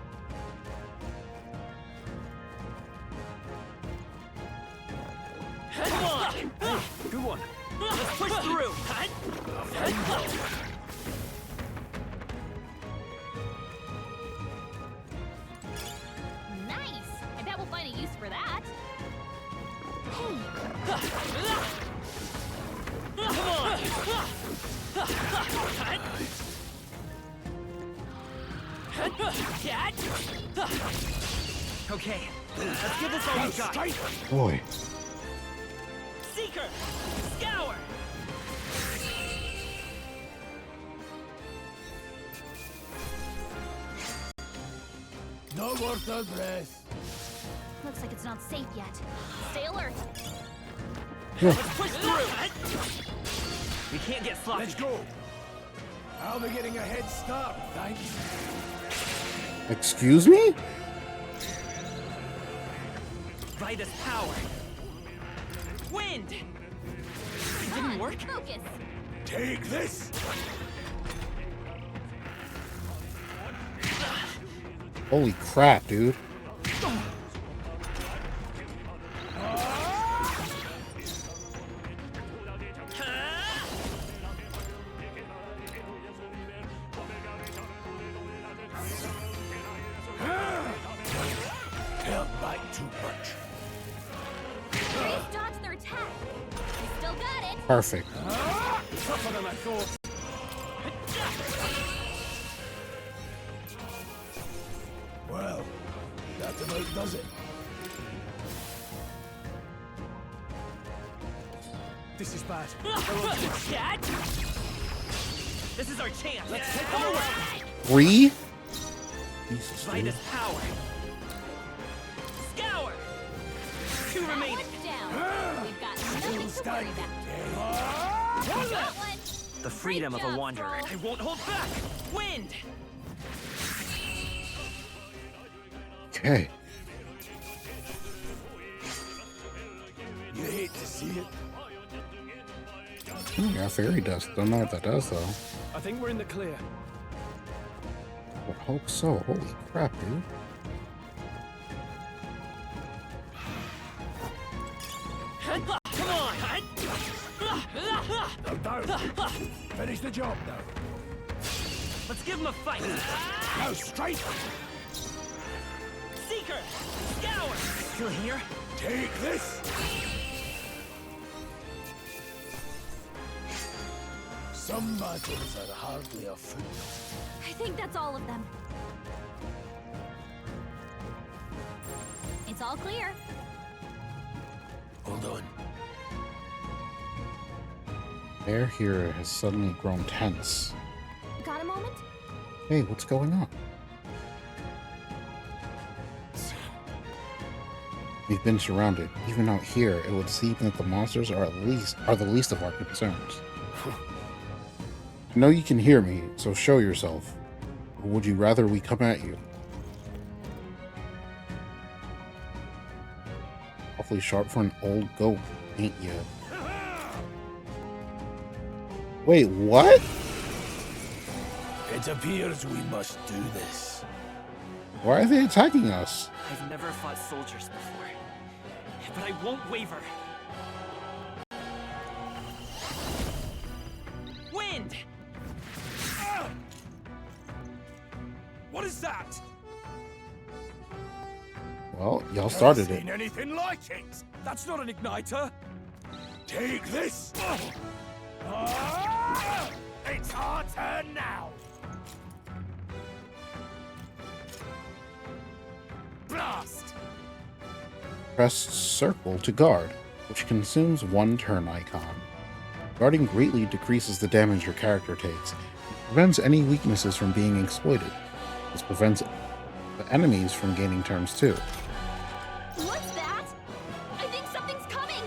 Come on. Good one. Let's push through. Nice. I bet we'll find a use for that. Okay, let's give this all we got. Boy. Seeker, scour. No worth a breath. Looks like it's not safe yet. Stay alert. Let's push through. We can't get sloppy. Let's go. I'll be getting a head start, thanks. Excuse me? Vitus power. Wind. It didn't work. Focus. Take this. Holy crap, dude. Held back too much. Grace dodged their attack. We still got it. Perfect. Tougher than I thought. Well, that about does it. This is bad. Cat. This is our chance. Let's take them away. 3? Jesus, dude. Vitus power. Scour. 2 remaining. Down. We've got nothing to worry about. Got one. The freedom of a job, wanderer. Thrall. I won't hold back. Wind. Okay. You hate to see it. Yeah, fairy dust. Don't know what that does, though. I think we're in the clear. I would hope so. Holy crap, dude. Come on. I'm down. Finish the job now. Let's give him a fight. Now straight. Seeker. Scour. Still here? Take this. Some battles are hardly a footnote. I think that's all of them. It's It's all clear. Hold on. The air here has suddenly grown tense. Got a moment? Hey, what's going on? We've been surrounded. Even out here, it would seem that the monsters are the least of our concerns. I know you can hear me, so show yourself. Or would you rather we come at you? Awfully sharp for an old goat, ain't you? Wait, what? It appears we must do this. Why are they attacking us? I've never fought soldiers before, but I won't waver. Wind! What is that? Well, y'all started Never seen it. anything like it. That's not an igniter. Take this. It's our turn now. Blast. Press circle to guard, which consumes one turn icon. Guarding greatly decreases the damage your character takes. It prevents any weaknesses from being exploited. This prevents the enemies from gaining turns too. What's that? I think something's coming!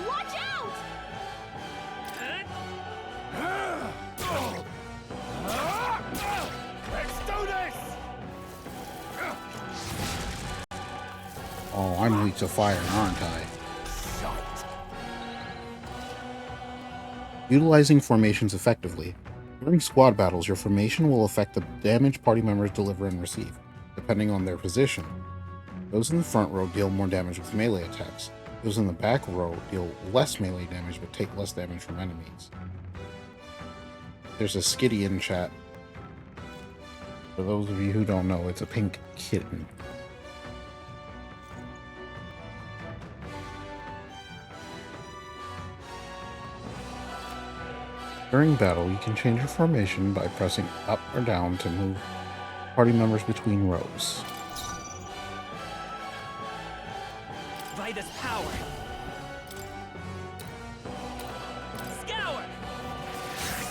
Watch out! Let's do this. Oh, I'm weak to fire, aren't I? Utilizing formations effectively. During squad battles, your formation will affect the damage party members deliver and receive, depending on their position. Those in the front row deal more damage with melee attacks. Those in the back row deal less melee damage but take less damage from enemies. There's a skitty in chat. For those of you who don't know, it's a pink kitten. During battle, you can change your formation by pressing up or down to move party members between rows. By this power. Scour!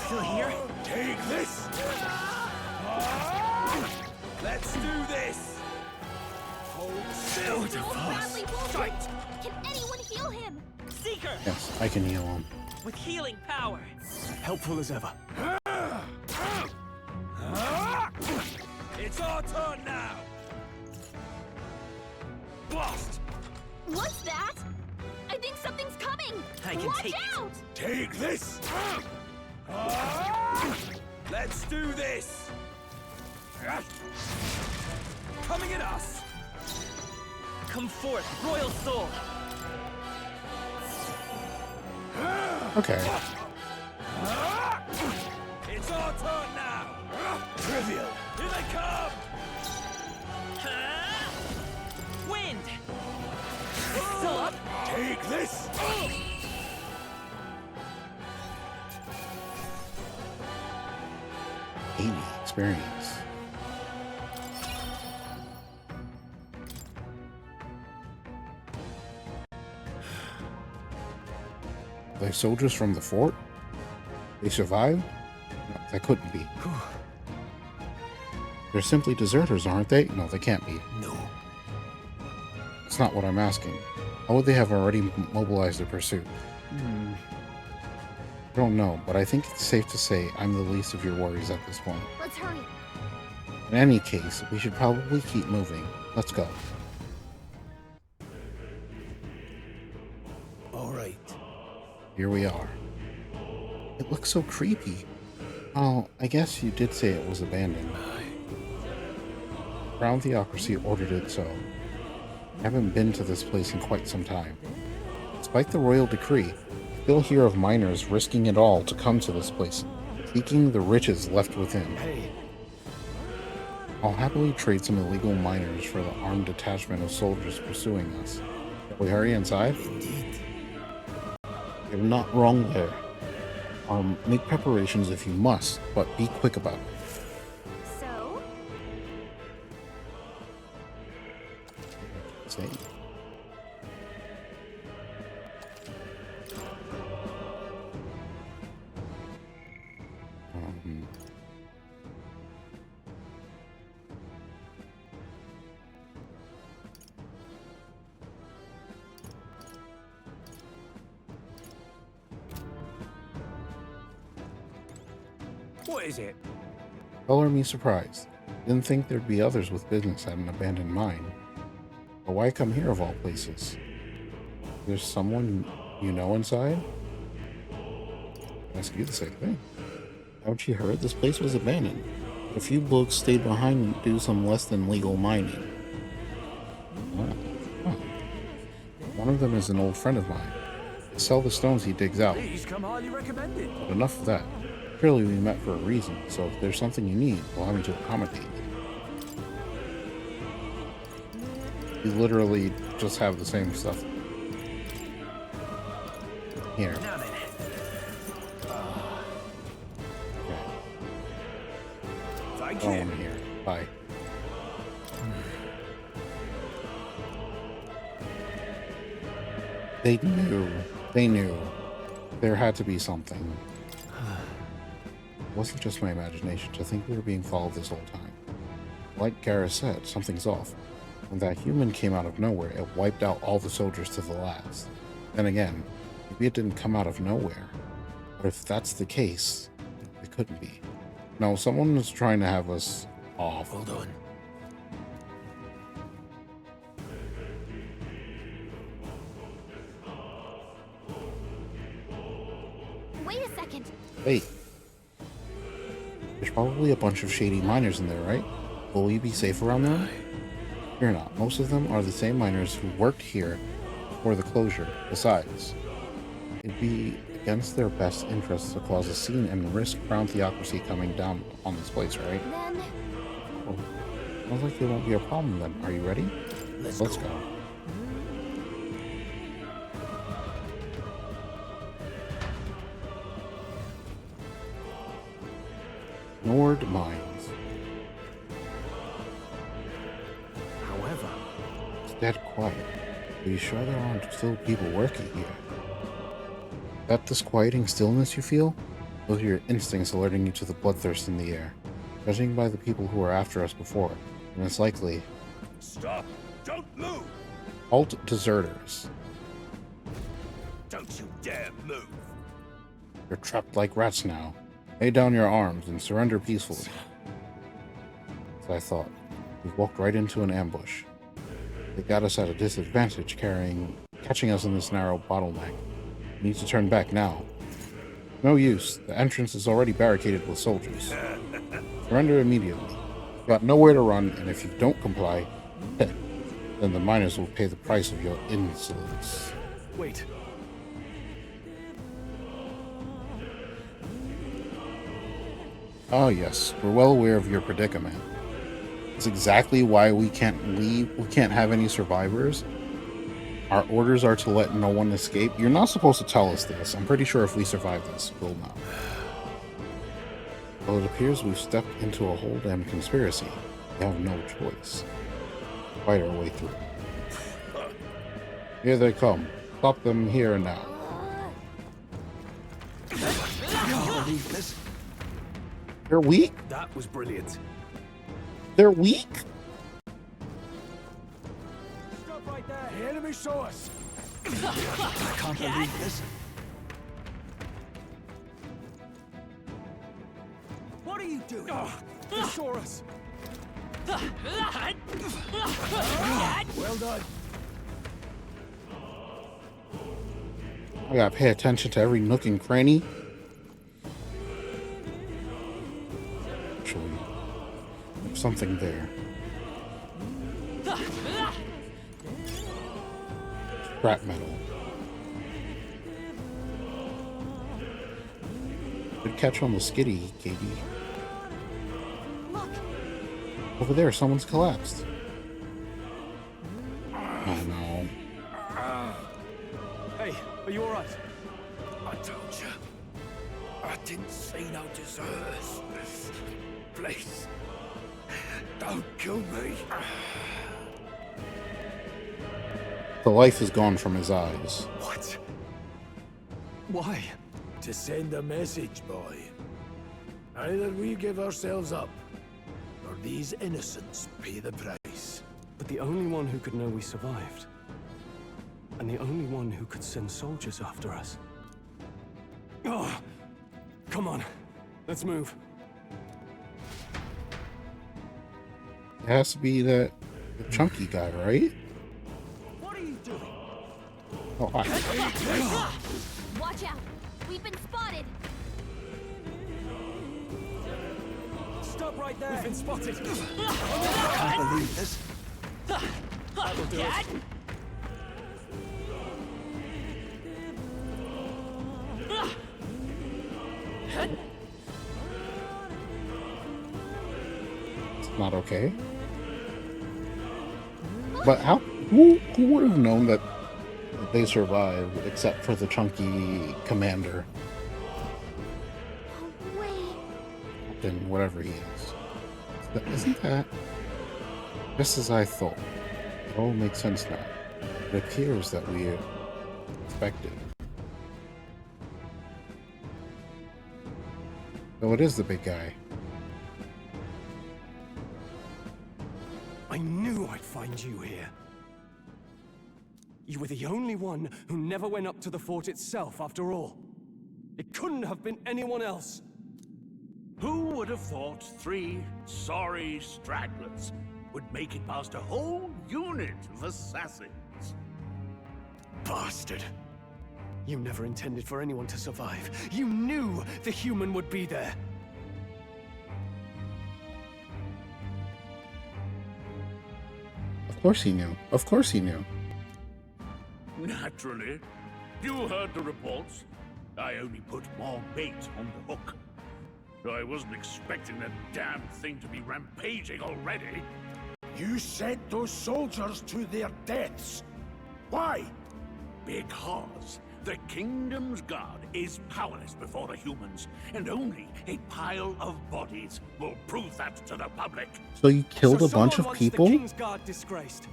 Still here? Take this. Let's do this. Hold still. Badly wounded. Can anyone heal him? Seeker! Yes, I can heal him. With healing power. Helpful as ever. It's our turn now. Blast. What's that? I think something's coming! I can Watch take it. out! Take this. Let's do this. Coming at us. Come forth, royal soul. Okay. It's our turn now. Trivial. Here they come. Wind! It's still up? Take this. 80 experience. Are they soldiers from the fort? They survived? No, that couldn't be. They're simply deserters, aren't they? No, they can't be. No. That's not what I'm asking. How would they have already mobilized their pursuit? I don't know, but I think it's safe to say I'm the least of your worries at this point. Let's hurry. In any case, we should probably keep moving. Let's go. All right. Here we are. It looks so creepy. Oh, I guess you did say it was abandoned. Crown Theocracy ordered it so. I haven't been to this place in quite some time. Despite the royal decree, I still hear of miners risking it all to come to this place, seeking the riches left within. I'll happily trade some illegal miners for the armed detachment of soldiers pursuing us. Shall we hurry inside? You're not wrong there. Make preparations if you must, but be quick about it. So? Say, What is it? Color me surprised. Didn't think there'd be others with business at an abandoned mine. But why come here of all places? There's someone you know inside? Ask you the same thing. Haven't you heard this place was abandoned? A few blokes stayed behind and do some less than legal mining. Huh. One of them is an old friend of mine. They sell the stones he digs out. Please come highly recommended. But enough of that. Surely we met for a reason, so if there's something you need, allow me to accommodate. You literally just have the same stuff. Here. Thank Go you. on here. Bye. They knew. There had to be something. It wasn't just my imagination to think we were being followed this whole time. Like Gareth said, something's off. When that human came out of nowhere, it wiped out all the soldiers to the last. Then again, maybe it didn't come out of nowhere. But if that's the case, it couldn't be. No, someone was trying to have us off. Hold on. Wait a second. Wait. There's probably a bunch of shady miners in there, right? Will we be safe around them? Fear not. Most of them are the same miners who worked here before the closure. Besides, it'd be against their best interests to cause a scene and risk crown theocracy coming down on this place, right? Then... Oh, sounds like there won't be a problem then. Are you ready? Let's go. Nord Mines. However, It's dead quiet. Are you sure there aren't still people working here? That disquieting stillness you feel? Those are your instincts alerting you to the bloodthirst in the air. Judging by the people who were after us before, and it's likely... Stop! Don't move! Halt deserters. Don't you dare move! You're trapped like rats now. Lay down your arms and surrender peacefully. As I thought, we've walked right into an ambush. They got us at a disadvantage, catching us in this narrow bottleneck. We need to turn back now. No use. The entrance is already barricaded with soldiers. Surrender immediately. You've got nowhere to run, and if you don't comply, then the miners will pay the price of your insolence. Wait. Oh yes, we're well aware of your predicament. It's exactly why we can't leave. We can't have any survivors. Our orders are to let no one escape. You're not supposed to tell us this. I'm pretty sure if we survive this, we'll know. Well, it appears we've stepped into a whole damn conspiracy. We have no choice. Fight our way through. Here they come. Stop them here and now. They're weak? that was brilliant. They're weak? Stop right there. The enemy saw us. I can't believe this. What are you doing? They saw us. Well done. I gotta pay attention to every nook and cranny. Actually, there's something there. Scrap metal. Good catch on the skitty, Katie. Look. Over there, someone's collapsed. Oh no. Hey, are you alright? I told you. I didn't see no deserters. Please. Don't kill me. The life is gone from his eyes. What? Why? To send a message, boy. Either we give ourselves up, or these innocents pay the price. But the only one who could know we survived. And the only one who could send soldiers after us. Oh! Come on. Let's move. It has to be the chunky guy, right? What are you doing? Oh, Watch out! We've been spotted! Stop right there! We've been spotted! I can't believe this. That'll do it. it's not okay. But how? Who would have known that they survived, except for the chunky commander? Captain, whatever he is. Isn't that just as I thought? It all makes sense now. It appears that we expected. So it is the big guy. I knew I'd find you here. You were the only one who never went up to the fort itself, after all. It couldn't have been anyone else. Who would have thought 3 sorry stragglers would make it past a whole unit of assassins? Bastard. You never intended for anyone to survive. You knew the human would be there. Of course he knew. Of course he knew. Naturally. You heard the reports. I only put more bait on the hook. I wasn't expecting that damn thing to be rampaging already. You sent those soldiers to their deaths. Why? Because the Kingdom's Guard is powerless before the humans, and only a pile of bodies will prove that to the public. So you killed a bunch someone of wants people? The King's Guard disgraced.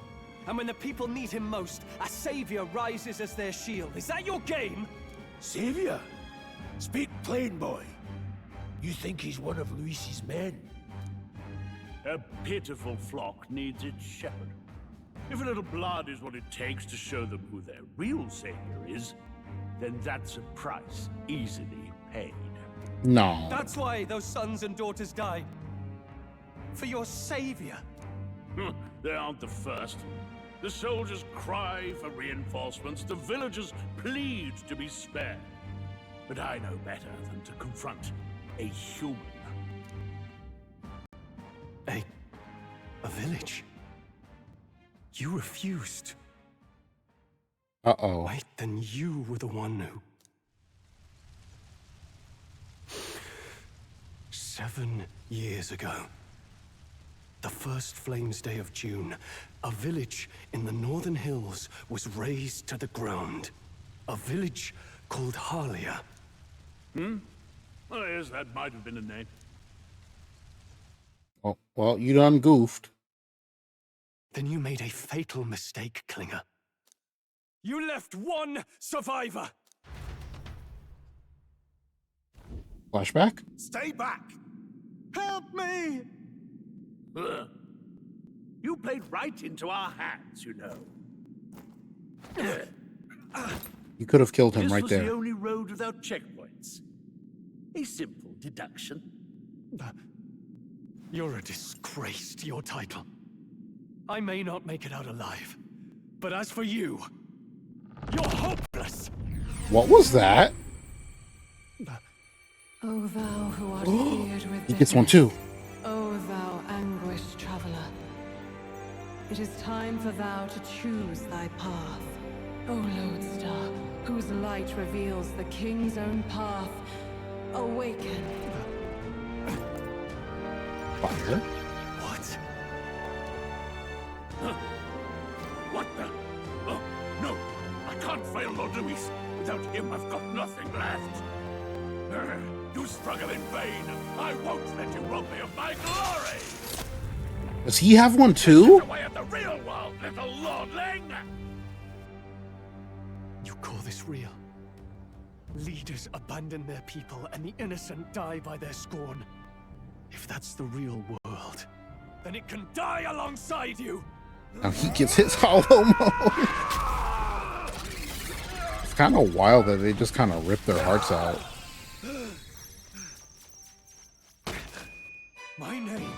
And when the people need him most, a savior rises as their shield. Is that your game? Savior? Speak plain, boy. You think he's one of Luis's men? A pitiful flock needs its shepherd. If a little blood is what it takes to show them who their real savior is, then that's a price easily paid. No. That's why those sons and daughters died. For your savior. They aren't the first. The soldiers cry for reinforcements, the villagers plead to be spared. But I know better than to confront a human. A village? You refused. Uh-oh. Wait, then you were the one who... 7 years ago, the first Flames Day of June, a village in the northern hills was razed to the ground. A village called Harlia. Oh, yes, that might have been a name. Oh, well, you done goofed. Then you made a fatal mistake, Klinger. You left one survivor! Flashback? Stay back! Help me! You played right into our hands, you know. You could have killed him right This was there. the only road without checkpoints. A simple deduction. You're a disgrace to your title. I may not make it out alive, but as for you, you're hopeless! What was that? O thou who art feared with He gets one too. O thou anguished traveler. It is time for thou to choose thy path. O lodestar, whose light reveals the king's own path. Awaken. Fire? What? What the? Oh, no! I can't fail Lord Luis. Without him, I've got nothing left. You struggle in vain. I won't let you rob me of my glory! Does he have one too? Get away of the real world, little lordling! You call this real? Leaders abandon their people and the innocent die by their scorn. If that's the real world, then it can die alongside you! Now he gets his hollow mode. It's kind of wild that they just kind of rip their hearts out. My name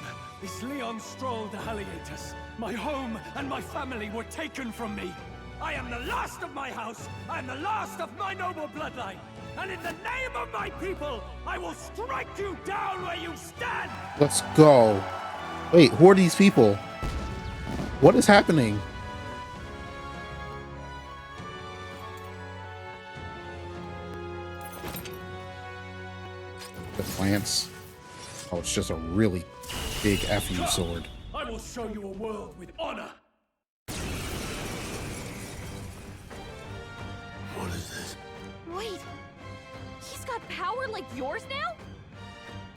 is Leon Stroll de Halietus. My home and my family were taken from me. I am the last of my house. I am the last of my noble bloodline. And in the name of my people, I will strike you down where you stand. Let's go. Wait, who are these people? What is happening? The lance. Oh, it's just a really big FU sword. I will show you a world with honor. What is this? Wait, he's got power like yours now?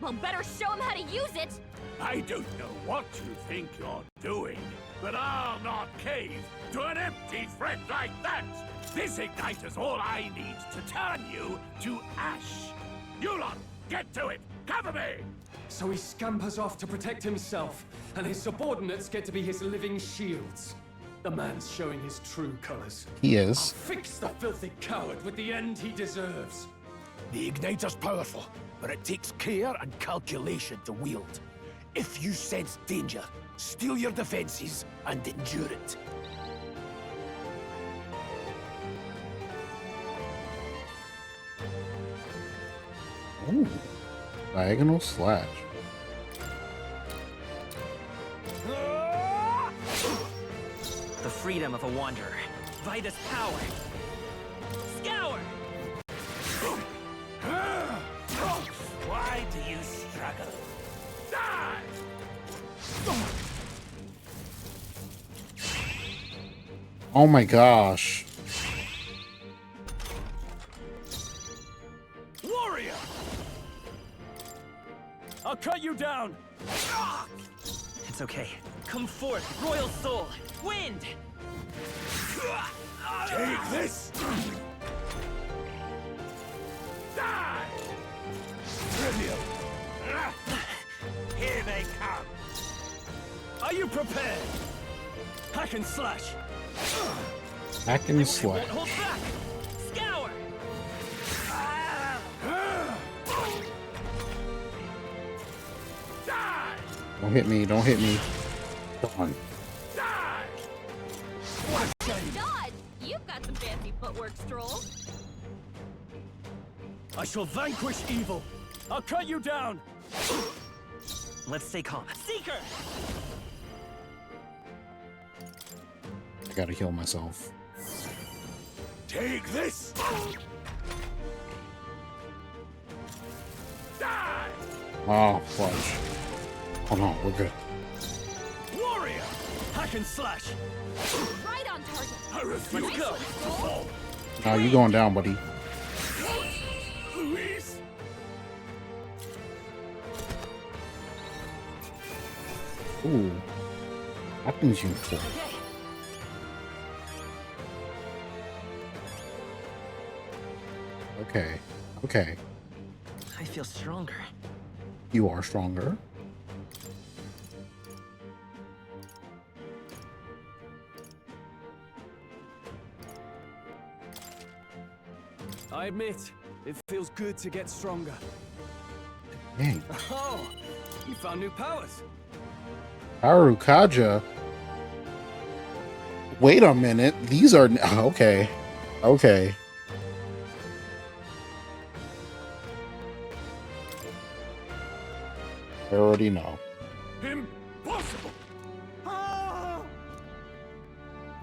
Well, better show him how to use it. I don't know what you think you're doing, but I'll not cave to an empty threat like that. This ignite is all I need to turn you to ash. You lot, get to it. Cover me. So he scampers off to protect himself, and his subordinates get to be his living shields. The man's showing his true colors. He is. I'll fix the filthy coward with the end he deserves. The igniter's powerful, but it takes care and calculation to wield. If you sense danger, steel your defenses and endure it. Ooh. Diagonal slash. The freedom of a wanderer. Vitus power. Scour! Why do you struggle? Die! Oh my gosh. Warrior! I'll cut you down! It's okay. Come forth, royal soul. Wind! Take this! Die! Trivial! Here they come! Are you prepared? Hack and slash! Hack and slash. Hold back! Scour! Die! Don't hit me, don't hit me. Come on. Die! Dodge! You've got some fancy footwork, Stroll. I shall vanquish evil. I'll cut you down. Let's stay calm. Seeker! I gotta heal myself. Take this! Die! Oh, fudge. Oh no, we're good. Warrior! Hack and slash! Right on target. I refuse. Let's go! Now you going down, buddy. Luis! Ooh. Happens you for. Okay. Okay. I feel stronger. You are stronger. I admit, it feels good to get stronger. Dang. Oh, you found new powers. Harukaja. Wait a minute. These are okay. Okay. I already know. Impossible!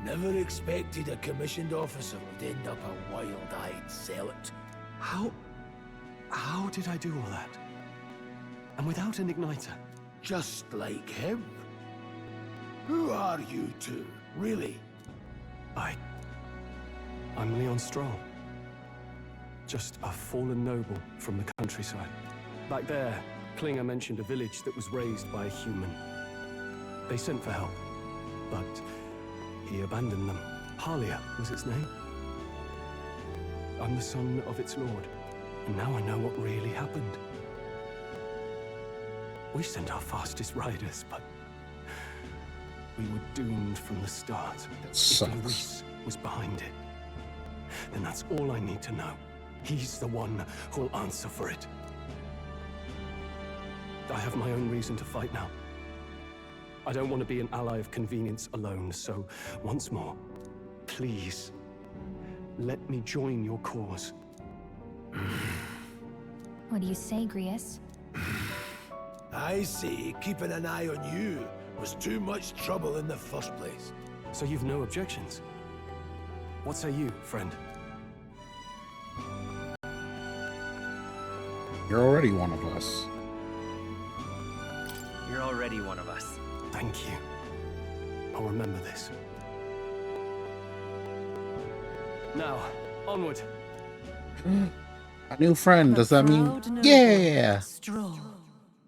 Never expected a commissioned officer would end up a wild-eyed zealot. How did I do all that? And without an igniter? Just like him. Who are you two, really? I'm Leon Stroll. Just a fallen noble from the countryside. Back there, Klinger mentioned a village that was raised by a human. They sent for help, but he abandoned them. Halia was its name. I'm the son of its lord, and now I know what really happened. We sent our fastest riders, but we were doomed from the start. Sucks. If Luis was behind it, then that's all I need to know. He's the one who'll answer for it. I have my own reason to fight now. I don't want to be an ally of convenience alone, so once more, please, let me join your cause. What do you say, Grius? I say keeping an eye on you was too much trouble in the first place. So you've no objections? What say you, friend? You're already one of us. You're already one of us. Thank you. I'll remember this. Now, onward. A new friend, does that mean? Proud noble, Yeah! Stroll.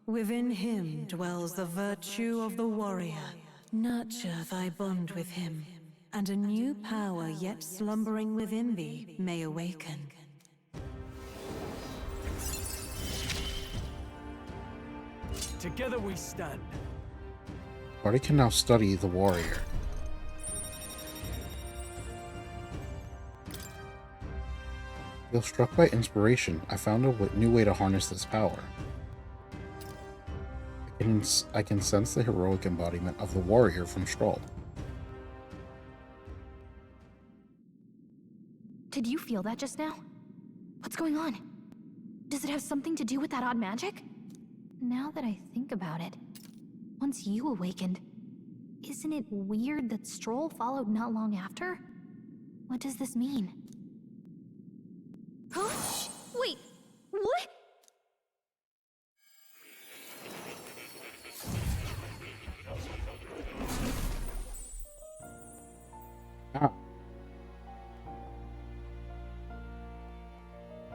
Within him dwells the virtue of the warrior. Nurture thy bond with him, and a new power yet slumbering within thee may awaken. Together we stand. Party can now study the warrior. Feel struck by inspiration. I found a new way to harness this power. I can sense the heroic embodiment of the warrior from Stroll. Did you feel that just now? What's going on? Does it have something to do with that odd magic? Now that I think about it, once you awakened, isn't it weird that Stroll followed not long after? What does this mean? Huh? Wait, what? Ah.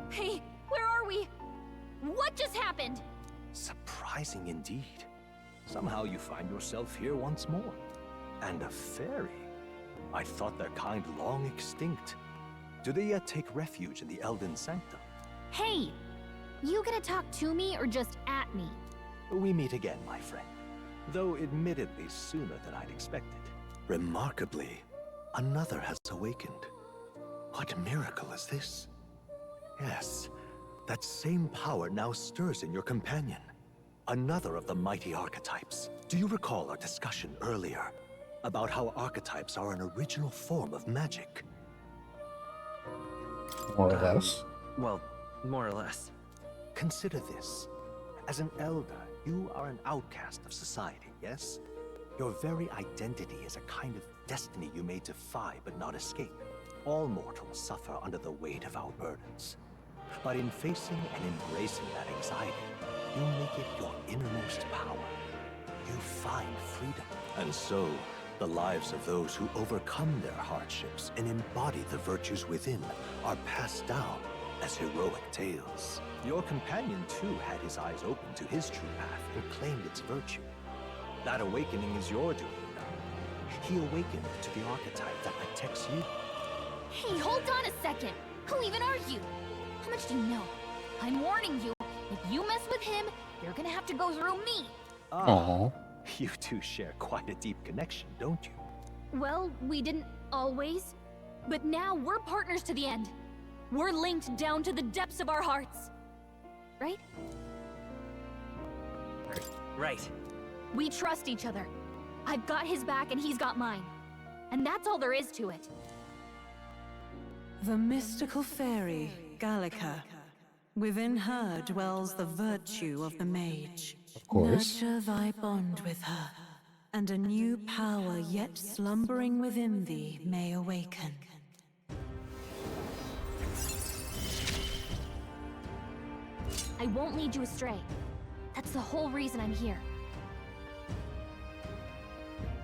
Hey, where are we? What just happened? Surprising indeed. Somehow you find yourself here once more. And a fairy. I thought their kind long extinct. Do they yet take refuge in the Elden Sanctum? Hey! You gonna talk to me or just at me? We meet again, my friend. Though admittedly sooner than I'd expected. Remarkably, another has awakened. What miracle is this? Yes, that same power now stirs in your companion. Another of the mighty archetypes. Do you recall our discussion earlier about how archetypes are an original form of magic? More or less. Well, more or less. Consider this. As an elder, you are an outcast of society, yes? Your very identity is a kind of destiny you may defy but not escape. All mortals suffer under the weight of our burdens. But in facing and embracing that anxiety, you make it your innermost power. You find freedom. And so, the lives of those who overcome their hardships and embody the virtues within are passed down as heroic tales. Your companion, too, had his eyes open to his true path and claimed its virtue. That awakening is your doing now. He awakened to the archetype that protects you. Hey, hold on a second! Who even are you? How much do you know? I'm warning you, if you mess with him, you're gonna have to go through me! Aww. You two share quite a deep connection, don't you? Well, we didn't always, but now we're partners to the end. We're linked down to the depths of our hearts. Right? Right. We trust each other. I've got his back and he's got mine. And that's all there is to it. The mystical fairy, Gallica. Within her dwells the virtue of the mage. Of course. Nurture thy bond with her, and a new power yet slumbering within thee may awaken. I won't lead you astray. That's the whole reason I'm here.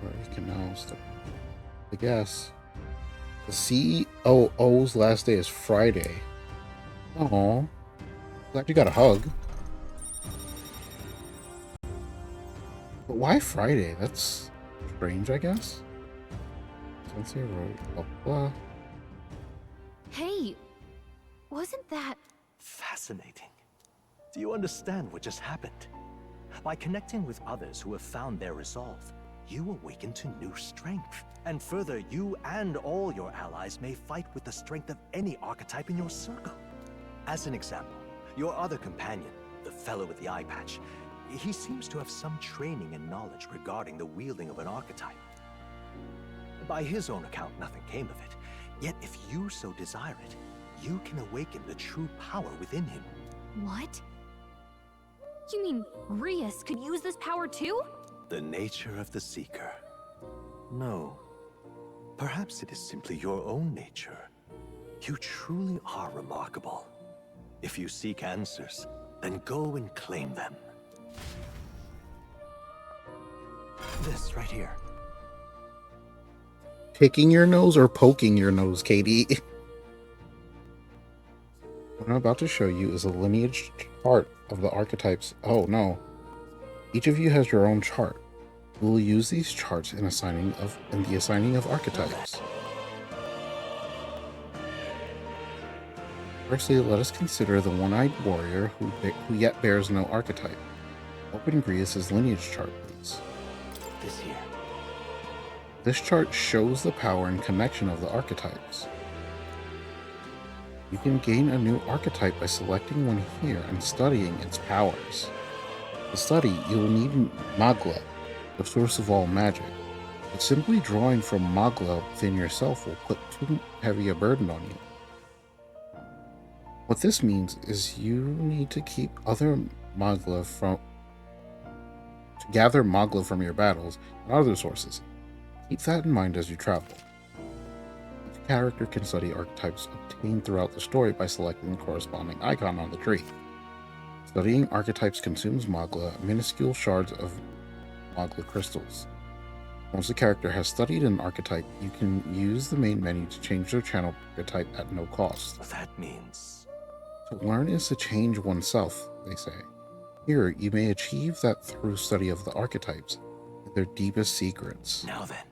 Right, you can now step. I guess. The COO's last day is Friday. Oh, glad you got a hug. But why Friday? That's strange, I guess. Sensei wrote blah blah. Hey, wasn't that... Fascinating. Do you understand what just happened? By connecting with others who have found their resolve, you awaken to new strength. And further, you and all your allies may fight with the strength of any archetype in your circle. As an example, your other companion, the fellow with the eye patch, He seems to have some training and knowledge regarding the wielding of an archetype. By his own account, nothing came of it. Yet if you so desire it, you can awaken the true power within him. What? You mean Rias could use this power too? The nature of the Seeker. No. Perhaps it is simply your own nature. You truly are remarkable. If you seek answers, then go and claim them. This right here. Picking your nose or poking your nose, Katie? What I'm about to show you is a lineage chart of the archetypes. Oh no. Each of you has your own chart. We will use these charts in the assigning of archetypes. Firstly, let us consider the one-eyed warrior who yet bears no archetype. Open Grius' lineage chart, please. This here. This chart shows the power and connection of the archetypes. You can gain a new archetype by selecting one here and studying its powers. To study, you will need Magla, the source of all magic, but simply drawing from Magla within yourself will put too heavy a burden on you. What this means is you need to keep other Magla to gather Magla from your battles and other sources. Keep that in mind as you travel. Each character can study archetypes obtained throughout the story by selecting the corresponding icon on the tree. Studying archetypes consumes Magla, minuscule shards of Magla crystals. Once a character has studied an archetype, you can use the main menu to change their channel archetype at no cost. That means... To learn is to change oneself, they say. Here, you may achieve that through study of the archetypes and their deepest secrets. Now then.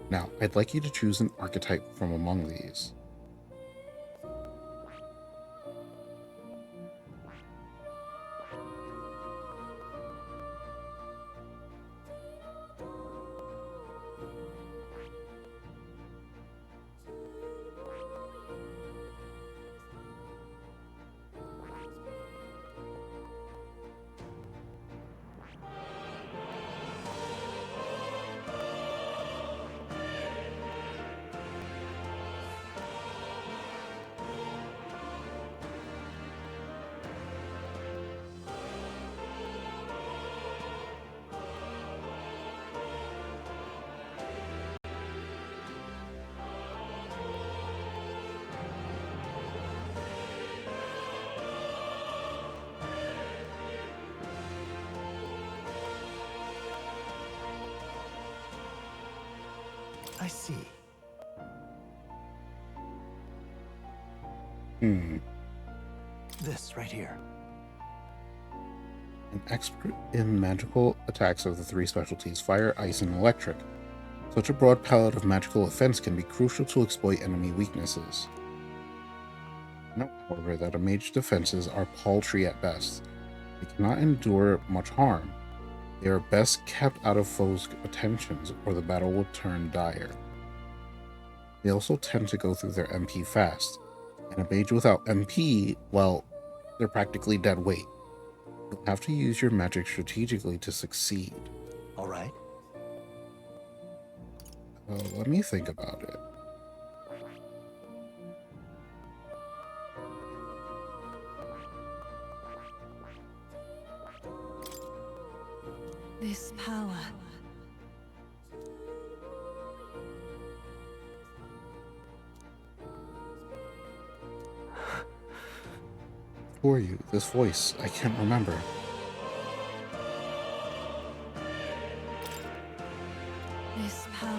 Now, I'd like you to choose an archetype from among these. I see. This right here. An expert in magical attacks of the three specialties, fire, ice, and electric. Such a broad palette of magical offense can be crucial to exploit enemy weaknesses. Note, however, that a mage's defenses are paltry at best. They cannot endure much harm. They are best kept out of foes' attentions, or the battle will turn dire. They also tend to go through their MP fast, and a mage without MP, well, they're practically dead weight. You'll have to use your magic strategically to succeed. All right. Let me think about it. This power. Who are you? This voice, I can't remember. This power.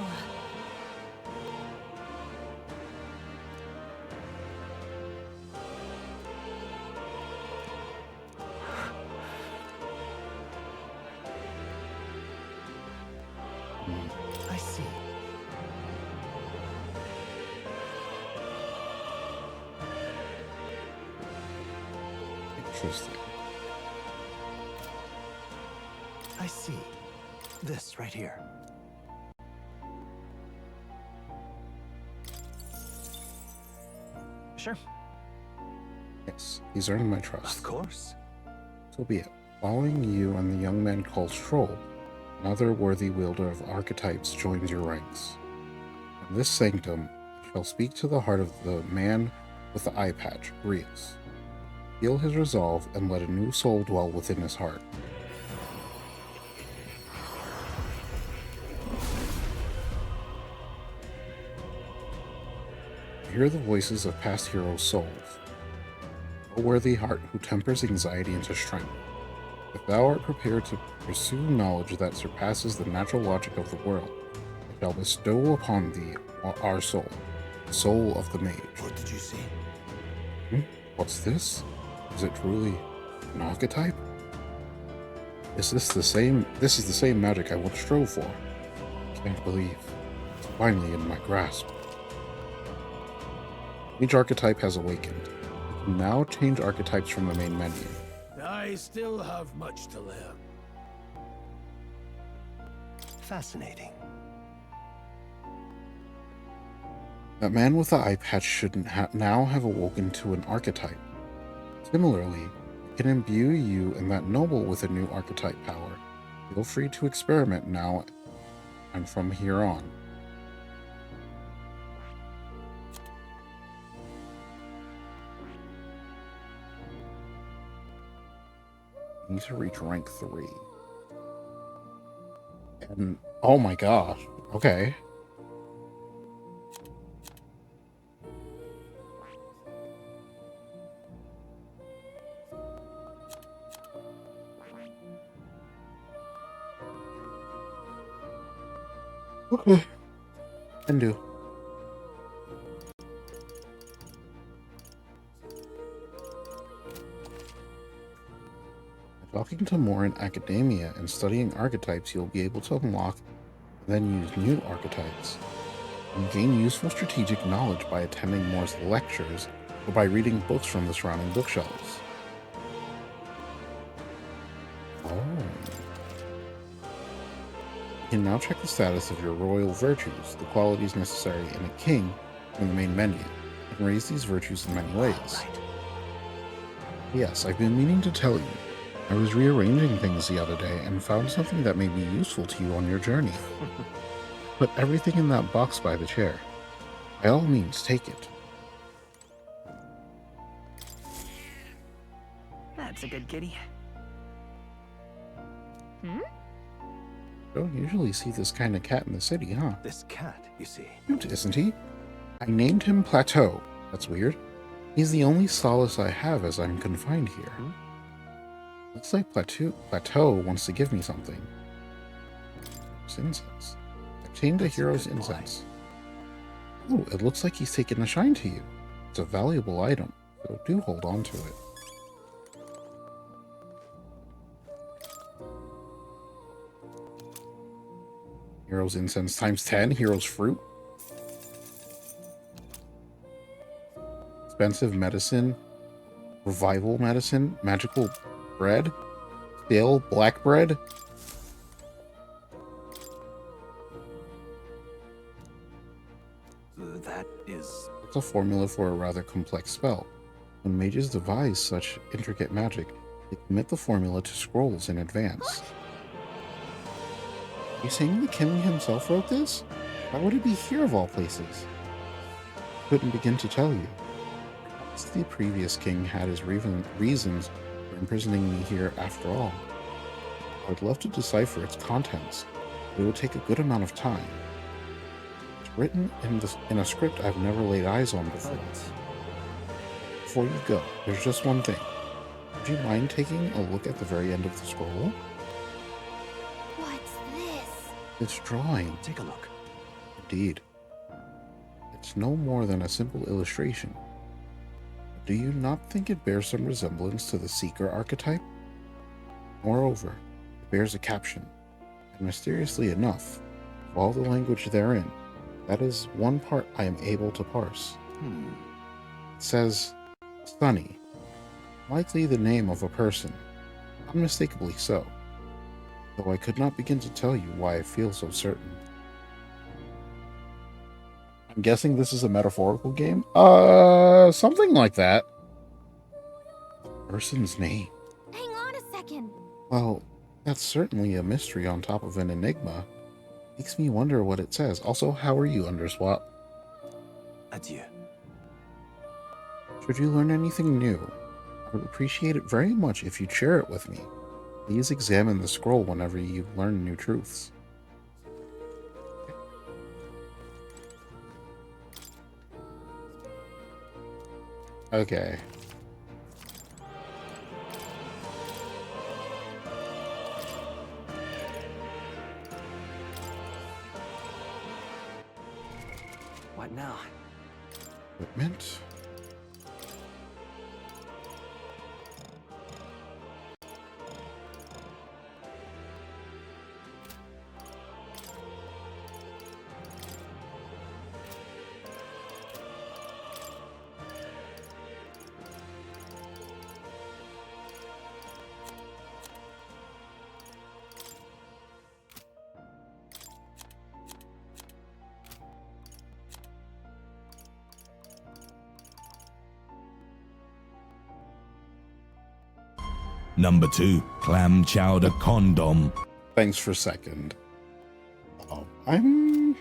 I see. Interesting. I see. This right here. Sure. Yes, he's earned my trust. Of course. So be it. Following you and the young man called Stroll, another worthy wielder of archetypes joins your ranks. In this sanctum, I shall speak to the heart of the man with the eye patch, Rios. Feel his resolve and let a new soul dwell within his heart. Hear the voices of past heroes' souls. O worthy heart who tempers anxiety into strength. If thou art prepared to pursue knowledge that surpasses the natural logic of the world, I shall bestow upon thee our soul, the soul of the mage. What did you see? What's this? Is it truly an archetype? Is this the same? This is the same magic I once strove for. Can't believe it's finally in my grasp. Each archetype has awakened. You can now change archetypes from the main menu. I still have much to learn. Fascinating. That man with the eye patch should now have awoken to an archetype. Similarly, it can imbue you and that noble with a new archetype power. Feel free to experiment now and from here on. You need to reach rank 3. And oh my gosh. Okay. Okay. Can do. Talking to more in academia and studying archetypes, you'll be able to unlock and then use new archetypes. And gain useful strategic knowledge by attending more lectures or by reading books from the surrounding bookshelves. Oh. You can now check the status of your royal virtues, the qualities necessary in a king, from the main menu. You can raise these virtues in many ways. Yes, I've been meaning to tell you. I was rearranging things the other day and found something that may be useful to you on your journey. Put everything in that box by the chair. By all means, take it. That's a good kitty. Don't usually see this kind of cat in the city, huh? This cat, you see. Cute, isn't he? I named him Plateau. That's weird. He's the only solace I have as I'm confined here. Looks like Plateau wants to give me something. It's incense. Obtained a hero's incense. Oh, it looks like he's taken a shine to you. It's a valuable item, so do hold on to it. Hero's incense times 10. Hero's fruit. Expensive medicine. Revival medicine. Magical bread. Stale black bread. That is... It's a formula for a rather complex spell. When mages devise such intricate magic, they commit the formula to scrolls in advance. Are you saying the king himself wrote this? Why would it be here of all places? Couldn't begin to tell you. Perhaps the previous king had his reasons for imprisoning me here after all. I would love to decipher its contents, but it would take a good amount of time. It's written in a script I've never laid eyes on before. Before you go, there's just one thing. Would you mind taking a look at the very end of the scroll? What's this? This drawing. Take a look. Indeed. It's no more than a simple illustration. Do you not think it bears some resemblance to the Seeker archetype? Moreover, it bears a caption, and mysteriously enough, of all the language therein, that is one part I am able to parse. It says, Sunny, likely the name of a person, unmistakably so, though I could not begin to tell you why I feel so certain. I'm guessing this is a metaphorical game? Something like that. Person's name. Hang on a second. Well, that's certainly a mystery on top of an enigma. Makes me wonder what it says. Also, how are you, Underswap? Adieu. Should you learn anything new, I would appreciate it very much if you'd share it with me. Please examine the scroll whenever you learn new truths. Okay. What now? Equipment. Number 2, clam chowder condom. Thanks for second. I'm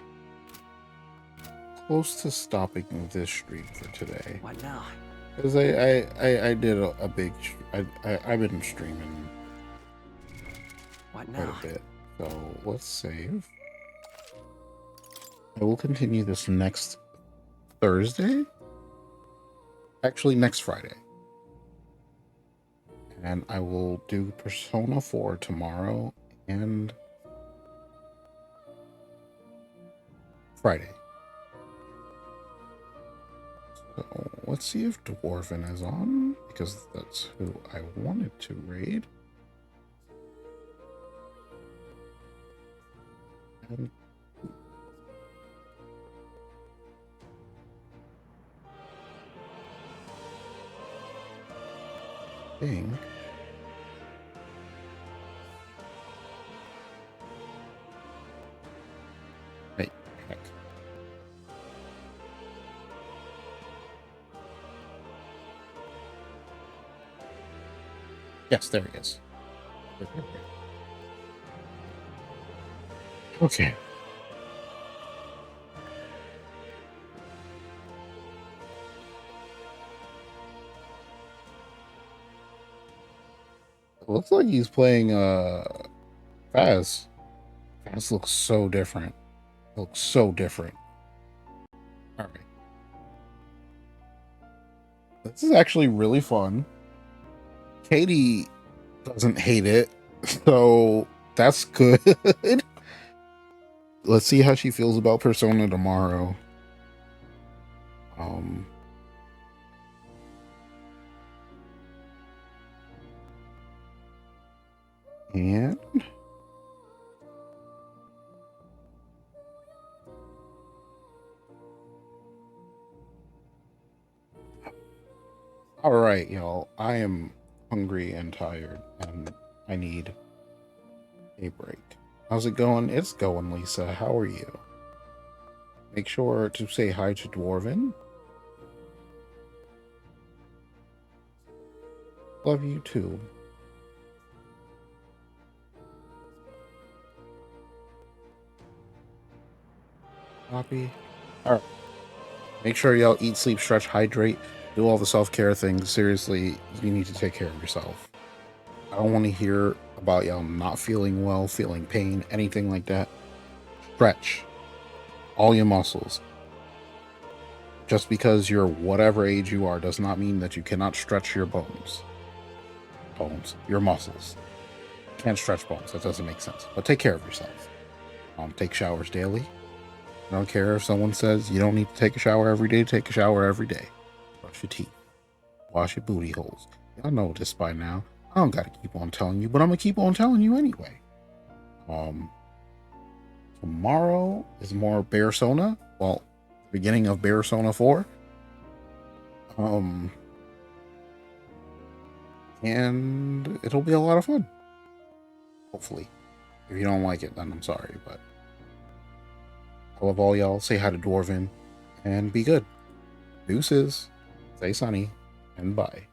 close to stopping this stream for today. What now? Because I did a big... I've been streaming What quite now? a bit. So let's save. I will continue this next Thursday. Actually, next Friday. And I will do Persona 4 tomorrow and Friday. So let's see if Dwarven is on, because that's who I wanted to raid. And thing. Hey, heck. Yes, there he is. Okay. It looks like he's playing Faz. Faz looks so different. Looks so different. Alright. This is actually really fun. Katie doesn't hate it, so that's good. Let's see how she feels about Persona tomorrow. And all right, y'all. I am hungry and tired, and I need a break. How's it going? It's going, Lisa. How are you? Make sure to say hi to Dwarven. Love you too. Copy. All right. Make sure y'all eat, sleep, stretch, hydrate, do all the self-care things. Seriously, you need to take care of yourself. I don't want to hear about y'all not feeling well, feeling pain, anything like that. Stretch all your muscles. Just because you're whatever age you are does not mean that you cannot stretch your bones. Your muscles. Can't stretch bones. That doesn't make sense. But take care of yourself. Take showers daily. I don't care if someone says you don't need to take a shower every day. Take a shower every day. Brush your teeth. Wash your booty holes. Y'all know this by now. I don't gotta keep on telling you, but I'm gonna keep on telling you anyway. Tomorrow is more Persona. Well, beginning of Persona 4. And it'll be a lot of fun. Hopefully. If you don't like it, then I'm sorry, but I love all y'all. Say hi to Dwarven and be good. Deuces. Stay sunny and bye.